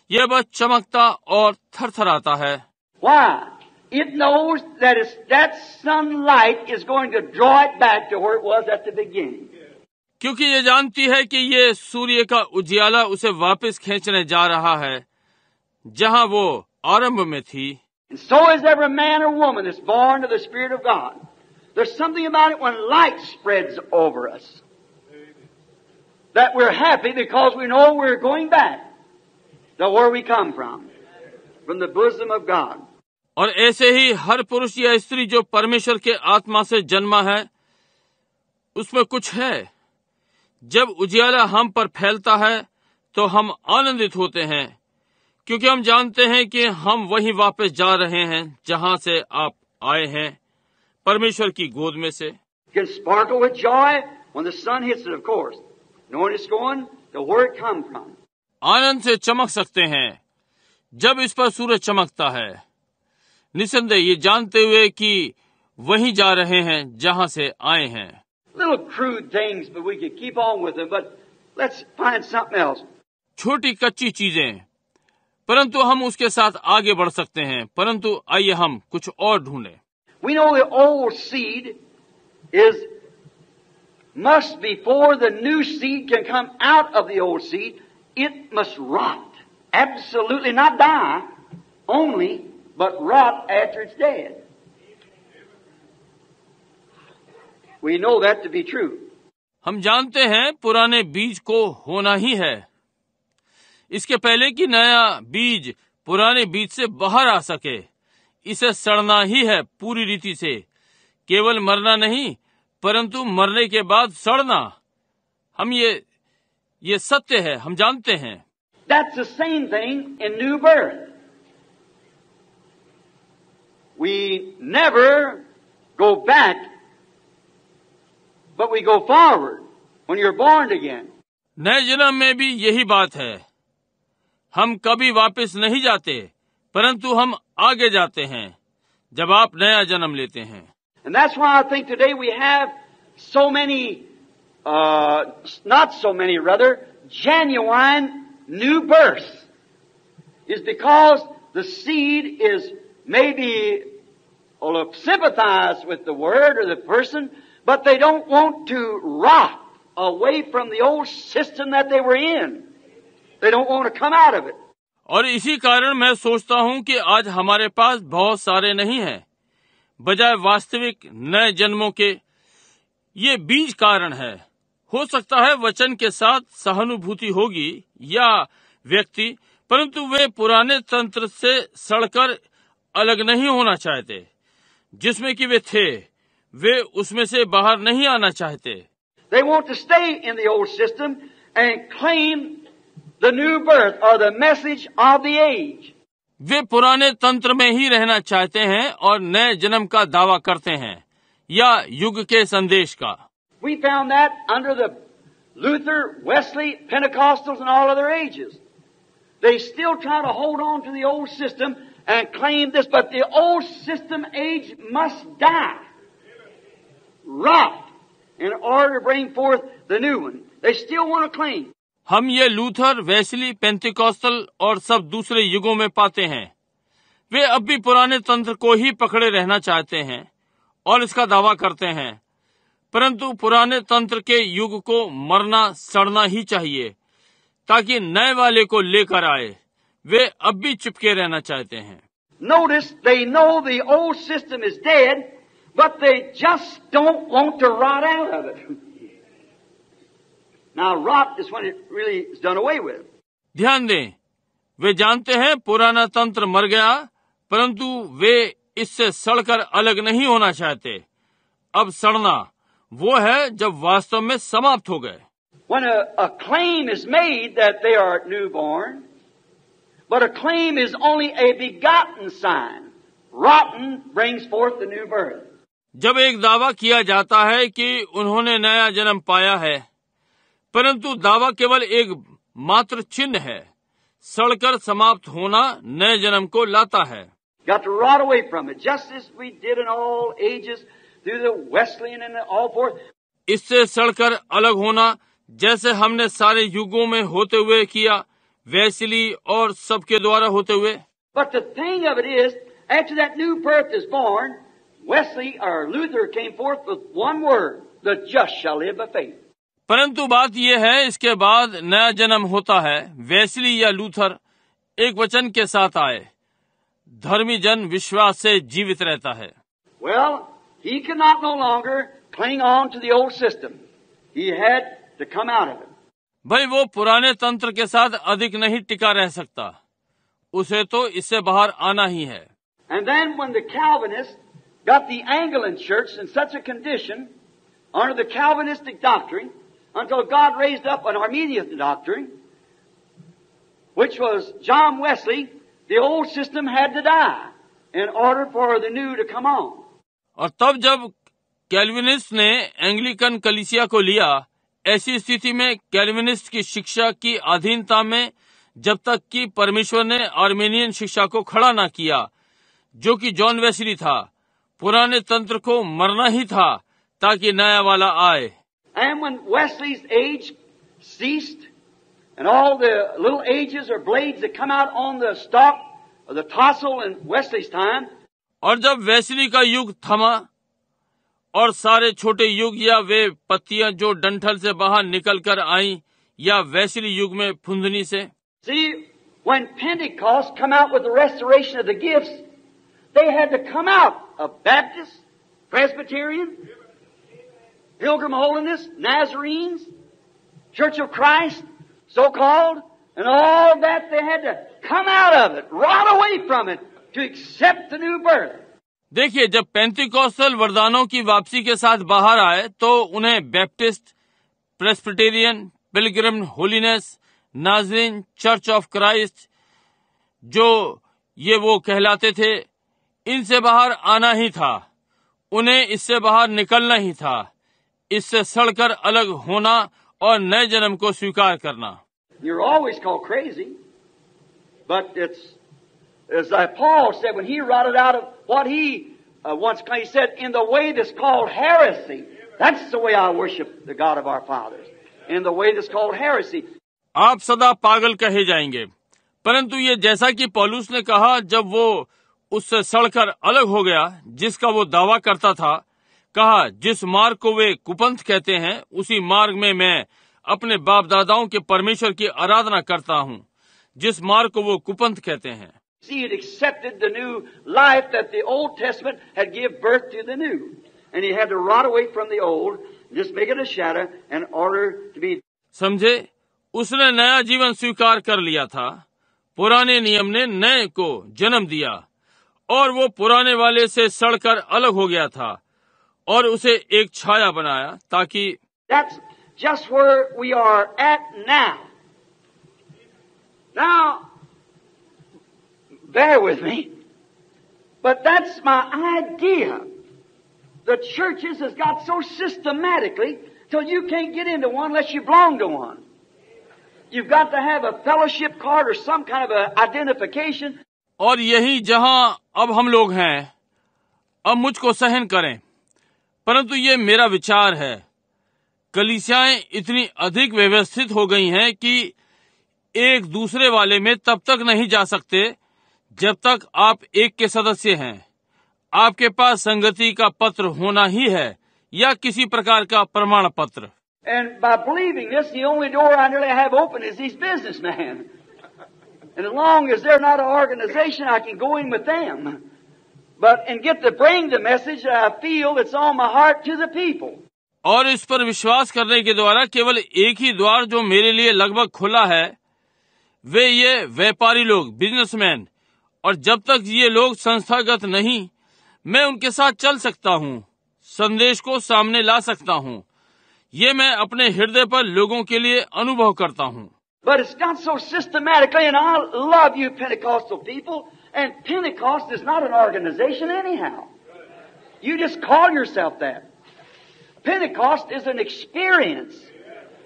ये बस चमकता और थरथराता है। Why? It knows that sunlight is going to draw it back to where it was at the beginning. क्योंकि ये जानती है कि ये सूर्य का उजियाला उसे वापस खींचने जा रहा है, जहाँ वो आरंभ में थी। And so is every man or woman that's born of the Spirit of God. There's something about it when light spreads over us, that we're happy because we know we're going back to where we come from the bosom of God. और ऐसे ही हर पुरुष या स्त्री जो परमेश्वर के आत्मा से जन्मा है, उसमें कुछ है। जब उजियाला हम पर फैलता है तो हम आनंदित होते हैं, क्योंकि हम जानते हैं कि हम वहीं वापस जा रहे हैं जहां से आप आए हैं, परमेश्वर की गोद में से। Can sparkle with joy when the sun hits it, of course, knowing it's going to where it come from. आनंद से चमक सकते हैं जब इस पर सूरज चमकता है, निसंदेह ये जानते हुए कि वहीं जा रहे हैं जहां से आए हैं। Little crude things, but we could keep on with them. But let's find something else. छोटी कच्ची चीजें, परंतु हम उसके साथ आगे बढ़ सकते हैं। परंतु आइए हम कुछ और ढूंढें। We know the old seed must, before the new seed can come out of the old seed, it must rot. Absolutely not die only, but rot after it's dead. We know that to be true. हम जानते हैं पुराने बीज को होना ही है, इसके पहले कि नया बीज पुराने बीज से बाहर आ सके। इसे सड़ना ही है पूरी रीति से, केवल मरना नहीं, परंतु मरने के बाद सड़ना। हम ये सत्य है, हम जानते हैं। That's the same thing in new birth. We never go back, but we go forward when you're born again. नए जन्म में भी यही बात है। हम कभी वापस नहीं जाते, परंतु हम आगे जाते हैं जब आप नया जन्म लेते हैं। And that's why I think today we have so many, not so many rather, genuine new births, is because the seed is maybe sympathize with the word or the person, but they don't want to rot away from the old system that they were in. They don't want to come out of it. और इसी कारण मैं सोचता हूँ कि आज हमारे पास बहुत सारे नहीं हैं, बजाय वास्तविक नए जन्मों के। ये बीज कारण है। हो सकता है वचन के साथ सहानुभूति होगी या व्यक्ति, परंतु वे पुराने तंत्र से सड़कर अलग नहीं होना चाहते जिसमें कि वे थे। वे उसमें से बाहर नहीं आना चाहते। They want to stay in the old system and claim the new birth or the message of the age. वे पुराने तंत्र में ही रहना चाहते हैं और नए जन्म का दावा करते हैं या युग के संदेश का। We found that under the Luther, Wesley, Pentecostals and all other ages. They still try to hold on to the old system and claim this, but the old system age must die, rot, in order to bring forth the new one. They still want to claim. हम ये Luther, Wesley, Pentecostal और सब दूसरे युगों में पाते हैं। वे अब भी पुराने तंत्र को ही पकड़े रहना चाहते हैं और इसका दावा करते हैं, परंतु पुराने तंत्र के युग को मरना सड़ना ही चाहिए ताकि नए वाले को लेकर आए। वे अब भी चिपके रहना चाहते हैं। Notice they know the old system is dead, but they just don't want to rot out of it. Now, rot is when it really is done away with. ध्यान दें, वे जानते हैं पुराना तंत्र मर गया, परंतु वे इससे सड़कर अलग नहीं होना चाहते। अब सड़ना वो है जब वास्तव में समाप्त हो गए। When a claim is made that they are newborn, but a claim is only a begotten sign. Rotten brings forth the new birth. जब एक दावा किया जाता है कि उन्होंने नया जन्म पाया है, परंतु दावा केवल एक मात्र चिन्ह है। सड़कर समाप्त होना नए जन्म को लाता है। Got to rot away from it, just as we did in all ages through the Wesleyan and all forth. इससे सड़कर अलग होना जैसे हमने सारे युगों में होते हुए किया, वेस्ली और सबके द्वारा होते हुए। But the thing of it is, after that new birth is born, Wesley or Luther came forth with one word: the just shall live by faith. परंतु बात यह है, इसके बाद नया जन्म होता है। वेस्ली या लूथर एक वचन के साथ आए, धर्मी जन विश्वास से जीवित रहता है। Well, he could not no longer cling on to the old system. He had to come out of it. भाई वो पुराने तंत्र के साथ अधिक नहीं टिका रह सकता, उसे तो इससे बाहर आना ही है। And then when the Calvinists got the Anglican Church in such a condition under the Calvinistic doctrine, until God raised up an Arminian doctrine, which was John Wesley, the old system had to die in order for the new to come on. और तब जब Calvinist ने Anglican कलीसिया को लिया, ऐसी स्थिति में कैल्विनिस्ट की शिक्षा की अधीनता में जब तक कि परमेश्वर ने आर्मेनियन शिक्षा को खड़ा न किया, जो कि जॉन वेस्ली था, पुराने तंत्र को मरना ही था ताकि नया वाला आए। And when Wesley's age ceased, and all the little ages or blades that come out on the stalk of the tassel in Wesley's time, और जब वेस्ली का युग थमा और सारे छोटे युग या वे पत्तियां जो डंठल से बाहर निकल कर आईं या वेस्ली युग में फुंदनी से। see, when Pentecost come out with the restoration of the gifts, they had to come out of Baptist, Presbyterian, Pilgrim Holiness, Nazarenes, Church of Christ, so-called, and all that they had to come out of it, rot away from it, to accept the new birth. देखिए, जब Pentecostal वरदानों की वापसी के साथ बाहर आए तो उन्हें बैप्टिस्ट, प्रेस्बिटेरियन, पिलग्रिम होलिनेस, नाजरीन, चर्च ऑफ क्राइस्ट, जो ये वो कहलाते थे, इनसे बाहर आना ही था। उन्हें इससे बाहर निकलना ही था, इससे सड़कर अलग होना और नए जन्म को स्वीकार करना। You're always called crazy, but it's as Paul said when he rotted out of what he once claimed. He said, "In the way that's called heresy, that's the way I worship the God of our fathers. In the way that's called heresy." आप सदा पागल कहे जाएंगे, परंतु ये जैसा कि पौलुस ने कहा जब वो उससे सड़कर अलग हो गया, जिसका वो दावा करता था, कहा जिस मार्ग को वे कुपंथ कहते हैं, उसी मार्ग में मैं अपने बाप दादाओं के परमेश्वर की आराधना करता हूँ, जिस मार्ग को वो कुपंथ कहते हैं। He had accepted the new life that the Old Testament had give birth to the new. And he had to rot away from the old, just make it a shadow in order to be... समझे, उसने नया जीवन स्वीकार कर लिया था। पुराने नियम ने नए को जन्म दिया और वो पुराने वाले से सड़कर अलग हो गया था और उसे एक छाया बनाया ताकि... That's just where we are at now. Now, bear with me, but that's my idea. The churches has got so systematically till you can't get into one unless you belong to one. You've got to have a fellowship card or some kind of a identification. और यही जहां अब हम लोग हैं, अब मुझको सहन करें, परंतु ये मेरा विचार है। कलीसियाएं इतनी अधिक व्यवस्थित हो गई हैं कि एक दूसरे वाले में तब तक नहीं जा सकते जब तक आप एक के सदस्य हैं। आपके पास संगति का पत्र होना ही है या किसी प्रकार का प्रमाण पत्र। And by believing this, the only door I nearly have open is these businessmen. And as long as they're not an organization, I can go in with them. But and get to bring the message that I feel that's on my heart to the people. और इस पर विश्वास करने के द्वारा केवल एक ही द्वार जो मेरे लिए लगभग खुला है, वे ये व्यापारी लोग, बिजनेसमैन। और जब तक ये लोग संस्थागत नहीं, मैं उनके साथ चल सकता हूँ, संदेश को सामने ला सकता हूँ। ये मैं अपने हृदय पर लोगों के लिए अनुभव करता हूँ। But it's not so systematically, and I love you Pentecostal people, and Pentecost is not an organization anyhow. You just call yourself that. Pentecost is an experience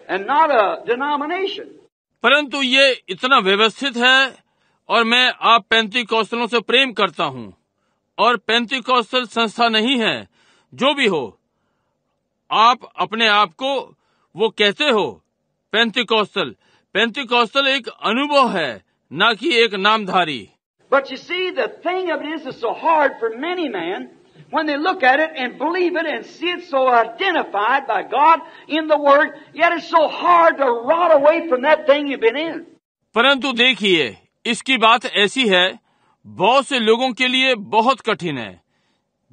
and not a denomination. परंतु ये इतना व्यवस्थित है और मैं आप पेंतिकोस्तलों से प्रेम करता हूँ और पेंतिकोस्तल संस्था नहीं है। जो भी हो, आप अपने आप को वो कहते हो पेंतिकोस्तल। पेंतिकोस्तल एक अनुभव है, ना कि एक नामधारी। But you see, the thing of it is so hard for many men when they look at it and believe it and see it so identified by God in the Word, yet it's so hard to rot away from that thing you've been in. परंतु देखिए, इसकी बात ऐसी है, बहुत से लोगों के लिए बहुत कठिन है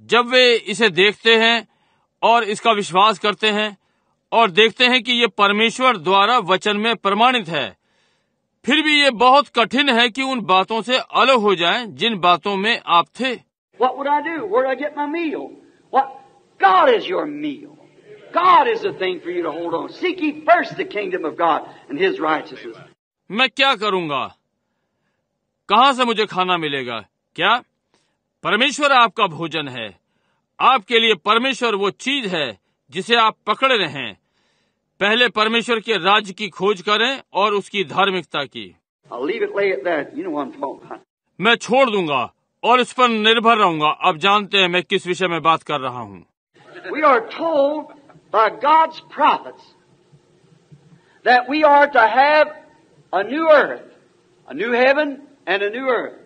जब वे इसे देखते हैं और इसका विश्वास करते हैं और देखते हैं कि ये परमेश्वर द्वारा वचन में प्रमाणित है। फिर भी ये बहुत कठिन है कि उन बातों से अलग हो जाएं जिन बातों में आप थे। What would I do? Where do I get my meal? What? God is your meal. God is the thing for you to hold on. Seek ye first the kingdom of God and His righteousness. मैं क्या करूंगा? कहाँ से मुझे खाना मिलेगा? क्या? परमेश्वर आपका भोजन है। आपके लिए परमेश्वर वो चीज है जिसे आप पकड़े रहें। पहले परमेश्वर के राज्य की खोज करें और उसकी धार्मिकता की। I'll leave it lay at that. You know what I'm talking about. मैं छोड़ दूंगा और इस पर निर्भर रहूंगा। अब जानते हैं मैं किस विषय में बात कर रहा हूँ। We are told by God's prophets that we are to have a new earth, a new heaven, and a new earth.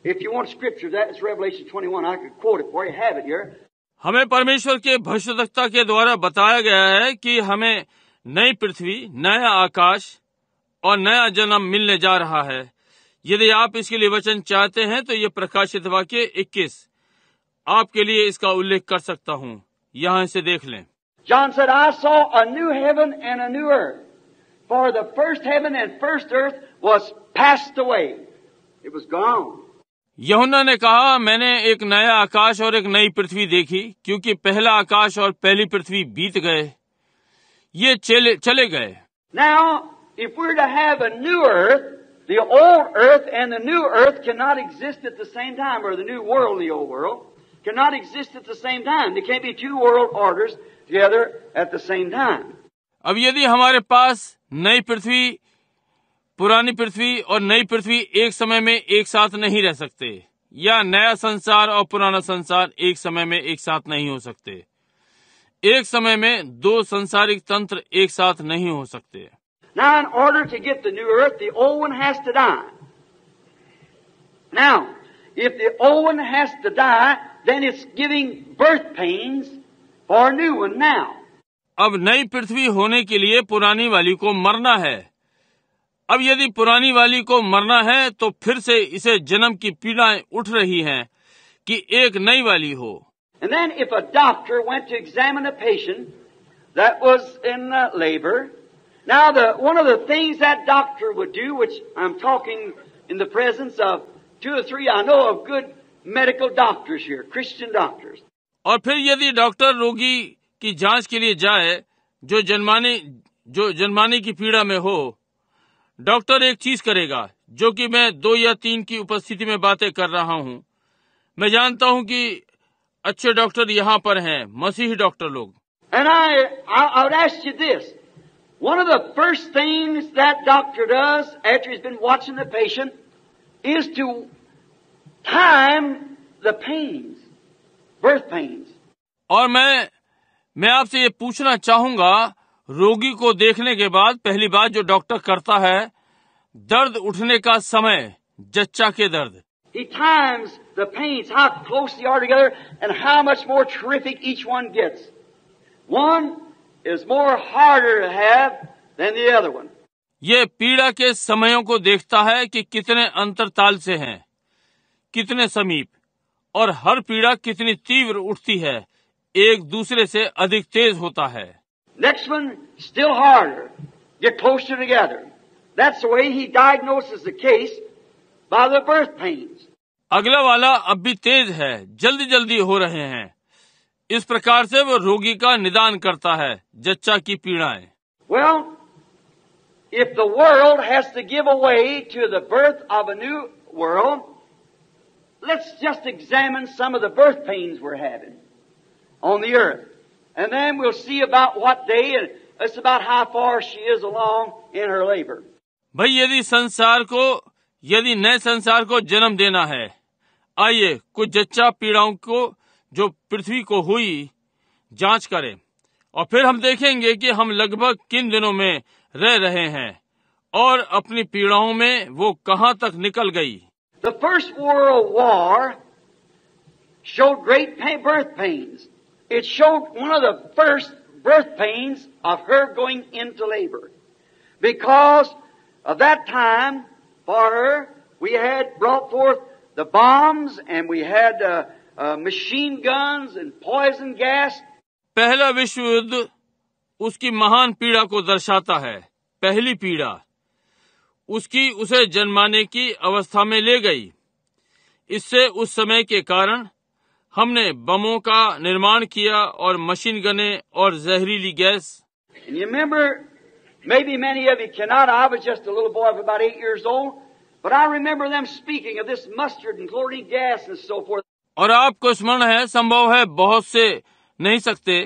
If you want scripture, that is Revelation 21. I could quote it for you. Have it here. हमें परमेश्वर के भविष्यद्वक्ता के द्वारा बताया गया है कि हमें नई पृथ्वी, नया आकाश और नया जन्म मिलने जा रहा है। यदि आप इसके लिए वचन चाहते हैं तो ये प्रकाशित वाक्य 21 आपके लिए इसका उल्लेख कर सकता हूँ। यहाँ इसे देख लें। John said, I saw a new heaven and a new earth. For the first heaven and first earth was passed away. It was gone. यूहन्ना ने कहा, मैंने एक नया आकाश और एक नई पृथ्वी देखी, क्योंकि पहला आकाश और पहली पृथ्वी बीत गए, ये चले गए। Now, if we're to have a new earth, the old earth and the new earth cannot exist at the same time, or the new world and the old world cannot exist at the same time. There can't be two world orders together at the same time. अब यदि हमारे पास नई पृथ्वी, पुरानी पृथ्वी और नई पृथ्वी एक समय में एक साथ नहीं रह सकते, या नया संसार और पुराना संसार एक समय में एक साथ नहीं हो सकते। एक समय में दो संसारिक तंत्र एक साथ नहीं हो सकते। Now, in order to get the new earth, the old one has to die. Now, if the old one has to die, then it's giving birth pains for a new one now. अब नई पृथ्वी होने के लिए पुरानी वाली को मरना है। अब यदि पुरानी वाली को मरना है तो फिर से इसे जन्म की पीड़ाएं उठ रही हैं कि एक नई वाली हो। And then if a doctor went to examine a patient that was in labor, now one of the things that doctor would do, which I'm talking in the presence of 2 or 3, I know of good medical doctors here, Christian doctors. और फिर यदि doctor रोगी की जांच के लिए जाए जो जन्माने की पीड़ा में हो, डॉक्टर एक चीज करेगा जो कि मैं 2 या 3 की उपस्थिति में बातें कर रहा हूं। मैं जानता हूं कि अच्छे डॉक्टर यहाँ पर हैं, मसीही डॉक्टर लोग। And I would ask you this. One of the first things that doctor does after he's been watching the patient is to time the pains, birth pains. और मैं आपसे ये पूछना चाहूंगा, रोगी को देखने के बाद पहली बात जो डॉक्टर करता है, दर्द उठने का समय, जच्चा के दर्द। He times the pains, how close they are together, and how much more terrific each one gets. One is more harder to have than the other one. ये पीड़ा के समयों को देखता है कि कितने अंतरताल से हैं, कितने समीप, और हर पीड़ा कितनी तीव्र उठती है, एक दूसरे से अधिक तेज होता है। Next one, still harder, get closer together. That's the way he diagnoses the case by the birth pains. अगला वाला अब भी तेज है, जल्दी जल्दी हो रहे हैं। इस प्रकार से वो रोगी का निदान करता है, जच्चा की पीड़ाएं। Well, if the world has to give away to the birth of a new world, let's just examine some of the birth pains we're having on the earth. And then we'll see about what day, and it's about how far she is along in her labor. भाई यदि नए संसार को जन्म देना है, आइए कुछ जच्चा पीड़ाओं को जो पृथ्वी को हुई जांच करें, और फिर हम देखेंगे कि हम लगभग किन दिनों में रह रहे हैं और अपनी पीड़ाओं में वो कहां तक निकल गई। The First World War showed great birth pains. It showed one of the first birth pains of her going into labor. Because of that time, for her, we had brought forth the bombs and we had machine guns and poison gas. पहला विश्व युद्ध उसकी महान पीड़ा को दर्शाता है। पहली पीड़ा उसे जन्माने की अवस्था में ले गई। इससे उस समय के कारण हमने बमों का निर्माण किया और मशीन गने और जहरीली gas. And you remember, maybe many of you cannot. I was just a little boy of about 8 years old, but I remember them speaking of this mustard and chlorine gas and so forth. और आपको स्मरण है, संभव है बहुत से नहीं सकते।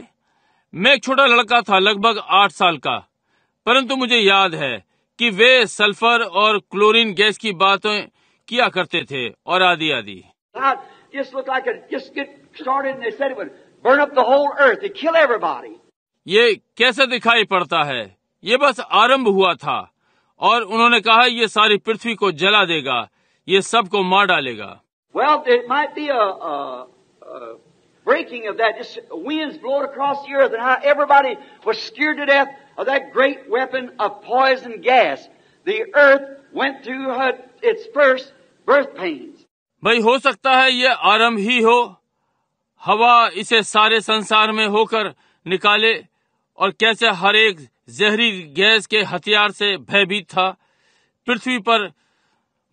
मैं एक छोटा लड़का था, लगभग 8 साल का, परंतु मुझे याद है कि वे सल्फर और क्लोरीन गैस की बातें किया करते थे और आदि आदि। Just looked like it just get started, and they said it would burn up the whole earth, it'd kill everybody. ये कैसे दिखाई पड़ता है? ये बस आरंभ हुआ था और उन्होंने कहा ये सारी पृथ्वी को जला देगा, ये सबको मार डालेगा। Well, it might be a breaking of that, just winds blowing across the earth, and how everybody was scared to death of that great weapon of poison gas. The earth went through its first birth pains. भाई हो सकता है ये आरंभ ही हो, हवा इसे सारे संसार में होकर निकाले, और कैसे हर एक जहरी गैस के हथियार से भयभीत था, पृथ्वी पर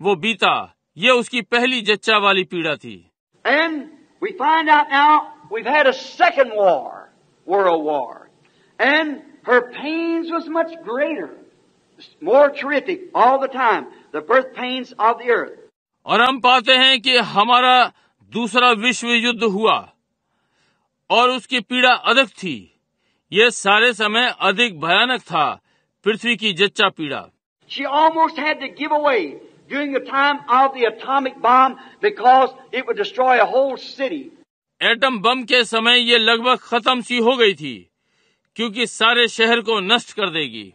वो बीता। ये उसकी पहली जच्चा वाली पीड़ा थी। And we find out now we've had a second war, World War, and her pains was much greater, more terrific all the time, the birth pains of the earth. और हम पाते हैं कि हमारा दूसरा विश्व युद्ध हुआ और उसकी पीड़ा अधिक थी। ये सारे समय अधिक भयानक था, पृथ्वी की जच्चा पीड़ा। She almost had to give away during the time of the atomic bomb because it would destroy a whole city. Atom bomb के समय ये लगभग खत्म सी हो गई थी, क्योंकि सारे शहर को नष्ट कर देगी।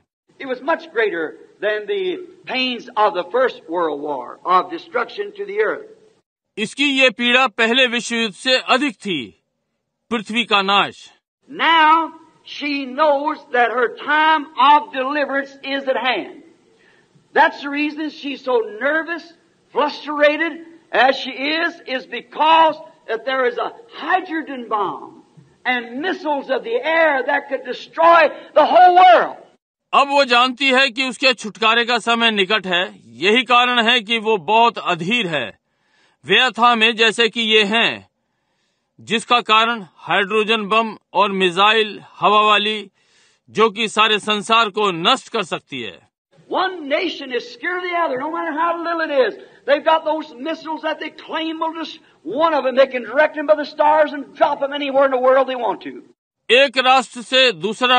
It was much greater than the pains of the First World War of destruction to the earth. इसकी ये पीड़ा पहले विश्व युद्ध से अधिक थी, पृथ्वी का नाश। Now she knows that her time of deliverance is at hand. That's the reason she's so nervous, frustrated as she is because that there is a hydrogen bomb and missiles of the air that could destroy the whole world. अब वो जानती है कि उसके छुटकारे का समय निकट है। यही कारण है कि वो बहुत अधीर है, व्यथा में जैसे कि ये हैं, जिसका कारण हाइड्रोजन बम और मिसाइल हवा वाली, जो कि सारे संसार को नष्ट कर सकती है। One nation is scared of the other, no matter how little it is. They've got those missiles that they claim will just one of them. They can direct them by the stars and drop them anywhere in the world they want to. एक राष्ट्र से दूसरा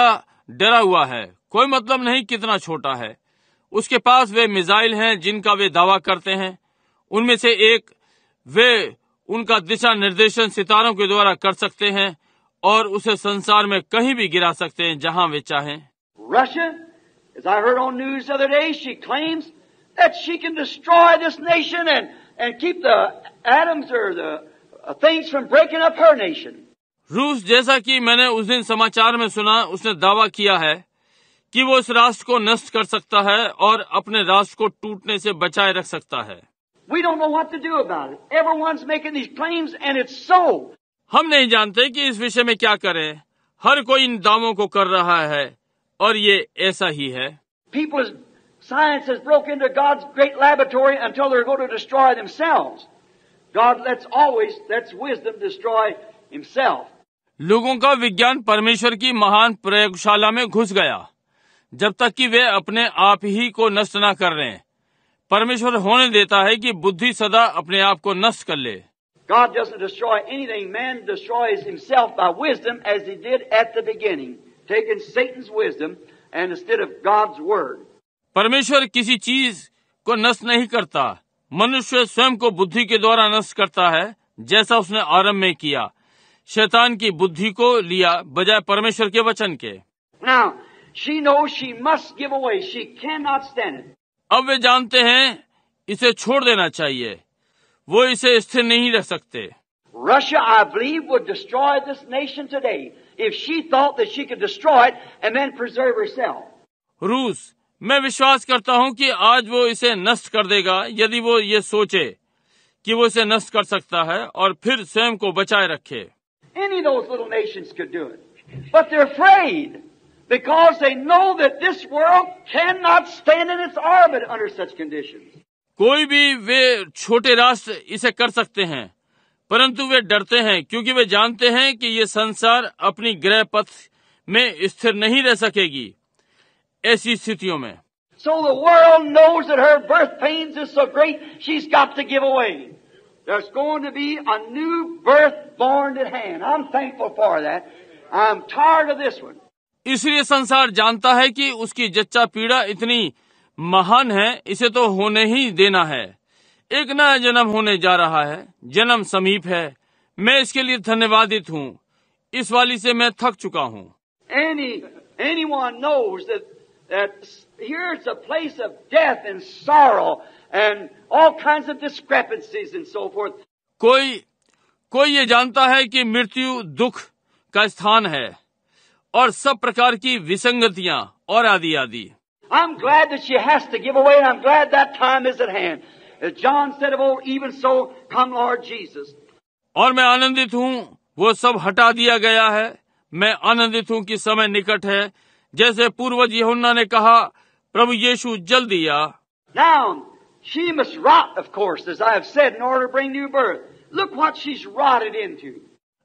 डरा हुआ है, कोई मतलब नहीं कितना छोटा है। उसके पास वे मिसाइल हैं जिनका वे दावा करते हैं। उनमें से एक वे उनका दिशा निर्देशन सितारों के द्वारा कर सकते हैं और उसे संसार में कहीं भी गिरा सकते हैं जहां वे चाहें। Russia, as I heard on news the other day, she claims that she can destroy this nation and keep the atoms or the things from breaking up her nation. रूस, जैसा कि मैंने उस दिन समाचार में सुना, उसने दावा किया है कि वो इस राष्ट्र को नष्ट कर सकता है और अपने राष्ट्र को टूटने से बचाए रख सकता है। We don't know what to do about it. Everyone's making these claims and it's so. हम नहीं जानते कि इस विषय में क्या करें। हर कोई इन दावों को कर रहा है और ये ऐसा ही है। Science has broke into God's great laboratory until they're going to destroy themselves. God lets wisdom destroy himself. लोगों का विज्ञान परमेश्वर की महान प्रयोगशाला में घुस गया, जब तक कि वे अपने आप ही को नष्ट न कर लें। परमेश्वर होने देता है कि बुद्धि सदा अपने आप को नष्ट कर ले। God doesn't destroy anything. Man destroys himself by wisdom as he did at the beginning, taking Satan's wisdom and instead of God's word. परमेश्वर किसी चीज को नष्ट नहीं करता, मनुष्य स्वयं को बुद्धि के द्वारा नष्ट करता है, जैसा उसने आरंभ में किया। शैतान की बुद्धि को लिया बजाय परमेश्वर के वचन के। Now, she knows she must give away. She cannot stand it. अब वे जानते हैं इसे छोड़ देना चाहिए, वो इसे स्थिर नहीं रह सकते। Russia, I believe, would destroy this nation today if she thought that she could destroy it and then preserve herself. रूस, मैं विश्वास करता हूं कि आज वो इसे नष्ट कर देगा यदि वो ये सोचे कि वो इसे नष्ट कर सकता है और फिर स्वयं को बचाए रखे। Any of those little nations could do it. But they're afraid because they know that this world cannot stand in its orbit under such conditions. कोई भी वे छोटे राष्ट्र इसे कर सकते हैं, परंतु वे डरते हैं क्योंकि वे जानते हैं कि ये संसार अपनी ग्रह पथ में स्थिर नहीं रह सकेगी ऐसी स्थितियों में। So the world knows that her birth pains is so great, she's got to give away. There's going to be a new birth born at hand. I'm thankful for that. I'm tired of this one. इसलिए संसार जानता है कि उसकी जच्चा पीड़ा इतनी महान है, इसे तो होने ही देना है। एक नया जन्म होने जा रहा है, जन्म समीप है। मैं इसके लिए धन्यवादित हूँ। इस वाली से मैं थक चुका हूँ। Anyone knows that here's a place of death and sorrow and all kinds of discrepancies and so forth. कोई ये जानता है कि मृत्यु दुख का स्थान है और सब प्रकार की विसंगतियां और आदि आदि। I'm glad that she has to give away, and I'm glad that time is at hand. As John said of old, even so, come Lord Jesus. और मैं आनंदित हूँ, वो सब हटा दिया गया है। मैं आनंदित हूँ कि समय निकट है, जैसे पूर्वज यूहन्ना ने कहा, प्रभु यीशु जल्दी आ। Now, she must rot, of course, as I have said, in order to bring new birth. Look what she's rotted into.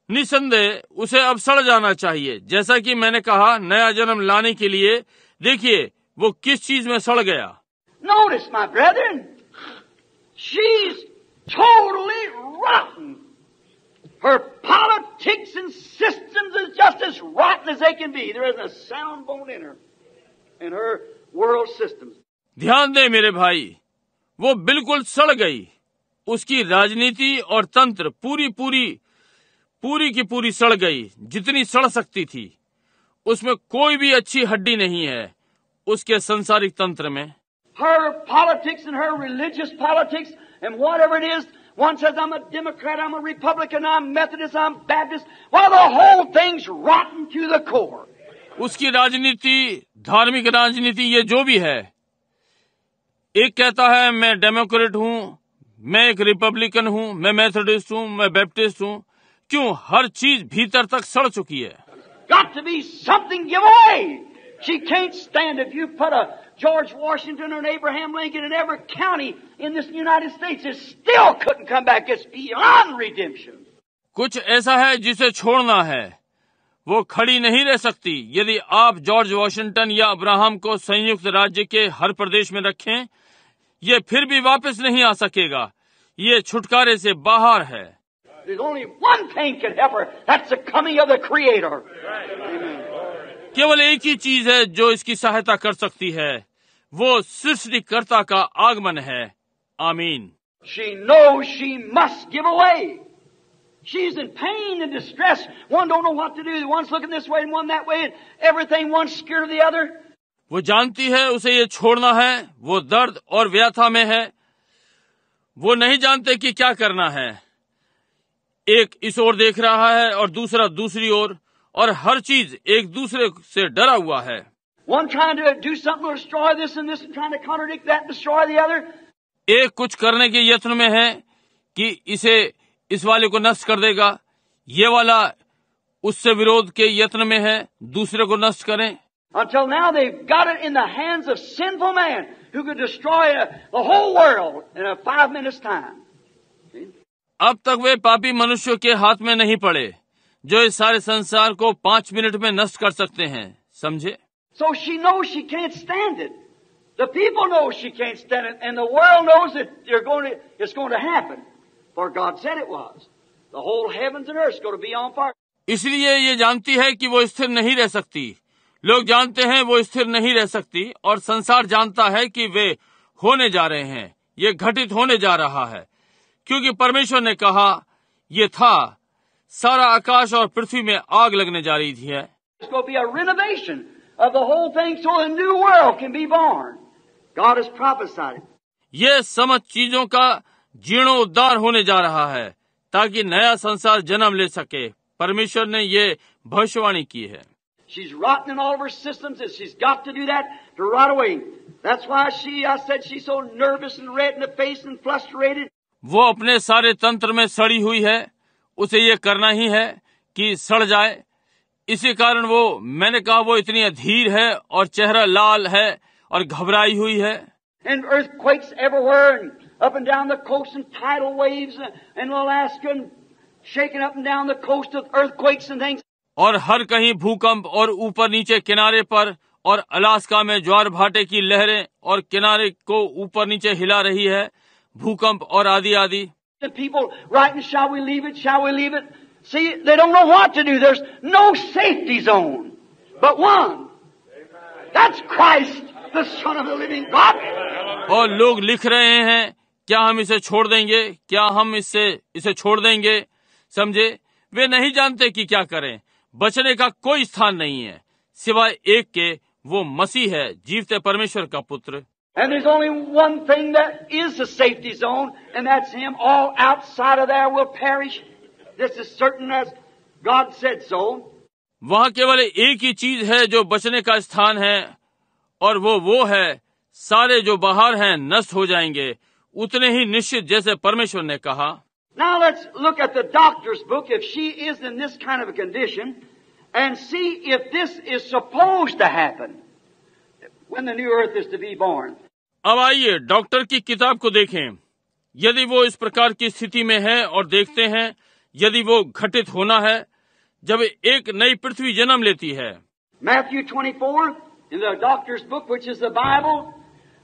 निसंदेह उसे अब सड़ जाना चाहिए, जैसा कि मैंने कहा, नया जन्म लाने के लिए। देखिए वो किस चीज में सड़ गया। Notice, my brethren, she's totally rotten. Her politics and systems is just as rotten as they can be. There isn't a sound bone in her, in her world systems. ध्यान दे मेरे भाई, वो बिल्कुल सड़ गई। उसकी राजनीति और तंत्र पूरी की पूरी सड़ गई, जितनी सड़ सकती थी। उसमें कोई भी अच्छी हड्डी नहीं है उसके सांसारिक तंत्र में। Her politics and her religious politics and whatever it is, one says I'm a Democrat, I'm a Republican, I'm Methodist, I'm Baptist. Well, the whole thing's rotten to the core. उसकी राजनीति, धार्मिक राजनीति, ये जो भी है, एक कहता है मैं डेमोक्रेट हूँ, मैं एक रिपब्लिकन हूँ, मैं मेथोडिस्ट हूँ, मैं बैप्टिस्ट हूँ। क्यों? हर चीज भीतर तक सड़ चुकी है। Got to be something give away. She can't stand if you put a George Washington or an Abraham Lincoln in every county in this United States, it still couldn't come back. It's beyond redemption. कुछ ऐसा है जिसे छोड़ना है, वो खड़ी नहीं रह सकती। यदि आप जॉर्ज वॉशिंगटन या अब्राहम को संयुक्त राज्य के हर प्रदेश में रखें, ये फिर भी वापस नहीं आ सकेगा। ये छुटकारे से बाहर है। There's only one thing can help her. That's the coming of the Creator. केवल एक ही चीज है जो इसकी सहायता कर सकती है, वो सृष्टिकर्ता का आगमन है। आमीन। She knows she must give away. She's in pain and distress. One don't know what to do. One's looking this way and one that way, and everything one's scared of the other. वो जानती है उसे ये छोड़ना है, वो दर्द और व्यथा में है, वो नहीं जानते कि क्या करना है। एक इस ओर देख रहा है और दूसरा दूसरी ओर, और हर चीज एक दूसरे से डरा हुआ है। One trying to do something to destroy this and this, and trying to contradict that and destroy the other. एक कुछ करने के यत्न में है कि इसे इस वाले को नष्ट कर देगा, ये वाला उससे विरोध के यत्न में है, दूसरे को नष्ट करें। Until now they've got it in the hands of sinful man who could destroy the whole world in a 5 minutes time. See? अब तक वे पापी मनुष्यों के हाथ में नहीं पड़े जो इस सारे संसार को 5 मिनट में नष्ट कर सकते हैं। समझे? So she knows she can't stand it. The people know she can't stand it, and the world knows that it's going to happen. For God said it was. The whole heavens and earth is going to be on fire. इसलिए ये जानती है कि वो स्थिर नहीं रह सकती। लोग जानते हैं वो स्थिर नहीं रह सकती, और संसार जानता है कि वे होने जा रहे हैं, ये घटित होने जा रहा है, क्योंकि परमेश्वर ने कहा ये था। सारा आकाश और पृथ्वी में आग लगने जा रही थी। It's going to be a renovation of the whole thing so a new world can be born. God has prophesied it. ये समस्त चीजों का जीर्णोद्धार होने जा रहा है ताकि नया संसार जन्म ले सके। परमेश्वर ने ये भविष्यवाणी की है। She's rotten in all of her systems, and she's got to do that to rot away. That's why I said she's so nervous and red in the face and frustrated. वो अपने सारे तंत्र में सड़ी हुई है, उसे ये करना ही है कि सड़ जाए। इसी कारण मैंने कहा वो इतनी अधीर है और चेहरा लाल है और घबराई हुई है। And earthquakes everywhere, and up and down the coast, and tidal waves, and Alaska, and shaking up and down the coast of earthquakes and things. और हर कहीं भूकंप, और ऊपर नीचे किनारे पर, और अलास्का में ज्वार भाटे की लहरें और किनारे को ऊपर नीचे हिला रही है, भूकंप और आदि आदि। And people writing, shall we leave it? Shall we leave it? See, they don't know what to do. There's no safety zone but one. That's Christ, the Son of the living God. और लोग लिख रहे हैं, क्या हम इसे छोड़ देंगे? क्या हम इसे छोड़ देंगे? समझे? वे नहीं जानते कि क्या करें। बचने का कोई स्थान नहीं है सिवाय एक के, वो मसीह है, जीवते परमेश्वर का पुत्र। And there's only one thing that is the safety zone, and that's Him. All outside of there will perish. This is certain as God said so. वहाँ केवल एक ही चीज है जो बचने का स्थान है, और वो है सारे जो बाहर हैं नष्ट हो जाएंगे, उतने ही निश्चित जैसे परमेश्वर ने कहा। Now let's look at the doctor's book, if she is in this kind of a condition, and see if this is supposed to happen when the new earth is to be born. अब आइए doctor की किताब को देखें, यदि वो इस प्रकार की स्थिति में है, और देखते हैं यदि वो घटित होना है जब एक नई पृथ्वी जन्म लेती है। Matthew 24 in the doctor's book, which is the Bible,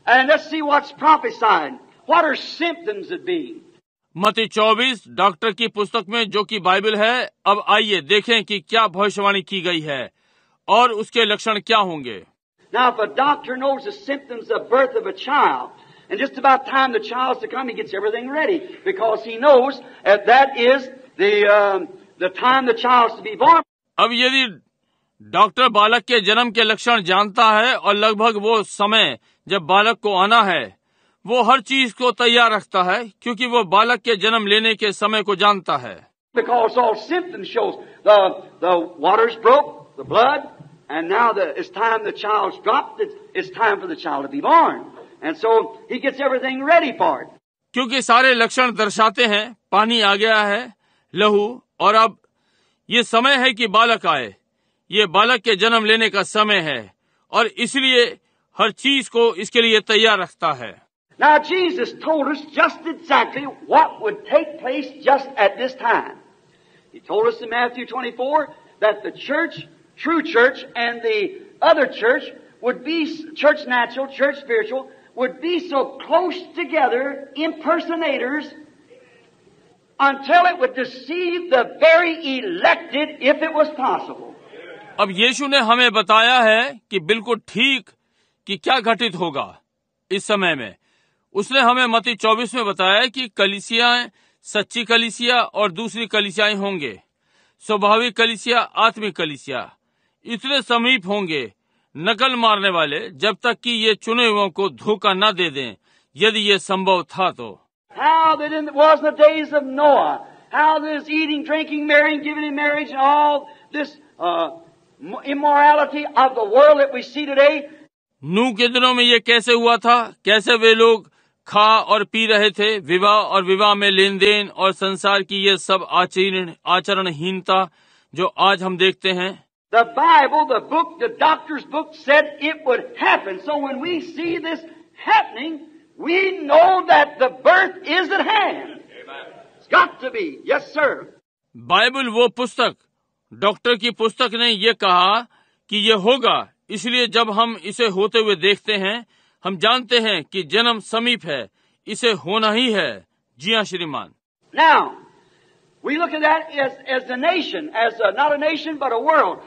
and let's see what's prophesied. What are symptoms it be? मत्ती 24 डॉक्टर की पुस्तक में जो कि बाइबल है। अब आइए देखें कि क्या भविष्यवाणी की गई है और उसके लक्षण क्या होंगे। Now, if a doctor knows the symptoms of birth of a child, and just about time the child's to come, he gets everything ready because he knows that is the time the child's to be born. अब यदि doctor बालक के जन्म के लक्षण जानता है और लगभग वो समय जब बालक को आना है, वो हर चीज को तैयार रखता है क्योंकि वो बालक के जन्म लेने के समय को जानता है। Because all symptoms shows the water's broke, the blood, and now it's time the child's dropped. It's time for the child to be born. And so he gets everything ready for it. क्योंकि सारे लक्षण दर्शाते हैं पानी आ गया है, लहू, और अब ये समय है कि बालक आए। ये बालक के जन्म लेने का समय है और इसलिए हर चीज को इसके लिए तैयार रखता है। Now Jesus told us just exactly what would take place just at this time. He told us in Matthew 24 that the church, true church, and the other church would be, church natural, church spiritual, would be so close together, impersonators, until it would deceive the very elected if it was possible. अब यीशु ने हमें बताया है कि बिल्कुल ठीक कि क्या घटित होगा इस समय में। उसने हमें मत्ती 24 में बताया कि कलीसियाएं सच्ची कलीसिया और दूसरी कलीसियाएं होंगे। स्वाभाविक कलीसिया, आत्मिक कलीसिया इतने समीप होंगे, नकल मारने वाले, जब तक कि ये चुने हुओं को धोखा न दे दें, यदि ये संभव था तो। How that it was in the days of Noah, how this eating, drinking, marrying, giving in marriage, and all this immorality of the world that we see today. नूह के दिनों में ये कैसे हुआ था, कैसे वे लोग खा और पी रहे थे, विवाह और विवाह में लेन देन और संसार की ये सब आचरणहीनता जो आज हम देखते हैं। The Bible, the book, the doctor's book said it would happen. So when we see this happening, we know that the birth is at hand. It's got to be. Yes, sir. Bible वो पुस्तक, doctor की पुस्तक ने ये कहा कि ये होगा, इसलिए जब हम इसे होते हुए देखते हैं, हम जानते हैं कि जन्म समीप है, इसे होना ही है। जी हाँ श्रीमान। Now, we look at that as a nation, not a nation but a world.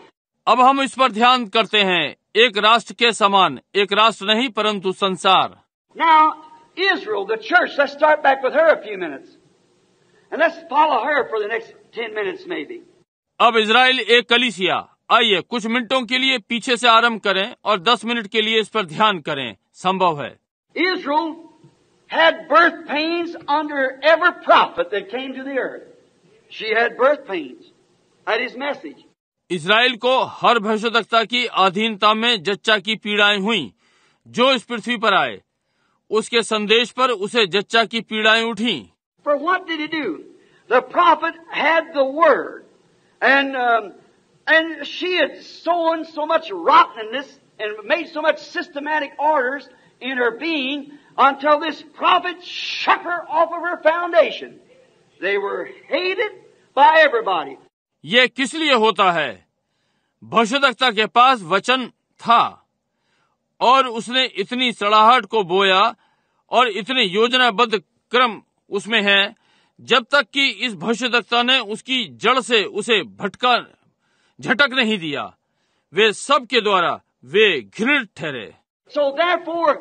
अब हम इस पर ध्यान करते हैं, एक राष्ट्र के समान, एक राष्ट्र नहीं परंतु संसार। Now, Israel, the church, let's start back with her a few minutes. And let's follow her for the next 10 minutes maybe. अब इजराइल एक कलीसिया, आइए कुछ मिनटों के लिए पीछे से आरंभ करें और 10 मिनट के लिए इस पर ध्यान करें, संभव है। Israel had birth pains under every prophet that came to the earth. She had birth pains at his message. Israel को हर भविष्यद्वक्ता की अधीनता में जच्चा की पीड़ाएं हुई जो इस पृथ्वी पर आए, उसके संदेश पर उसे जच्चा की पीड़ाएं उठी। For what did he do? The prophet had the word, and she had sown so much rottenness and made so much systematic orders in her being until this prophet shook her off of her foundation. They were hated by everybody. ये किस लिए होता है? भविष्यद्वक्ता के पास वचन था और उसने इतनी सड़ाहट को बोया और इतने योजनाबद्ध क्रम उसमें है, जब तक कि इस भविष्यद्वक्ता ने उसकी जड़ से उसे झटक नहीं दिया। वे सब के द्वारा वे घृणित ठहरे। So therefore,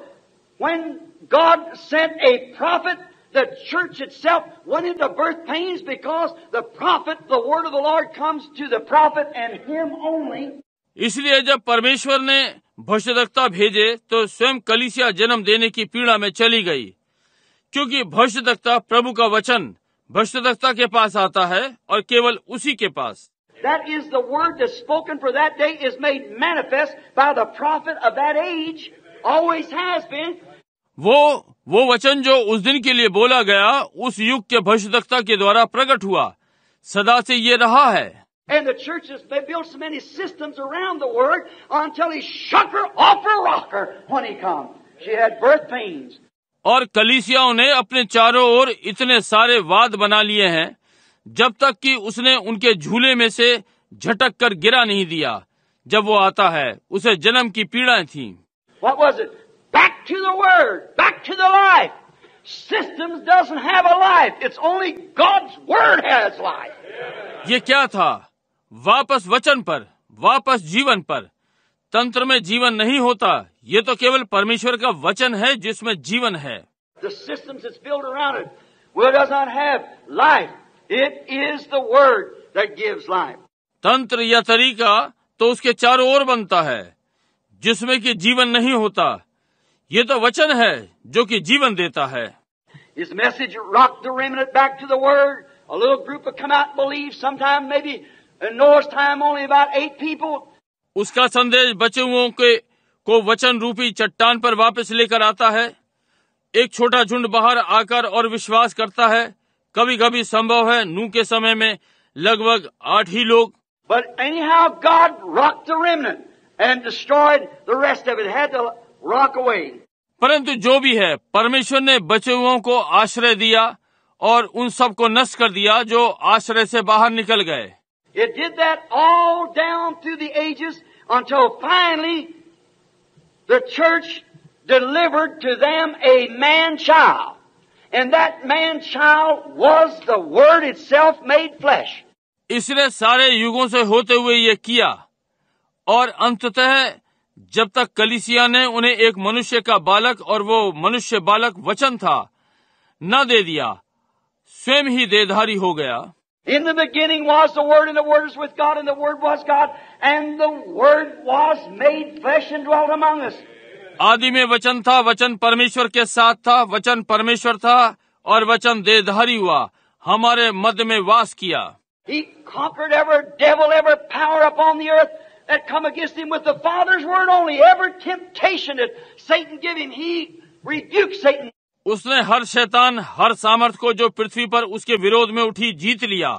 when God sent a prophet, the church itself went into birth pains because the prophet, the word of the Lord comes to the prophet and him only. इसलिए जब परमेश्वर ने भविष्यद्वक्ता भेजे तो स्वयं कलीसिया जन्म देने की पीड़ा में चली गई, क्योंकि भविष्यद्वक्ता प्रभु का वचन भविष्यद्वक्ता के पास आता है और केवल उसी के पास। That is the word that's spoken for that day is made manifest by the prophet of that age, always has been. वो वचन जो उस दिन के लिए बोला गया उस युग के भविष्यद्वक्ता के द्वारा प्रकट हुआ, सदा से ये रहा है। And the churches, they built so many systems around the word until he shook her off her rocker when he come. She had birth pains. और कलीसियाओं ने अपने चारों ओर इतने सारे वाद बना लिए हैं जब तक कि उसने उनके झूले में से झटक कर गिरा नहीं दिया। जब वो आता है, उसे जन्म की पीड़ाएं थीं। What was it? Back to the word, back to the life. Systems doesn't have a life. It's only God's word has life. ये क्या था? वापस वचन पर, वापस जीवन पर। तंत्र में जीवन नहीं होता, ये तो केवल परमेश्वर का वचन है जिसमें जीवन है। The systems that's built around it, well, it does not have life. It is the word that gives life. तंत्र या तरीका तो उसके चारों ओर बनता है जिसमें कि जीवन नहीं होता, ये तो वचन है जो कि जीवन देता है। His message rocked the remnant back to the word. A little group would come out and believe. Sometime maybe in Noah's time only about 8 people. उसका संदेश बचे हुओं को वचन रूपी चट्टान पर वापस लेकर आता है। एक छोटा झुंड बाहर आकर और विश्वास करता है। कभी कभी संभव है नूह के समय में लगभग 8 ही लोग। But anyhow, God rocked the remnant and destroyed the rest of it. It had to rock away. परंतु जो भी है, परमेश्वर ने बचे हुओं को आश्रय दिया और उन सब को नष्ट कर दिया जो आश्रय से बाहर निकल गए। It did that all down through the ages until finally the church delivered to them a man-child. And that man-child was the Word itself made flesh. इसने सारे युगों से होते हुए ये किया और अंततः जब तक कलीसिया ने उन्हें एक मनुष्य का बालक और वो मनुष्य बालक वचन था न दे दिया, स्वयं ही देहधारी हो गया। In the beginning was the Word, and the Word was with God, and the Word was God, and the Word was made flesh and dwelt among us. आदि में वचन था, वचन परमेश्वर के साथ था, वचन परमेश्वर था और वचन देहधारी हुआ, हमारे मध्य में वास किया। He conquered every devil, every power upon the earth that come against him with the Father's word only. Every temptation that Satan gave him, he rebuked Satan. उसने हर शैतान, हर सामर्थ को जो पृथ्वी पर उसके विरोध में उठी जीत लिया,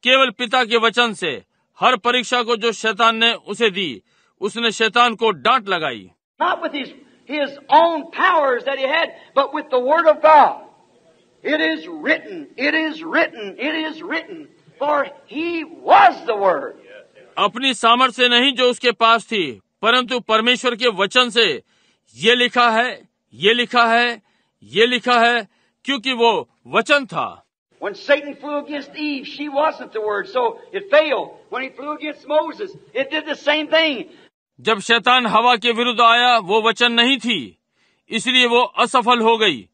केवल पिता के वचन से। हर परीक्षा को जो शैतान ने उसे दी, उसने शैतान को डांट लगाई। Not with his own powers that he had, but with the word of God. It is written, it is written, it is written, for he was the word. अपनी सामर्थ से नहीं जो उसके पास थी, परंतु परमेश्वर के वचन से ये लिखा है, ये लिखा है, ये लिखा है, क्योंकि वो वचन था। When Satan flew against Eve, she wasn't the word, so it failed. When he flew against Moses, it did the same thing. जब शैतान हवा के विरुद्ध आया, वो वचन नहीं थी, इसलिए वो असफल हो गई।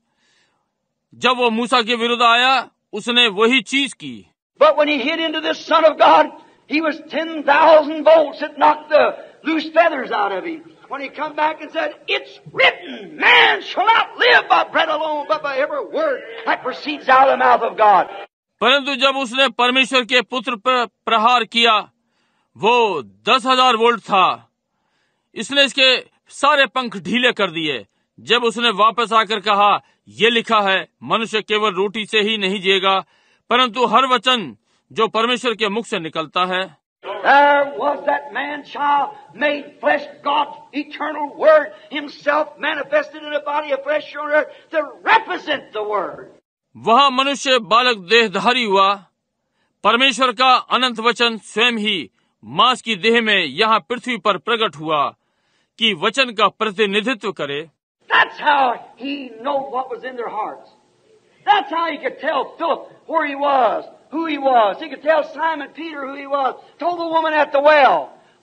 जब वो मूसा के विरुद्ध आया, उसने वही चीज की। But when he hit into the Son of God, he was 10,000 volts that knocked the loose feathers out of him. When he come back and said, "It's written, man shall not live by bread alone, but by every word that proceeds out of the mouth of God." परंतु जब उसने परमेश्वर के पुत्र पर प्रहार किया, वो 10,000 वोल्ट था। इसने इसके सारे पंख ढीले कर दिए। जब उसने वापस आकर कहा, ये लिखा है, मनुष्य केवल रोटी से ही नहीं जिएगा, परंतु हर वचन जो परमेश्वर के मुख से निकलता है। There was that man-child made flesh, God's eternal Word, Himself manifested in a body of flesh on earth to represent the Word. वह मनुष्य बालक देहधारी हुआ, परमेश्वर का अनंत वचन स्वयं ही मांस की देह में यहाँ पृथ्वी पर प्रकट हुआ कि वचन का प्रतिनिधित्व करे। That's how he knew what was in their hearts. That's how he could tell Philip where he was, who he was. He could tell Simon Peter who he was. Told the woman at the well.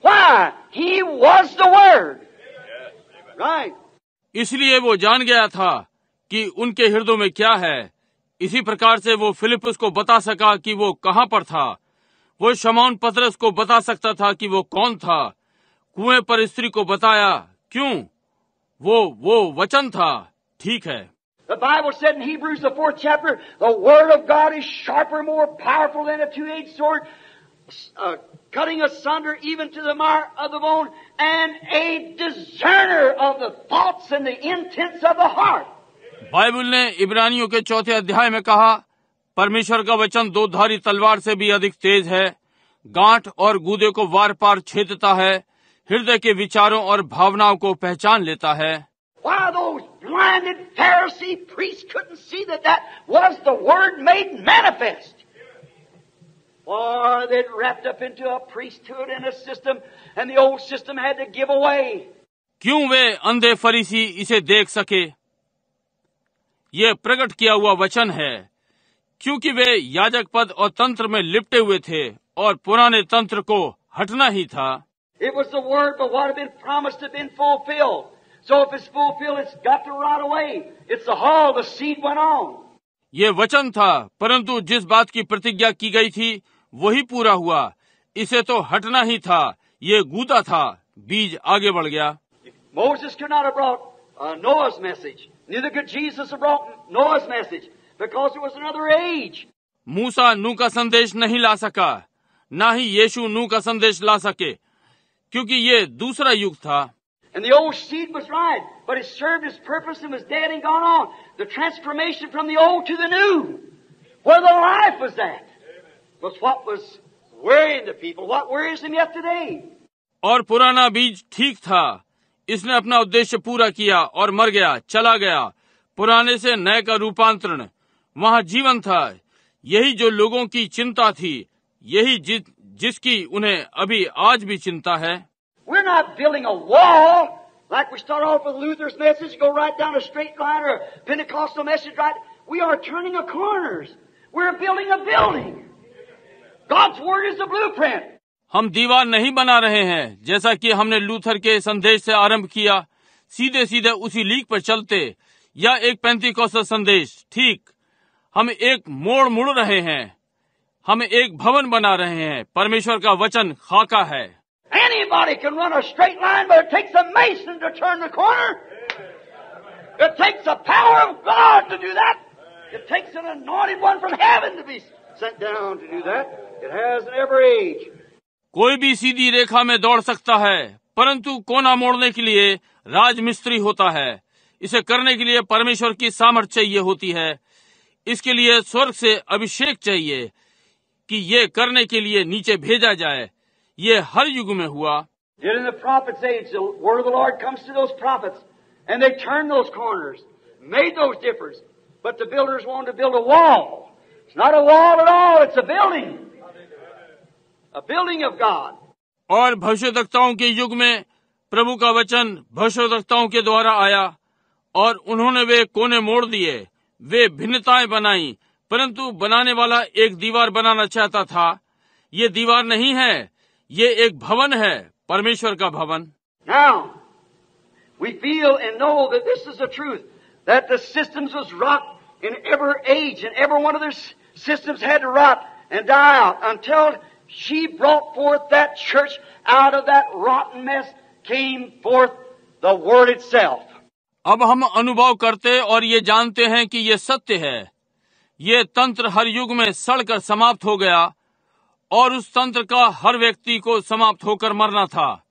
Why? He was the Word. Right. इसलिए वो जान गया था कि उनके हृदयों में क्या है। इसी प्रकार से वो फिलिपुस को बता सका कि वो कहाँ पर था। वो शमौन पतरस को बता सकता था कि वो कौन था। कुएं पर स्त्री को बताया, क्यों? वो वचन था। ठीक है। The Bible said in Hebrews the 4th chapter, the Word of God is sharper, more powerful than a two-edged sword, cutting asunder even to the marrow of the bone, and a discerner of the thoughts and the intents of the heart. Bible ने इब्रानियों के 4थे अध्याय में कहा, परमेश्वर का वचन दो धारी तलवार से भी अधिक तेज है, गांठ और गूदे को वार पार छेदता है, हृदय के विचारों और भावनाओं को पहचान लेता है। Why those blinded Pharisee priests couldn't see that was the Word made manifest. Or they'd wrapped up into a priesthood and a system, and the old system had to give away. क्यों वे अंधे फरीसी इसे देख सके? ये प्रकट किया हुआ वचन है, क्योंकि वे याजक पद और तंत्र में लिपटे हुए थे और पुराने तंत्र को हटना ही था। It was the Word, but what had been promised had been fulfilled. So if it's fulfilled, it's got to rot away. It's the hull, the seed went on. ये वचन था, परंतु जिस बात की प्रतिज्ञा की गई थी वही पूरा हुआ। इसे तो हटना ही था। ये गूदा था, बीज आगे बढ़ गया। Moses could not have brought Noah's message. Neither could Jesus have brought Noah's message, because it was another age. मूसा नूह का संदेश नहीं ला सका, ना ही यीशु नूह का संदेश ला सके, क्योंकि ये दूसरा युग था। And the old seed was right, but it served its purpose and was dead and gone on. The transformation from the old to the new, where the life was at, was what was worrying the people, what worries them yet today. और पुराना बीज ठीक था, इसने अपना उद्देश्य पूरा किया और मर गया, चला गया। पुराने से नए का रूपांतरण, वहाँ जीवन था। यही जो लोगों की चिंता थी, यही जिसकी उन्हें अभी आज भी चिंता है। We're not building a wall like we start off with Luther's message, go right down a straight line, or a Pentecostal message, right? We are turning a corners. We're building a building. God's Word is the blueprint. हम दीवार नहीं बना रहे हैं, जैसा कि हमने Luther के संदेश से आरंभ किया, सीधे सीधे उसी लीक पर चलते, या एक पेंतिकोस्tal संदेश। ठीक, हम एक मोड़ मुड़ रहे हैं, हम एक भवन बना रहे हैं। परमेश्वर का वचन खाका है। Anybody can run a straight line, but it takes a mason to turn the corner. It takes the power of God to do that. It takes an anointed one from heaven to be sent down to do that. It has in every age. कोई भी सीधी रेखा में दौड़ सकता है, परंतु कोना मोड़ने के लिए राजमिस्त्री होता है। इसे करने के लिए परमेश्वर की सामर्थ चाहिए होती है। इसके लिए स्वर्ग से अभिषेक चाहिए कि ये करने के लिए नीचे भेजा जाए। ये हर युग में हुआ। In the prophet's age, the word of the Lord comes to those prophets, and they turned those corners, made those difference. But the builders wanted to build a wall. It's not a wall at all, it's a building. A building of God. और भविष्यद्वक्ताओं के युग में प्रभु का वचन भविष्यद्वक्ताओं के द्वारा आया और उन्होंने वे कोने मोड़ दिए, वे भिन्नताएं बनाई, परंतु बनाने वाला एक दीवार बनाना चाहता था। ये दीवार नहीं है, ये एक भवन है, परमेश्वर का भवन। Now, we feel and know that this is the truth, that the systems was rocked in every age, and every one of their systems had to rot and die out until she brought forth that church out of that rotten mess, came forth the Word itself. अब हम अनुभव करते और ये जानते हैं कि ये सत्य है। ये तंत्र हर युग में सड़कर समाप्त हो गया और उस तंत्र का हर व्यक्ति को समाप्त होकर मरना था,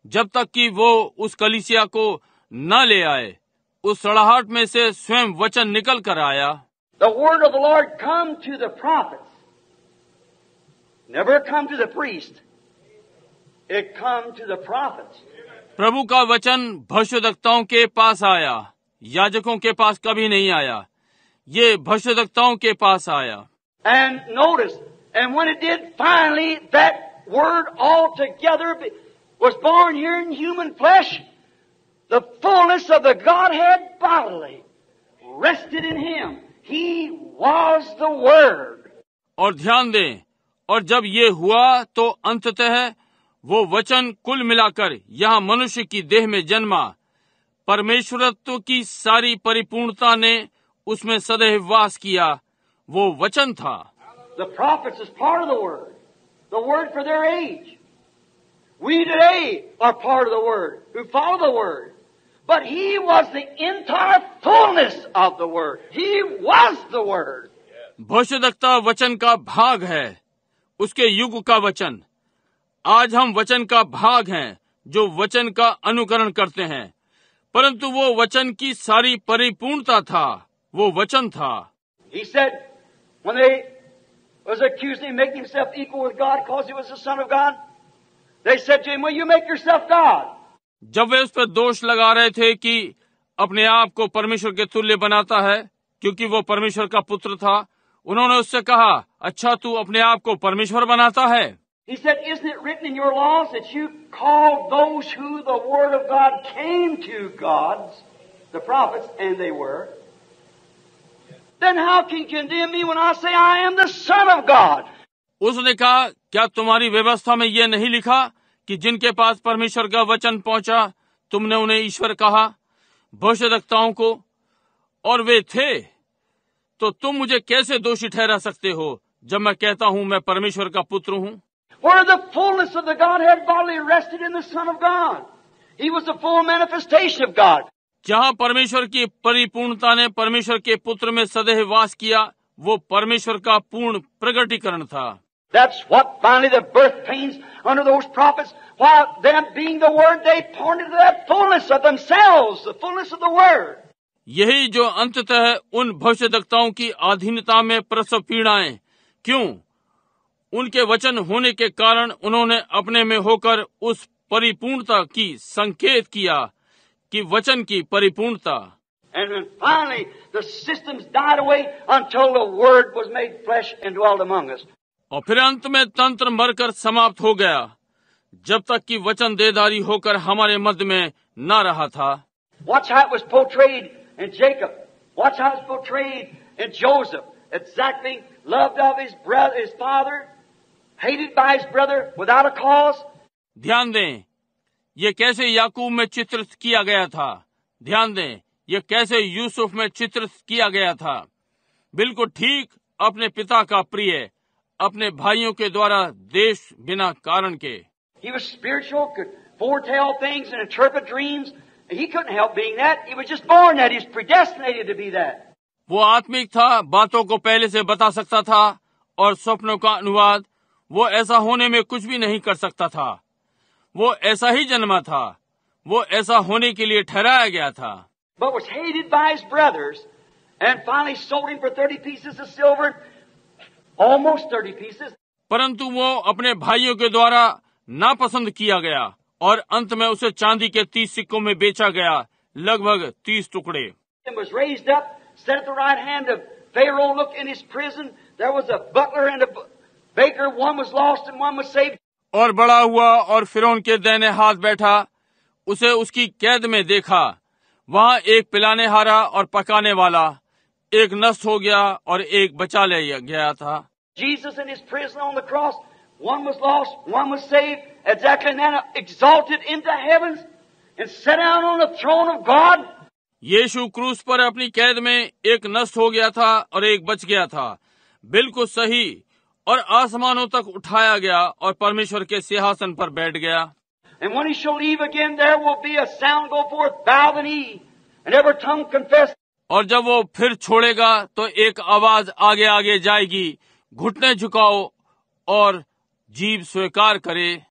जब तक कि वो उस कलीसिया को न ले आए। उस सड़ाहट में से स्वयं वचन निकल कर आया। The word of the Lord come to the prophets. Never come to the priest. It come to the prophets. प्रभु का वचन भविष्यद्वक्ताओं के पास आया, याजकों के पास कभी नहीं आया। ये भविष्यद्वक्ताओं के पास आया। And notice, and when it did, finally, that word altogether was born here in human flesh. The fullness of the Godhead bodily rested in Him. He was the Word. और ध्यान दें, और जब ये हुआ तो अंततः वो वचन कुल मिलाकर यहाँ मनुष्य की देह में जन्मा। परमेश्वरत्व की सारी परिपूर्णता ने उसमें सदैव वास किया। वो वचन था। The prophets is part of the Word for their age. We today are part of the Word, who follow the Word. But He was the entire fullness of the Word. He was the Word. भविष्यद्वक्ता वचन का भाग है, उसके युग का वचन। आज हम वचन का भाग हैं, जो वचन का अनुकरण करते हैं, परंतु वो वचन की सारी परिपूर्णता था, वो वचन था। He said, when they was accusing him of making himself equal with God because he was the Son of God, they said to him, well, you make yourself God. जब वे उस पर दोष लगा रहे थे कि अपने आप को परमेश्वर के तुल्य बनाता है क्योंकि वो परमेश्वर का पुत्र था, उन्होंने उससे कहा, अच्छा तू अपने आप को परमेश्वर बनाता है। He said, isn't it written in your laws that you called those who the Word of God came to gods, the prophets, and they were? Then how can you condemn me when I say I am the Son of God? उसने कहा, क्या तुम्हारी व्यवस्था में यह नहीं लिखा कि जिनके पास परमेश्वर का वचन पहुंचा तुमने उन्हें ईश्वर कहा, भविष्यद्वक्ताओं को, और वे थे, तो तुम मुझे कैसे दोषी ठहरा सकते हो जब मैं कहता हूं मैं परमेश्वर का पुत्र हूं? Where the fullness of the Godhead bodily rested in the Son of God. He was the full manifestation of God. जहाँ परमेश्वर की परिपूर्णता ने परमेश्वर के पुत्र में सदैव वास किया, वो परमेश्वर का पूर्ण प्रगटीकरण था। That's what finally the birth pains under those prophets, while them being the Word, they pointed to that fullness of themselves, the fullness of the Word. यही जो अंततः उन भविष्यद्वक्ताओं की अधीनता में प्रसव पीड़ाएं, क्यों? उनके वचन होने के कारण उन्होंने अपने में होकर उस परिपूर्णता की संकेत किया कि वचन की परिपूर्णता। And then finally the systems died away until the Word was made flesh and dwelt among us. और फिर अंत में तंत्र मरकर समाप्त हो गया, जब तक कि वचन देहधारी होकर हमारे मध्य में न रहा था। Watch how it was portrayed in Jacob. Watch how it's portrayed in Joseph. Exactly loved of his brother, his father, hated by his brother without a cause. ध्यान दें, ये कैसे याकूब में चित्रित किया गया था। ध्यान दें, ये कैसे यूसुफ में चित्रित किया गया था। बिल्कुल ठीक अपने पिता का प्रिय, अपने भाइयों के द्वारा देश बिना कारण के। He was spiritual, could foretell things and interpret dreams. He couldn't help being that. He was just born that. He was predestinated to be that. वो आत्मिक था, बातों को पहले से बता सकता था और स्वप्नों का अनुवाद, वो ऐसा होने में कुछ भी नहीं कर सकता था। वो ऐसा ही जन्मा था, वो ऐसा होने के लिए ठहराया गया था। But was hated by his brothers and finally sold him for 30 pieces of silver, almost 30 pieces. परंतु वो अपने भाइयों के द्वारा नापसंद किया गया और अंत में उसे चांदी के 30 सिक्कों में बेचा गया, लगभग 30 टुकड़े। And was raised up, sat at the right hand of Pharaoh. Look, in his prison there was a butler and a baker. One was lost and one was saved. और बड़ा हुआ और फिरौन के दाहिने हाथ बैठा, उसे उसकी कैद में देखा। वहाँ एक पिलाने हारा और पकाने वाला, एक नष्ट हो गया और एक बचा लिया गया था। Jesus in his prison on the cross, one was lost, one was saved, exactly, and then exalted into heavens and sat down on the throne of God. यीशु क्रूस पर अपनी कैद में एक नष्ट हो गया था और एक बच गया था, बिल्कुल सही, और आसमानों तक उठाया गया और परमेश्वर के सिंहासन पर बैठ गया। And when he shall leave again, there will be a sound go forth, bow the knee, and every tongue confess. और जब वो फिर छोड़ेगा तो एक आवाज आगे आगे जाएगी, घुटने झुकाओ और जीभ स्वीकार करे।